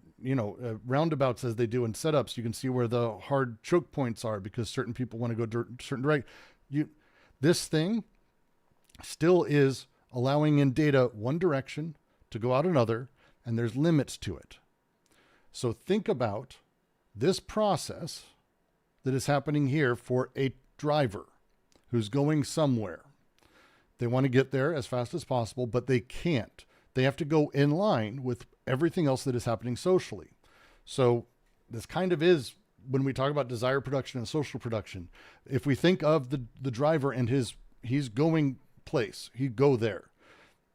roundabouts as they do in setups. You can see where the hard choke points are because certain people want to go certain direct. This thing still is allowing in data one direction to go out another, and there's limits to it. So think about this process that is happening here for a driver who's going somewhere. They want to get there as fast as possible, but they can't. They have to go in line with everything else that is happening socially. So this kind of is when we talk about desire production and social production. If we think of the driver and he's going place, he'd go there.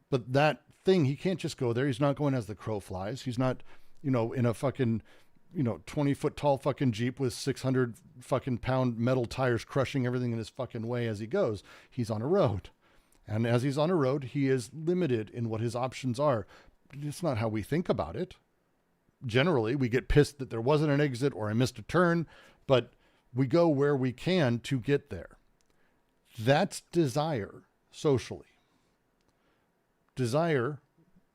But that thing, he can't just go there. He's not going as the crow flies. He's not, in a fucking, 20-foot tall fucking Jeep with 600 fucking pound metal tires crushing everything in his fucking way as he goes. He's on a road. And as he's on a road, he is limited in what his options are. It's not how we think about it. Generally, we get pissed that there wasn't an exit or I missed a turn, but we go where we can to get there. That's desire socially. Desire,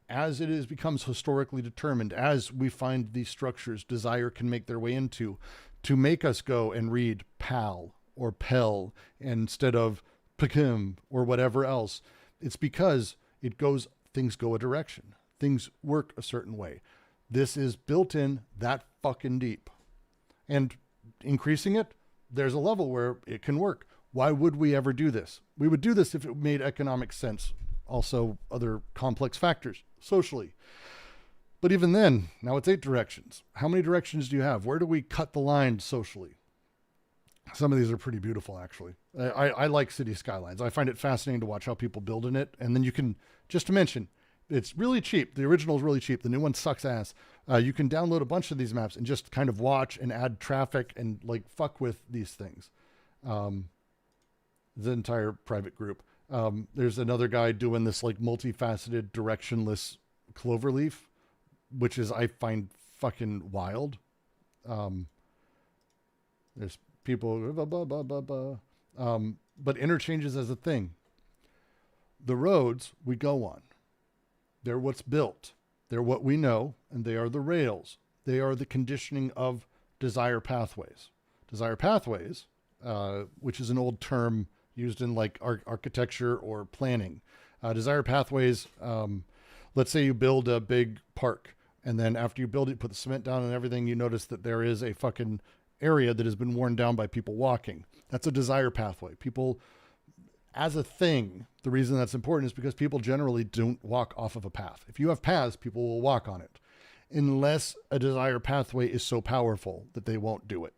as it becomes historically determined, as we find these structures desire can make their way into, to make us go and read pal or pel instead of pekim or whatever else. It's because things go a direction. Things work a certain way. This is built in that fucking deep. And increasing it, there's a level where it can work. Why would we ever do this? We would do this if it made economic sense. Also other complex factors socially. But even then, now it's 8 directions. How many directions do you have? Where do we cut the line socially? Some of these are pretty beautiful, actually. I like city skylines. I find it fascinating to watch how people build in it. And then you can, just to mention, it's really cheap. The original is really cheap. The new one sucks ass. You can download a bunch of these maps and just kind of watch and add traffic and fuck with these things. The entire private group. There's another guy doing this multifaceted directionless cloverleaf, which I find fucking wild. There's people, but interchanges as a thing. The roads we go on, they're what's built. They're what we know, and they are the rails. They are the conditioning of desire pathways. Desire pathways, which is an old term used in architecture or planning. Desire pathways, let's say you build a big park, and then after you build it, put the cement down and everything, you notice that there is a fucking area that has been worn down by people walking. That's a desire pathway. People, as a thing, the reason that's important is because people generally don't walk off of a path. If you have paths, people will walk on it, unless a desire pathway is so powerful that they won't do it.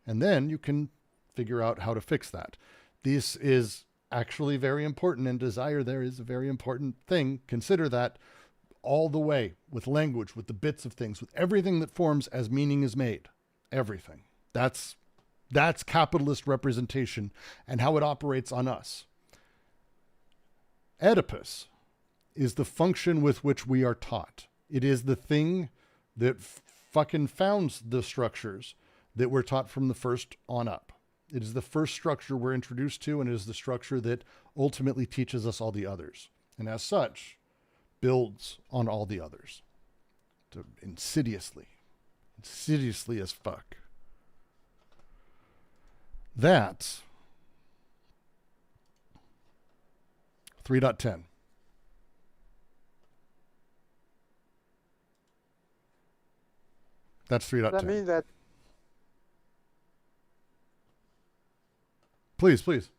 And then you can figure out how to fix that. This is actually very important, and desire there is a very important thing. Consider that all the way with language, with the bits of things, with everything that forms as meaning is made. Everything. That's capitalist representation and how it operates on us. Oedipus is the function with which we are taught. It is the thing that fucking founds the structures that we're taught from the first on up. It is the first structure we're introduced to, and it is the structure that ultimately teaches us all the others. And as such, builds on all the others. Insidiously as fuck. That's 3.10. That's 3.10. Does that mean that? Please.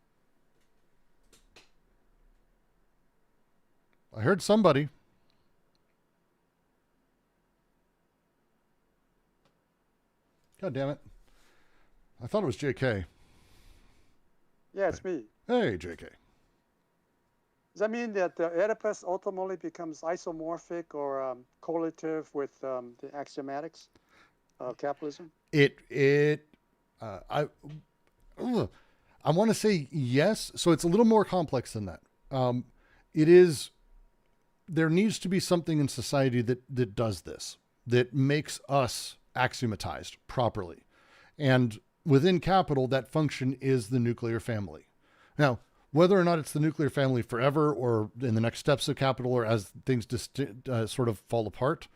I heard somebody. God damn it. I thought it was JK. Yeah, it's me. Hey, JK. Does that mean that the Oedipus ultimately becomes isomorphic or correlative with the axiomatics of capitalism? I want to say yes. So it's a little more complex than that. There needs to be something in society that does this, that makes us axiomatized properly. And within capital, that function is the nuclear family. Now, whether or not it's the nuclear family forever or in the next steps of capital or as things sort of fall apart,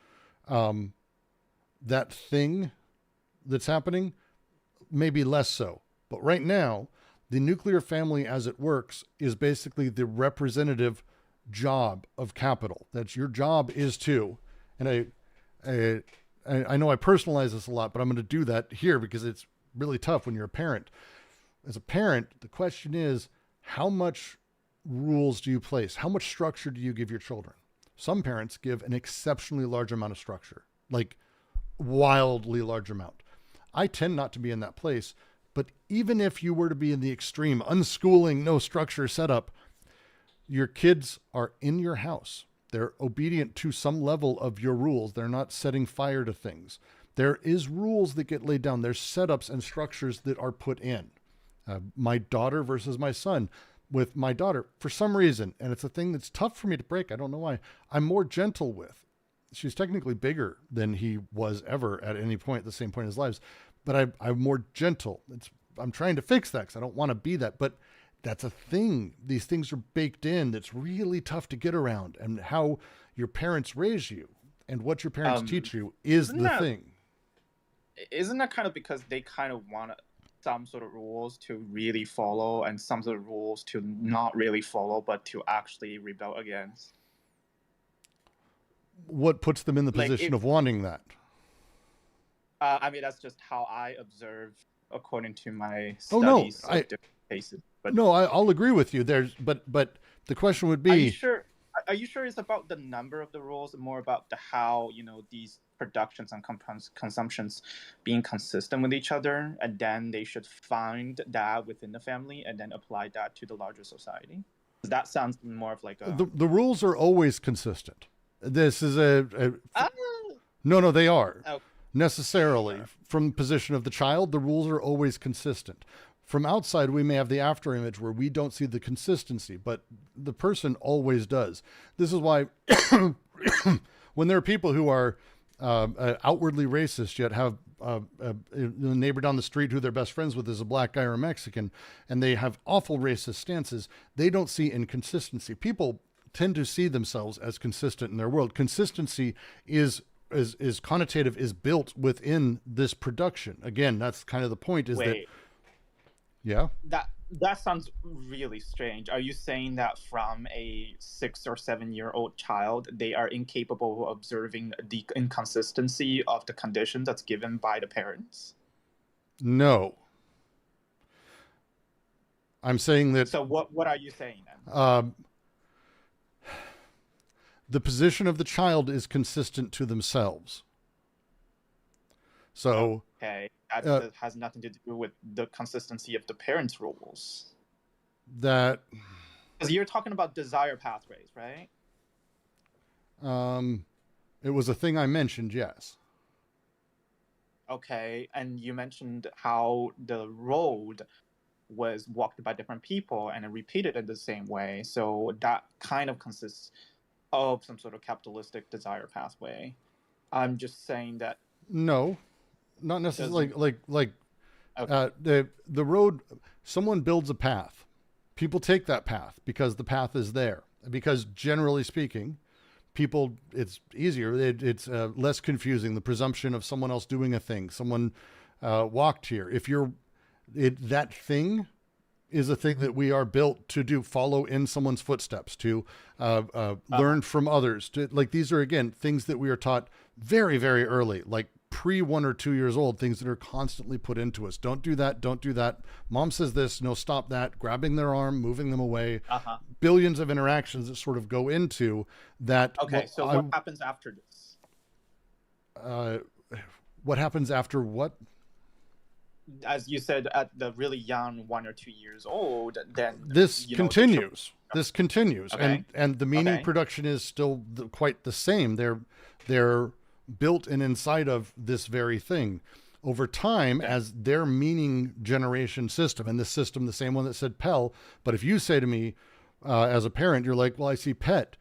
that thing that's happening may be less so. But right now, the nuclear family as it works is basically the representative job of capital. That's your job is to, And I know I personalize this a lot, but I'm going to do that here because it's really tough when you're a parent. As a parent, the question is, how much rules do you place? How much structure do you give your children? Some parents give an exceptionally large amount of structure, like wildly large amount. I tend not to be in that place, but even if you were to be in the extreme, unschooling, no structure setup, your kids are in your house. They're obedient to some level of your rules. They're not setting fire to things. There is rules that get laid down. There's setups and structures that are put in. My daughter versus my son. With my daughter, for some reason, and it's a thing that's tough for me to break, I don't know why, I'm more gentle with. She's technically bigger than he was ever at any point, the same point in his lives, but I'm more gentle. I'm trying to fix that because I don't want to be that, but that's a thing. These things are baked in that's really tough to get around, and how your parents raise you and what your parents teach you is the thing. Isn't that kind of because they kind of want some sort of rules to really follow and some sort of rules to not really follow, but to actually rebel against? What puts them in the position of wanting that? I mean, that's just how I observe according to my studies of different cases. But no, I'll agree with you. But the question would be: Are you sure it's about the number of the rules, and more about the how these productions and consumptions being consistent with each other, and then they should find that within the family and then apply that to the larger society? That sounds more of like a... The rules are always consistent. This is no, they are. Okay. Necessarily. From the position of the child, the rules are always consistent. From outside, we may have the after image where we don't see the consistency, but the person always does. This is why when there are people who are outwardly racist, yet have the neighbor down the street who they're best friends with is a black guy or a Mexican, and they have awful racist stances, they don't see inconsistency. People tend to see themselves as consistent in their world. Consistency is connotative, is built within this production. Again, that's kind of the point, is that... Yeah. That sounds really strange. Are you saying that from a 6 or 7-year-old child, they are incapable of observing the inconsistency of the condition that's given by the parents? No. I'm saying that... So what are you saying then? The position of the child is consistent to themselves. So... Okay. That has nothing to do with the consistency of the parents' rules. That... Because you're talking about desire pathways, right? It was a thing I mentioned, yes. Okay, and you mentioned how the road was walked by different people and repeated in the same way. So that kind of consists of some sort of capitalistic desire pathway. I'm just saying that... No. Not necessarily Okay. The road, someone builds a path. People take that path because the path is there. Because generally speaking, it's easier. It's less confusing. The presumption of someone else doing a thing. Someone walked here. That thing is a thing that we are built to do. Follow in someone's footsteps, to learn from others. These are, again, things that we are taught very, very early, like pre 1 or 2 years old, things that are constantly put into us. Don't do that. Don't do that. Mom says this. No, stop that. Grabbing their arm, moving them away. Billions of interactions that sort of go into that. Okay. So what happens after this? What happens after what? As you said, at the really young 1 or 2 years old, then this continues. This continues, Okay. and the meaning Okay. production is still quite the same. They're built in inside of this very thing over time as their meaning generation system. And this system, the same one that said Pell. But if you say to me as a parent, you're like, well, I see pet,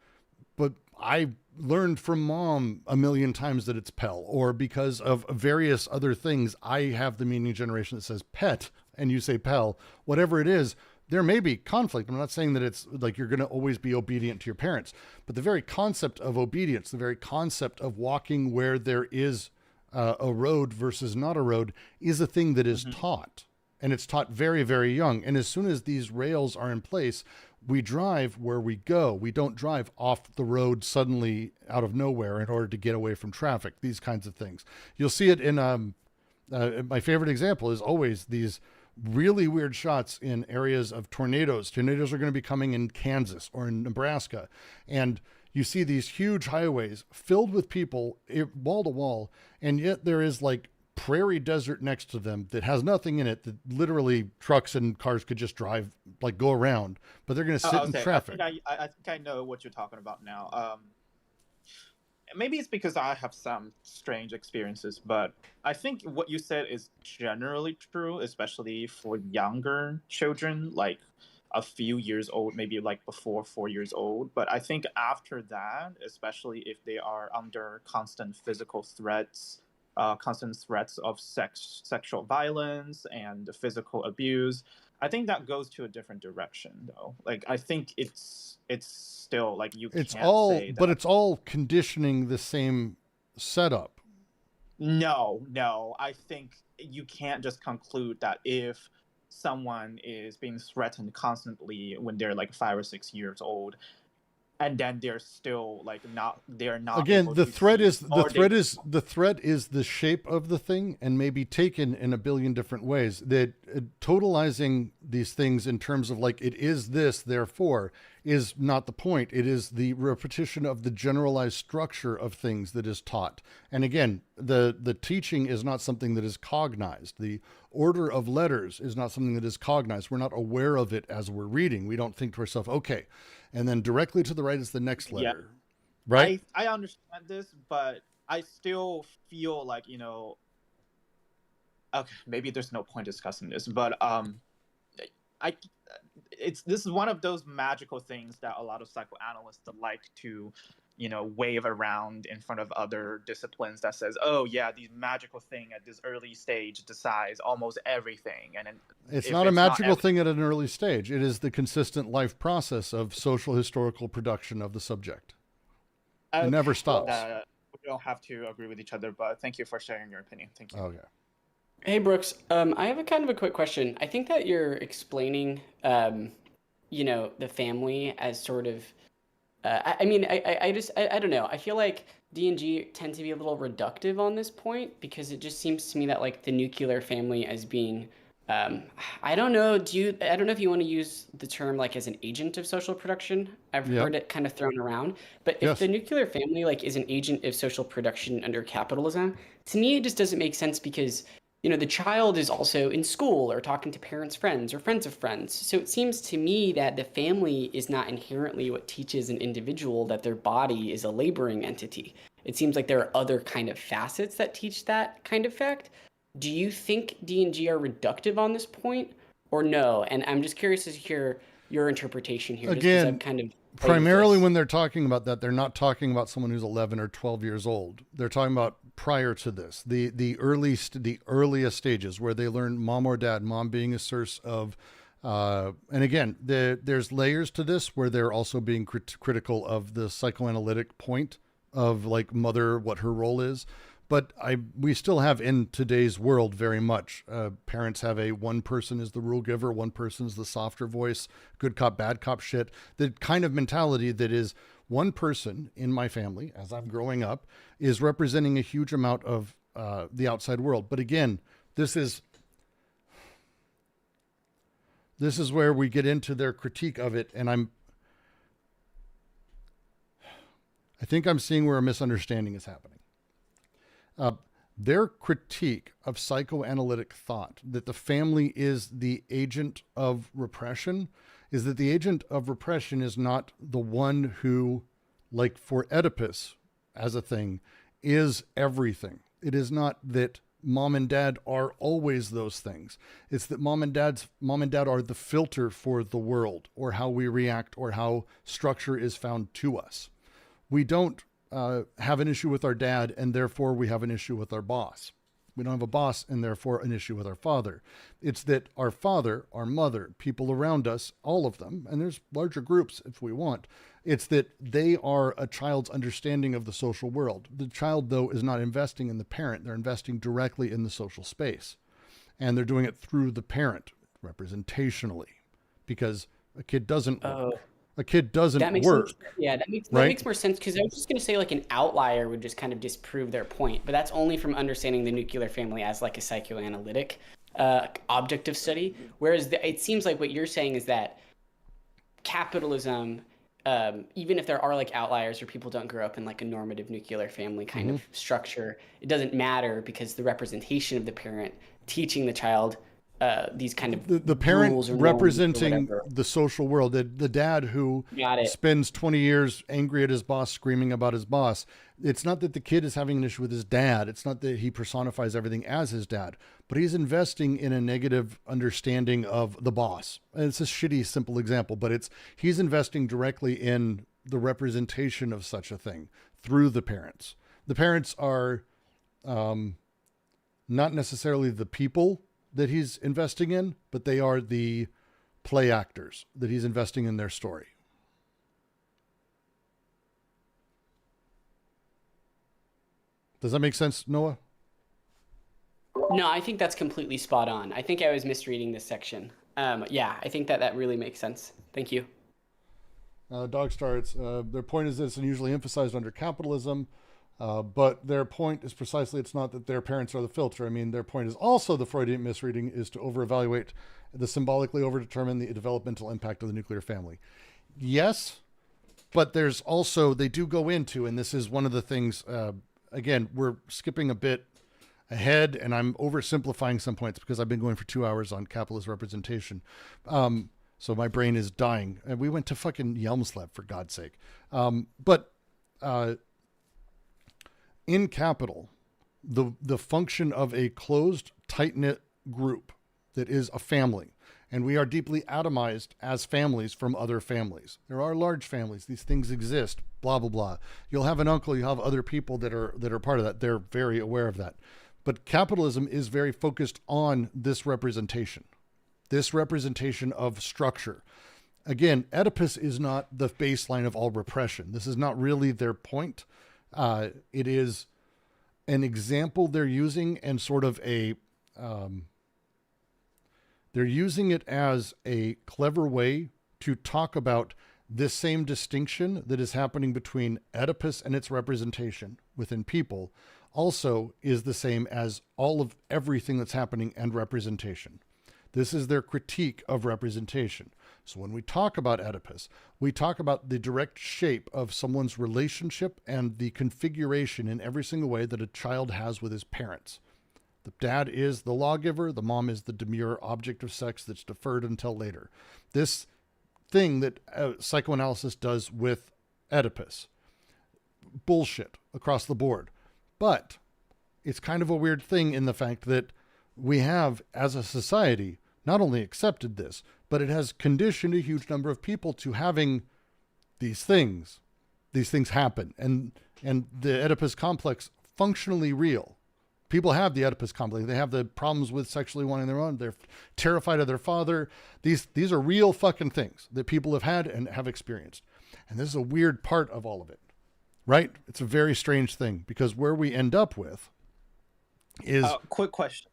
but I learned from Mom a million times that it's Pell, or because of various other things, I have the meaning generation that says pet and you say Pell, whatever it is. There may be conflict. I'm not saying that it's like you're going to always be obedient to your parents, but the very concept of obedience, the very concept of walking where there is a road versus not a road, is a thing that is taught, and it's taught very, very young. And as soon as these rails are in place, we drive where we go. We don't drive off the road suddenly out of nowhere in order to get away from traffic, these kinds of things. You'll see it in, my favorite example is always these really weird shots in areas of tornadoes. Tornadoes are going to be coming in Kansas or in Nebraska. And you see these huge highways filled with people wall to wall. And yet there is like prairie desert next to them that has nothing in it, that literally trucks and cars could just drive, like go around, but they're going to sit in traffic. I think I know what you're talking about now. Maybe it's because I have some strange experiences, but I think what you said is generally true, especially for younger children, like a few years old, maybe like before 4 years old. But I think after that, especially if they are under constant physical threats, constant threats of sexual violence and physical abuse, I think that goes to a different direction, though. Like, I think it's still like it's all conditioning the same setup. No, I think you can't just conclude that if someone is being threatened constantly when they're like 5 or 6 years old, and then they're still like they're not. Again, the threat is the shape of the thing and may be taken in a billion different ways. That totalizing these things in terms of like it is this, therefore, is not the point. It is the repetition of the generalized structure of things that is taught. And again, the teaching is not something that is cognized. The order of letters is not something that is cognized. We're not aware of it as we're reading. We don't think to ourselves, okay, and then directly to the right is the next letter. Yeah. Right? I understand this, but I still feel like, okay, maybe there's no point discussing this, but this is one of those magical things that a lot of psychoanalysts like to wave around in front of other disciplines that says, oh yeah, the magical thing at this early stage decides almost everything. And it's not a magical thing at an early stage. It is the consistent life process of social historical production of the subject. It never stops. We don't have to agree with each other, but thank you for sharing your opinion. Thank you. Okay. Hey, Brooks. I have a kind of a quick question. I think that you're explaining, the family as sort of, I don't know. I feel like D&G tend to be a little reductive on this point because it just seems to me that like the nuclear family as being, I don't know if you want to use the term like as an agent of social production. I've heard it kind of thrown around, but if the nuclear family like is an agent of social production under capitalism, to me it just doesn't make sense because the child is also in school or talking to parents' friends or friends of friends. So it seems to me that the family is not inherently what teaches an individual that their body is a laboring entity. It seems like there are other kind of facets that teach that kind of fact. Do you think D&G are reductive on this point or no? And I'm just curious to hear your interpretation here. Again, just I'm kind of primarily when they're talking about that, they're not talking about someone who's 11 or 12 years old. They're talking about prior to this, the earliest stages where they learn mom or dad, mom being a source of, and again, there's layers to this where they're also being critical of the psychoanalytic point of like mother, what her role is. But we still have in today's world very much, parents have one person is the rule giver, one person is the softer voice, good cop, bad cop shit. The kind of mentality that is one person in my family, as I'm growing up, is representing a huge amount of the outside world. But again, this is where we get into their critique of it. And I think I'm seeing where a misunderstanding is happening. Their critique of psychoanalytic thought, that the family is the agent of repression, is that the agent of repression is not the one who, like for Oedipus as a thing, is everything. It is not that mom and dad are always those things. It's that mom and dad are the filter for the world or how we react or how structure is found to us. We don't have an issue with our dad, and therefore we have an issue with our boss. We don't have a boss, and therefore an issue with our father. It's that our father, our mother, people around us, all of them, and there's larger groups if we want, it's that they are a child's understanding of the social world. The child, though, is not investing in the parent. They're investing directly in the social space. And they're doing it through the parent, representationally, because A kid doesn't work. Oh, A kid that doesn't makes sense. work, Yeah, that right? makes more sense because I was just going to say like an outlier would just kind of disprove their point, but that's only from understanding the nuclear family as like a psychoanalytic object of study. Whereas it seems like what you're saying is that capitalism, even if there are like outliers or people don't grow up in like a normative nuclear family kind of structure, it doesn't matter because the representation of the parent teaching the child these kind of The parent rules or norms or representing whatever. the social world, the dad who Got it. spends 20 years angry at his boss, screaming about his boss. It's not that the kid is having an issue with his dad. It's not that he personifies everything as his dad, but he's investing in a negative understanding of the boss. And it's a shitty, simple example, but he's investing directly in the representation of such a thing through the parents. The parents are not necessarily the people that he's investing in, but they are the play actors that he's investing in their story. Does that make sense, Noah? No, I think that's completely spot on. I think I was misreading this section. Yeah, I think that really makes sense. Thank you. Dog starts. Their point is that it's unusually emphasized under capitalism, but their point is precisely it's not that their parents are the filter. I mean, their point is also the Freudian misreading is to over-evaluate the symbolically over-determine the developmental impact of the nuclear family. Yes, but there's also, they do go into, and this is one of the things, again, we're skipping a bit ahead and I'm oversimplifying some points because I've been going for 2 hours on capitalist representation. So my brain is dying. And we went to fucking Yelmslab, for God's sake. But in capital, the function of a closed, tight-knit group that is a family, and we are deeply atomized as families from other families. There are large families. These things exist, blah, blah, blah. You'll have an uncle, you have other people that are part of that. They're very aware of that. But capitalism is very focused on this representation of structure. Again, Oedipus is not the baseline of all repression. This is not really their point. It is an example they're using and sort of they're using it as a clever way to talk about this same distinction that is happening between Oedipus and its representation within people also is the same as all of everything that's happening and representation. This is their critique of representation. So when we talk about Oedipus, we talk about the direct shape of someone's relationship and the configuration in every single way that a child has with his parents. The dad is the lawgiver, the mom is the demure object of sex that's deferred until later. This thing that psychoanalysis does with Oedipus, bullshit across the board. But it's kind of a weird thing in the fact that we have, as a society, not only accepted this, but it has conditioned a huge number of people to having these things happen. And the Oedipus complex, functionally real. People have the Oedipus complex. They have the problems with sexually wanting their own. They're terrified of their father. These are real fucking things that people have had and have experienced. And this is a weird part of all of it, right? It's a very strange thing because where we end up with is... quick question.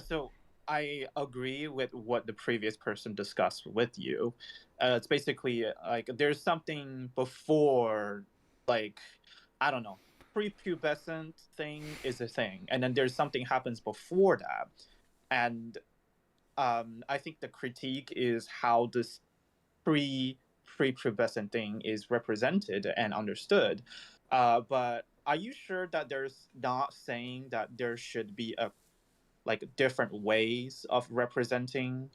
So I agree with what the previous person discussed with you. It's basically like there's something before, like, I don't know, prepubescent thing is a thing, and then there's something happens before that, and I think the critique is how this prepubescent thing is represented and understood. But are you sure that there's not saying that there should be different ways of representing?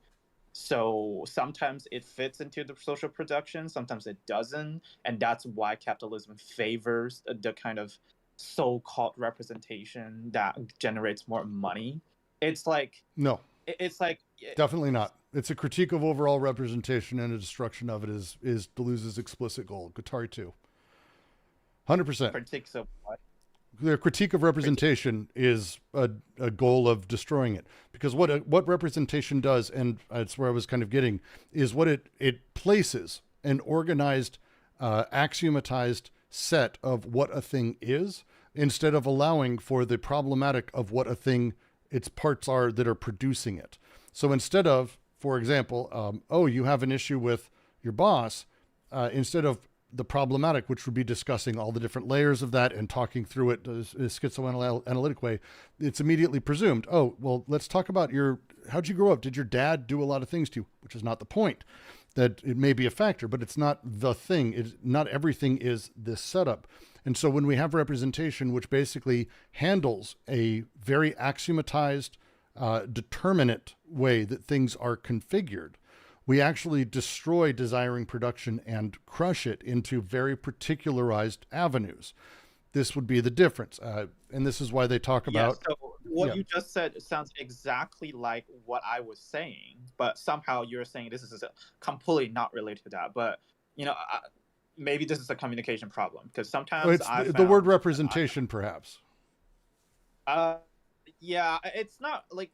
So sometimes it fits into the social production, sometimes it doesn't, and that's why capitalism favors the kind of so-called representation that generates more money. It's like no, it's like definitely not. It's a critique of overall representation, and a destruction of it is Deleuze's explicit goal. Guattari 2. 100%. critiques of what? The critique of representation is a goal of destroying it, because what representation does, and that's where I was kind of getting, is what it places an organized, axiomatized set of what a thing is, instead of allowing for the problematic of what a thing, its parts are that are producing it. So instead of For example, oh, you have an issue with your boss, instead of the problematic, which would be discussing all the different layers of that and talking through it in a schizoanalytic way, it's immediately presumed, oh, well, let's talk about how'd you grow up? Did your dad do a lot of things to you? Which is not the point. That it may be a factor, but it's not the thing. Not everything is this setup. And so when we have representation, which basically handles a very axiomatized, determinate way that things are configured, we actually destroy desiring production and crush it into very particularized avenues. This would be the difference. And this is why they talk about... So what you just said sounds exactly like what I was saying, but somehow you're saying this is completely not related to that. But, maybe this is a communication problem, because sometimes the word representation, perhaps. Yeah, it's not like...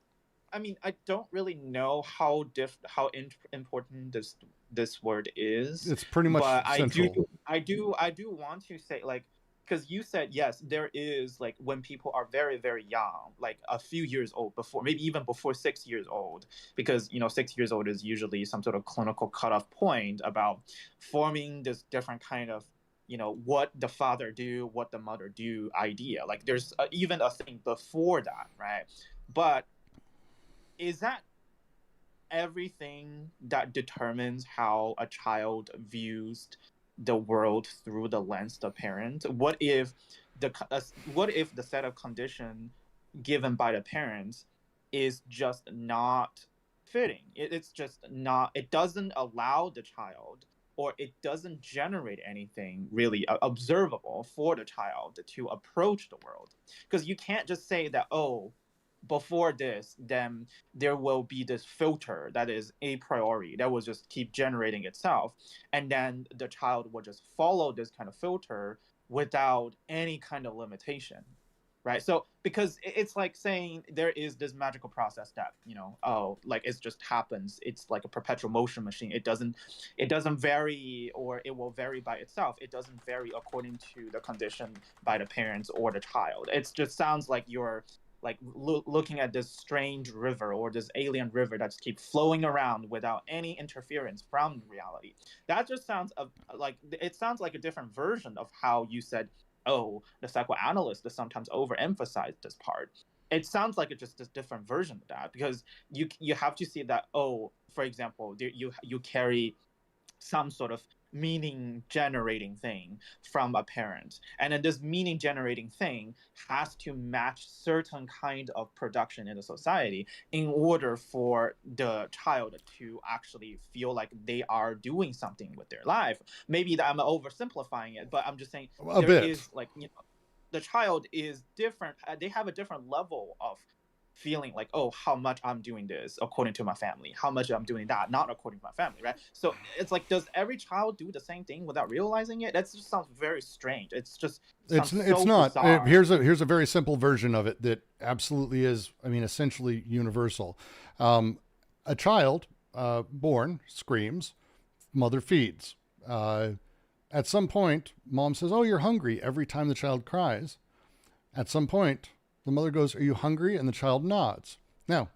I mean, I don't really know how important this word is. It's pretty much central. I do want to say, like, because you said, yes, there is, like, when people are very, very young, like a few years old, maybe even before 6 years old, because 6 years old is usually some sort of clinical cutoff point about forming this different kind of what the father do, what the mother do idea. Like, there's even a thing before that, right? But is that everything that determines how a child views the world through the lens of the parent? What if the set of condition given by the parents is just not fitting? It's just not. It doesn't allow the child, or it doesn't generate anything really observable for the child to approach the world. Because you can't just say that, oh, before this, then there will be this filter that is a priori that will just keep generating itself, and then the child will just follow this kind of filter without any kind of limitation, right? So because it's like saying there is this magical process that like it just happens. It's like a perpetual motion machine. It doesn't vary, or it will vary by itself. It doesn't vary according to the condition by the parents or the child. It just sounds like you're like looking at this strange river, or this alien river that's keep flowing around without any interference from reality. That just sounds like a different version of how you said, oh, the psychoanalyst sometimes overemphasize this part. It sounds like it's just a different version of that, because you have to see that, oh, for example, you carry some sort of meaning generating thing from a parent, and then this meaning generating thing has to match certain kind of production in the society in order for the child to actually feel like they are doing something with their life. Maybe that I'm oversimplifying it, but I'm just saying is like, the child is different. They have a different level of feeling like, oh, how much I'm doing this according to my family, how much I'm doing that not according to my family, right? So it's like, does every child do the same thing without realizing it? That just sounds very strange. It's not. Here's a very simple version of it that absolutely is, I mean, essentially universal. A child born screams, mother feeds. At some point, mom says, oh, you're hungry, every time the child cries. At some point, the mother goes, are you hungry? And the child nods. Now,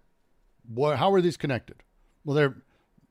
how are these connected? Well, they're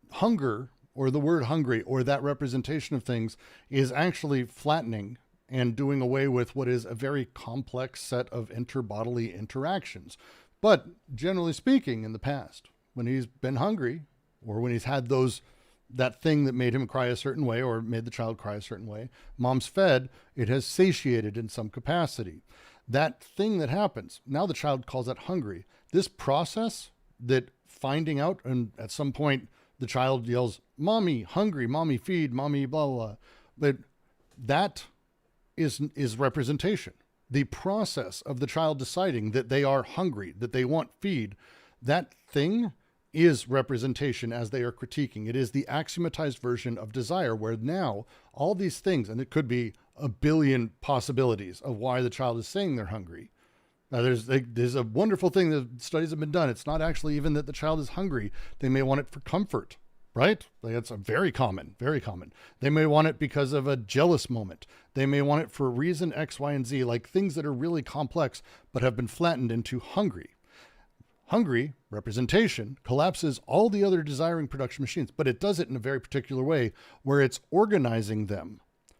hunger, or the word hungry, or that representation of things, is actually flattening and doing away with what is a very complex set of interbodily interactions. But generally speaking, in the past, when he's been hungry, or when he's had that thing that made him cry a certain way, or made the child cry a certain way, mom's fed, it has satiated in some capacity. That thing that happens, now the child calls that hungry. This process that finding out, and at some point the child yells, mommy, hungry, mommy, feed, mommy, blah, blah, blah. But that is representation. The process of the child deciding that they are hungry, that they want feed, that thing is representation as they are critiquing. It is the axiomatized version of desire, where now all these things, and it could be a billion possibilities of why the child is saying they're hungry. Now, there's a wonderful thing that studies have been done. It's not actually even that the child is hungry. They may want it for comfort, right? Like, that's a very common, very common. They may want it because of a jealous moment. They may want it for reason X, Y, and Z, like things that are really complex, but have been flattened into hungry. hungry representation collapses all the other desiring production machines, but it does it in a very particular way where it's organizing them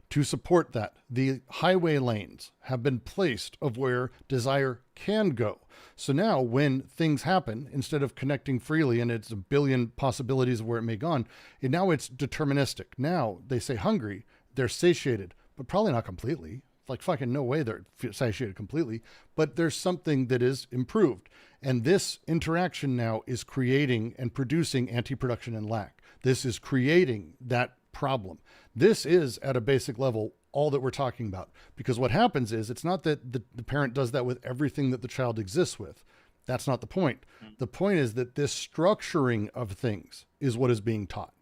to support that. The highway lanes have been placed of where desire can go. So now when things happen, instead of connecting freely and it's a billion possibilities of where it may go on, and now it's deterministic. Now they say hungry, they're satiated, but probably not completely. Like fucking no way they're satiated completely, but there's something that is improved. And this interaction now is creating and producing anti-production and lack. This is creating that problem. This is at a basic level all that we're talking about, because what happens is it's not that the parent does that with everything that the child exists with. That's not the point. The point is that this structuring of things is what is being taught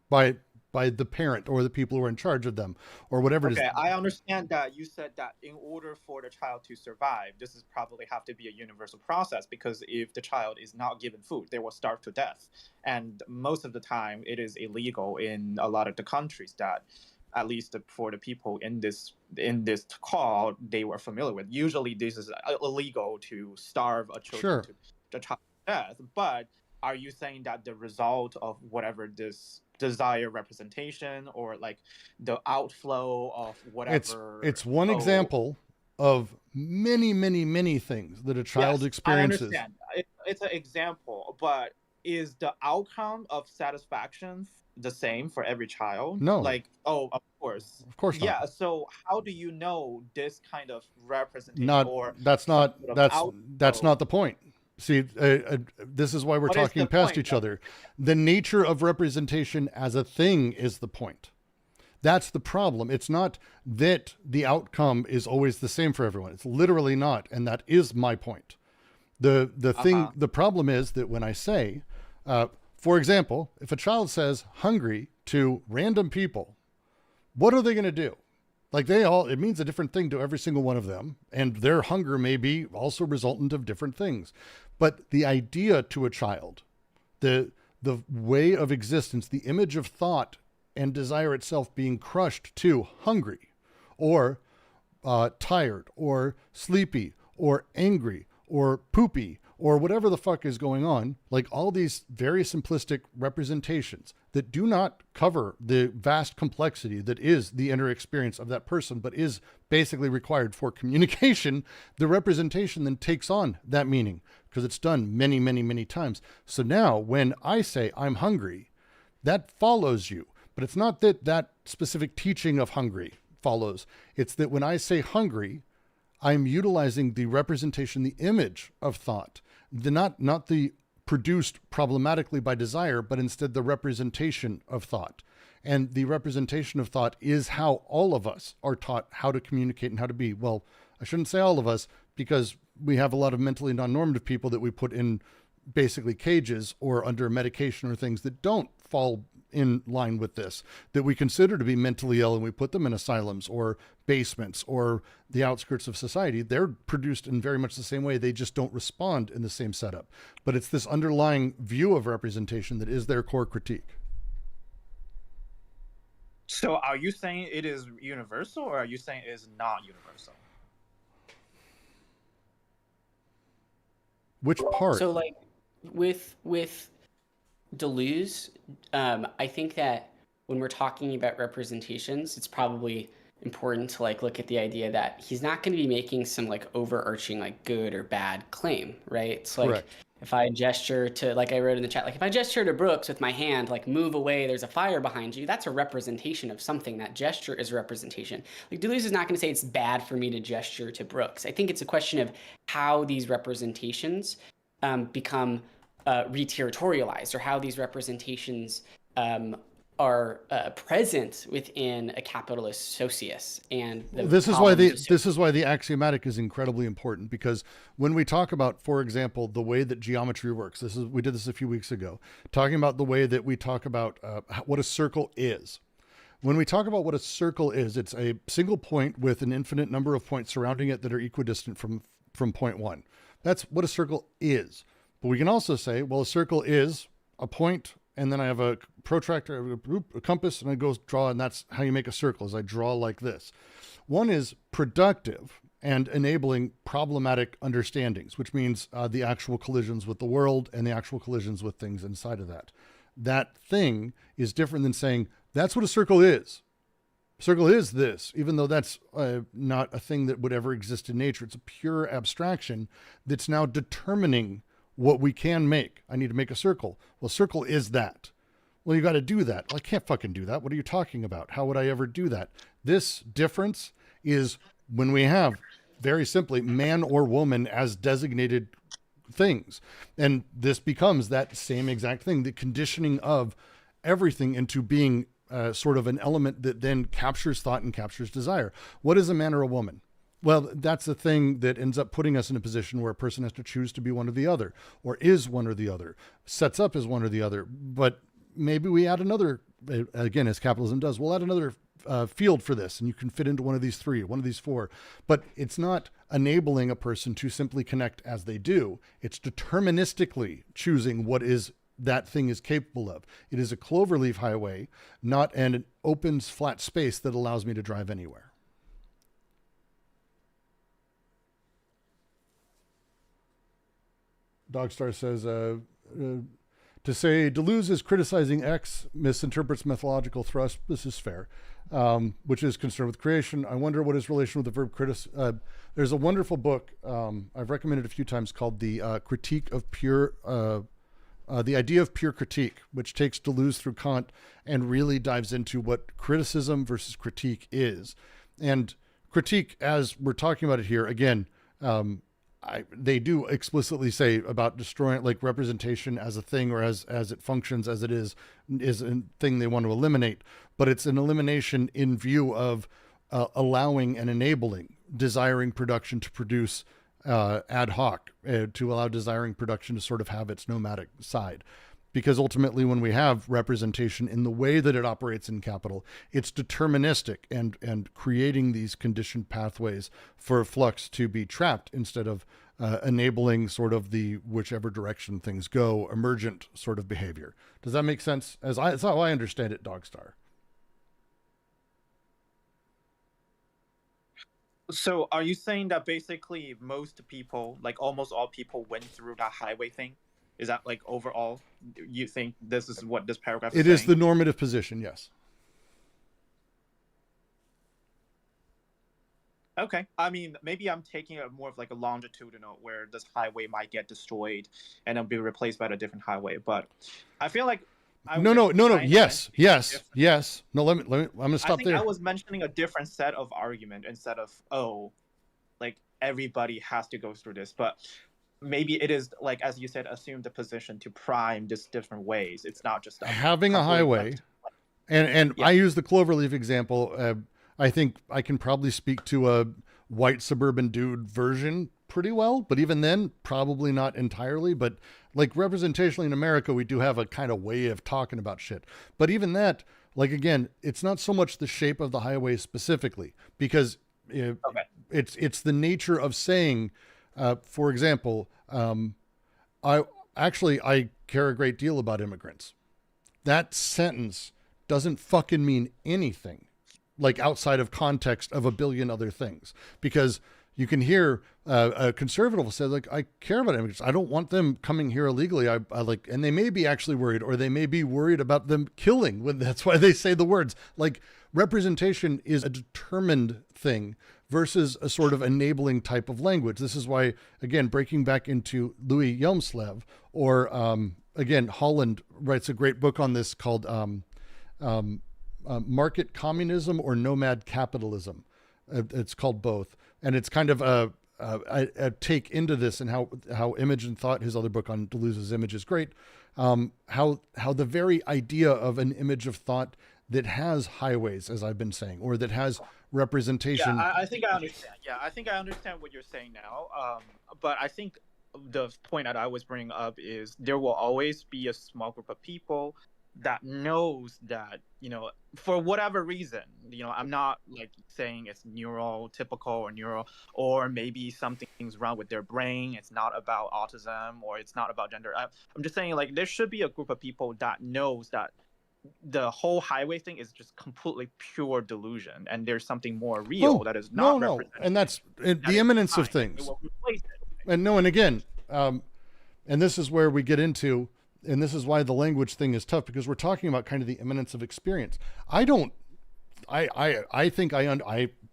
by the parent or the people who are in charge of them or whatever it is. Okay, I understand that you said that in order for the child to survive, this is probably have to be a universal process, because if the child is not given food, they will starve to death. And most of the time it is illegal in a lot of the countries that, at least for the people in this call, they were familiar with. Usually this is illegal to starve a child to the child to death. But are you saying that the result of whatever this desired representation or like the outflow of whatever, it's one example of many, many, many things that a child experiences. I understand. It's an example, but is the outcome of satisfaction the same for every child? No. Like, oh, of course not. Yeah, so how do you know this kind of representation that's not the point. See, this is why we're talking past each other. The nature of representation as a thing is the point. That's the problem. It's not that the outcome is always the same for everyone. It's literally not. And that is my point. The problem is that when I say, for example, if a child says hungry to random people, what are they going to do? Like it means a different thing to every single one of them. And their hunger may be also resultant of different things. But the idea to a child, the way of existence, the image of thought and desire itself being crushed to hungry or tired or sleepy or angry or poopy or whatever the fuck is going on, like all these very simplistic representations that do not cover the vast complexity that is the inner experience of that person, but is basically required for communication, the representation then takes on that meaning because it's done many, many, many times. So now when I say I'm hungry, that follows you, but it's not that that specific teaching of hungry follows. It's that when I say hungry, I'm utilizing the representation, the image of thought, not the produced problematically by desire, but instead the representation of thought. And the representation of thought is how all of us are taught how to communicate and how to be. Well, I shouldn't say all of us, because we have a lot of mentally non-normative people that we put in basically cages or under medication or things that don't fall in line with this, that we consider to be mentally ill, and we put them in asylums or basements or the outskirts of society. They're produced in very much the same way. They just don't respond in the same setup. But it's this underlying view of representation that is their core critique. So are you saying it is universal, or are you saying it is not universal? Which part? So like with deleuze, I think that when we're talking about representations, it's probably important to like look at the idea that he's not going to be making some like overarching like good or bad claim, right? It's like, correct. If I gesture to, like I wrote in the chat, like if I gesture to Brooks with my hand, like move away, there's a fire behind you, that's a representation of something. That gesture is a representation. Like Deleuze is not going to say it's bad for me to gesture to Brooks. I think it's a question of how these representations become re-territorialized, or how these representations are present within a capitalist socius. And this is why the axiomatic is incredibly important, because when we talk about, for example, the way that geometry works, we did this a few weeks ago, talking about the way that we talk about what a circle is. When we talk about what a circle is, it's a single point with an infinite number of points surrounding it that are equidistant from point one. That's what a circle is. But we can also say, well, a circle is a point, and then I have a protractor, a compass, and I go draw, and that's how you make a circle, is I draw like this. One is productive, and enabling problematic understandings, which means the actual collisions with the world and the actual collisions with things inside of that. That thing is different than saying that's what a circle is. Circle is this, even though that's not a thing that would ever exist in nature. It's a pure abstraction that's now determining what we can make. I need to make a circle. Well, circle is that. Well, you got to do that. Well, I can't fucking do that. What are you talking about? How would I ever do that? This difference is when we have, very simply, man or woman as designated things. And this becomes that same exact thing, the conditioning of everything into being sort of an element that then captures thought and captures desire. What is a man or a woman? Well, that's the thing that ends up putting us in a position where a person has to choose to be one or the other, or is one or the other, sets up as one or the other. But maybe we add another, again, as capitalism does, we'll add another field for this, and you can fit into one of these three, one of these four. But it's not enabling a person to simply connect as they do. It's deterministically choosing what is that thing is capable of. It is a cloverleaf highway, not an open, flat space that allows me to drive anywhere. Dogstar says, to say Deleuze is criticizing X misinterprets methodological thrust. This is fair, which is concerned with creation. I wonder what his relation with the verb there's a wonderful book I've recommended a few times called The Critique of Pure, The Idea of Pure Critique, which takes Deleuze through Kant and really dives into what criticism versus critique is. And critique, as we're talking about it here, again, they do explicitly say about destroying, like, representation as a thing, or as it functions as it is a thing they want to eliminate, but it's an elimination in view of allowing and enabling desiring production to produce ad hoc, to allow desiring production to sort of have its nomadic side. Because ultimately, when we have representation in the way that it operates in capital, it's deterministic and creating these conditioned pathways for flux to be trapped instead of enabling sort of the whichever direction things go, emergent sort of behavior. Does that make sense? That's how I understand it, Dogstar. So are you saying that basically most people, like almost all people, went through that highway thing? Is that, like, overall, you think this is what this paragraph is saying? It is the normative position, yes. Okay. I mean, maybe I'm taking it more of like a longitudinal, where this highway might get destroyed and then be replaced by a different highway. But I feel like No. Yes. No, let me. I'm gonna stop there. I was mentioning a different set of argument instead of, like, everybody has to go through this, but maybe it is, like, as you said, assume the position to prime just different ways. It's not just having a highway, and yeah. I use the cloverleaf example. I think I can probably speak to a white suburban dude version pretty well, but even then, probably not entirely. But like, representationally in America, we do have a kind of way of talking about shit. But even that, like, again, it's not so much the shape of the highway specifically, because it's the nature of saying, for example, I care a great deal about immigrants. That sentence doesn't fucking mean anything, like, outside of context of a billion other things, because you can hear a conservative say, like, I care about immigrants. I don't want them coming here illegally. I like, and they may be actually worried, or they may be worried about them killing. When that's why they say the words. Like, representation is a determined thing versus a sort of enabling type of language. This is why, again, breaking back into Louis Hjelmslev, or again, Holland writes a great book on this called Market Communism or Nomad Capitalism. It's called both. And it's kind of a take into this, and how Image and Thought, his other book on Deleuze's image, is great. How the very idea of an image of thought that has highways, as I've been saying, or that has representation. Yeah, I think I understand. Yeah, I think I understand what you're saying now. But I think the point that I was bringing up is there will always be a small group of people that knows that, for whatever reason, I'm not, like, saying it's neurotypical or maybe something's wrong with their brain. It's not about autism, or it's not about gender. I'm just saying, like, there should be a group of people that knows that the whole highway thing is just completely pure delusion, and there's something more real that is not no, represented. and that's That the is imminence of behind. It things. will replace it. And again, and this is where we get into, and this is why the language thing is tough, because we're talking about kind of the imminence of experience. I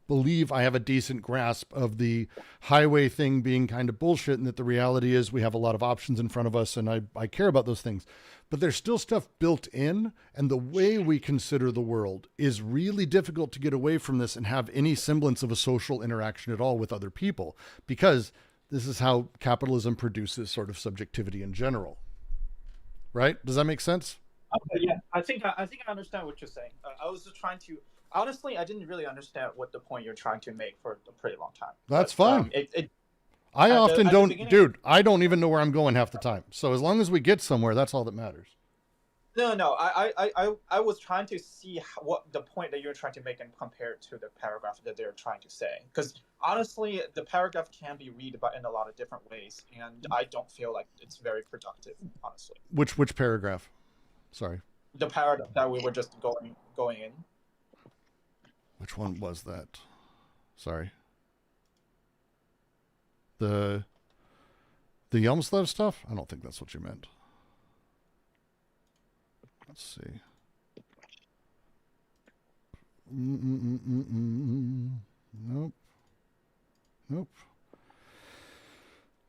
believe I have a decent grasp of the highway thing being kind of bullshit, and that the reality is we have a lot of options in front of us, and I care about those things. But there's still stuff built in, and the way we consider the world is really difficult to get away from this and have any semblance of a social interaction at all with other people, because this is how capitalism produces sort of subjectivity in general. Right? Does that make sense? Okay, yeah, I think I understand what you're saying. I was just trying to. Honestly, I didn't really understand what the point you're trying to make for a pretty long time. That's fine. I don't even know where I'm going half the time. So as long as we get somewhere, that's all that matters. No. I was trying to see what the point that you're trying to make and compare it to the paragraph that they're trying to say. Because honestly, the paragraph can be read in a lot of different ways, and I don't feel like it's very productive, honestly. Which paragraph? Sorry. The paragraph that we were just going in. Which one was that? Sorry. The Yelmslev stuff? I don't think that's what you meant. Let's see. Nope.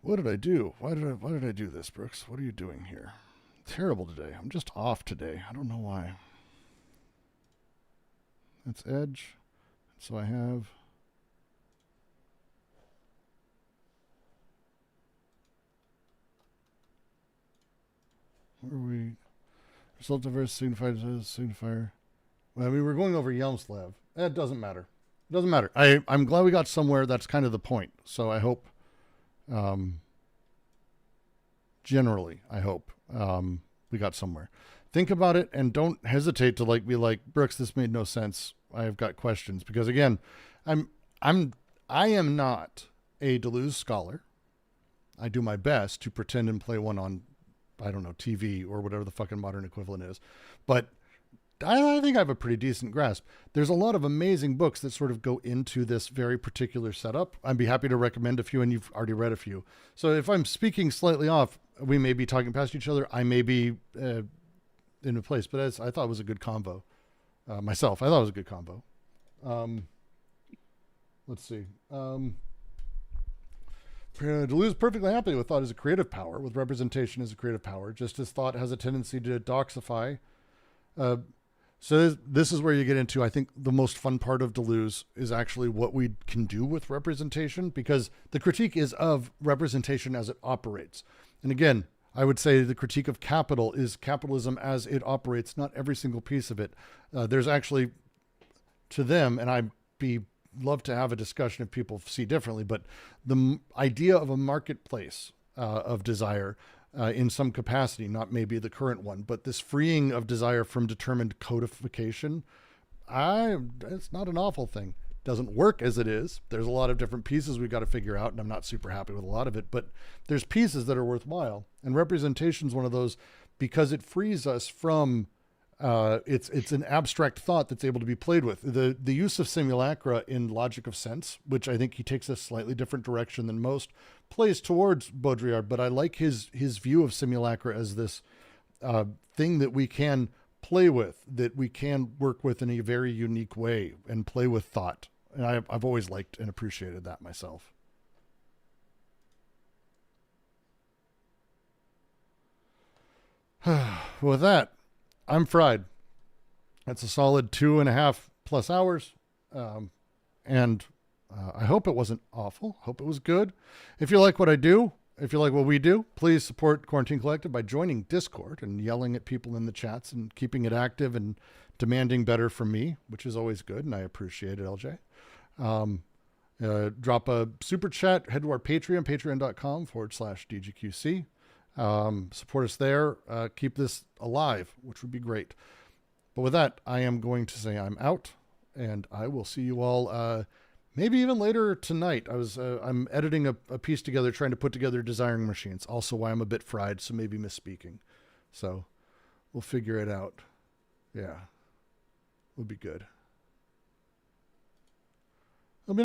What did I do? Why did I do this, Brooks? What are you doing here? Terrible today. I'm just off today. I don't know why. That's Edge. So I have... Where are we? Result of verse signified as signifier. Well, I mean, we're going over Yelmslev. It doesn't matter. It doesn't matter. I'm glad we got somewhere. That's kind of the point. So I hope, generally, we got somewhere. Think about it and don't hesitate to be like, Brooks, this made no sense. I've got questions, because again, I am not a Deleuze scholar. I do my best to pretend and play one on, I don't know, TV or whatever the fucking modern equivalent is. But I think I have a pretty decent grasp. There's a lot of amazing books that sort of go into this very particular setup. I'd be happy to recommend a few, and you've already read a few. So if I'm speaking slightly off, we may be talking past each other. I may be in a place, but I thought it was a good convo. Myself, I thought it was a good combo. Let's see. Deleuze perfectly happy with thought as a creative power, with representation as a creative power, just as thought has a tendency to doxify. So this is where you get into, I think, the most fun part of Deleuze is actually what we can do with representation, because the critique is of representation as it operates. And again, I would say the critique of capital is capitalism as it operates, not every single piece of it. There's actually, to them, and I'd love to have a discussion if people see differently, but the idea of a marketplace of desire in some capacity, not maybe the current one, but this freeing of desire from determined codification, it's not an awful thing. Doesn't work as it is. There's a lot of different pieces we've got to figure out, and I'm not super happy with a lot of it, but there's pieces that are worthwhile. And representation is one of those, because it frees us from it's an abstract thought that's able to be played with. The use of simulacra in Logic of Sense, which I think he takes a slightly different direction than most, plays towards Baudrillard, but I like his view of simulacra as this thing that we can play with, that we can work with in a very unique way and play with thought. And I've always liked and appreciated that myself. With that, I'm fried. That's a solid 2.5+ hours. And I hope it wasn't awful. Hope it was good. If you like what I do, if you like what we do, please support Quarantine Collective by joining Discord and yelling at people in the chats and keeping it active and demanding better from me, which is always good, and I appreciate it, LJ. Drop a super chat, head to our Patreon, patreon.com/DGQC. Support us there. Keep this alive, which would be great. But with that, I am going to say I'm out, and I will see you all maybe even later tonight. I'm editing a piece together, trying to put together Desiring Machines. Also why I'm a bit fried, so maybe misspeaking. So we'll figure it out. Yeah. Would be good.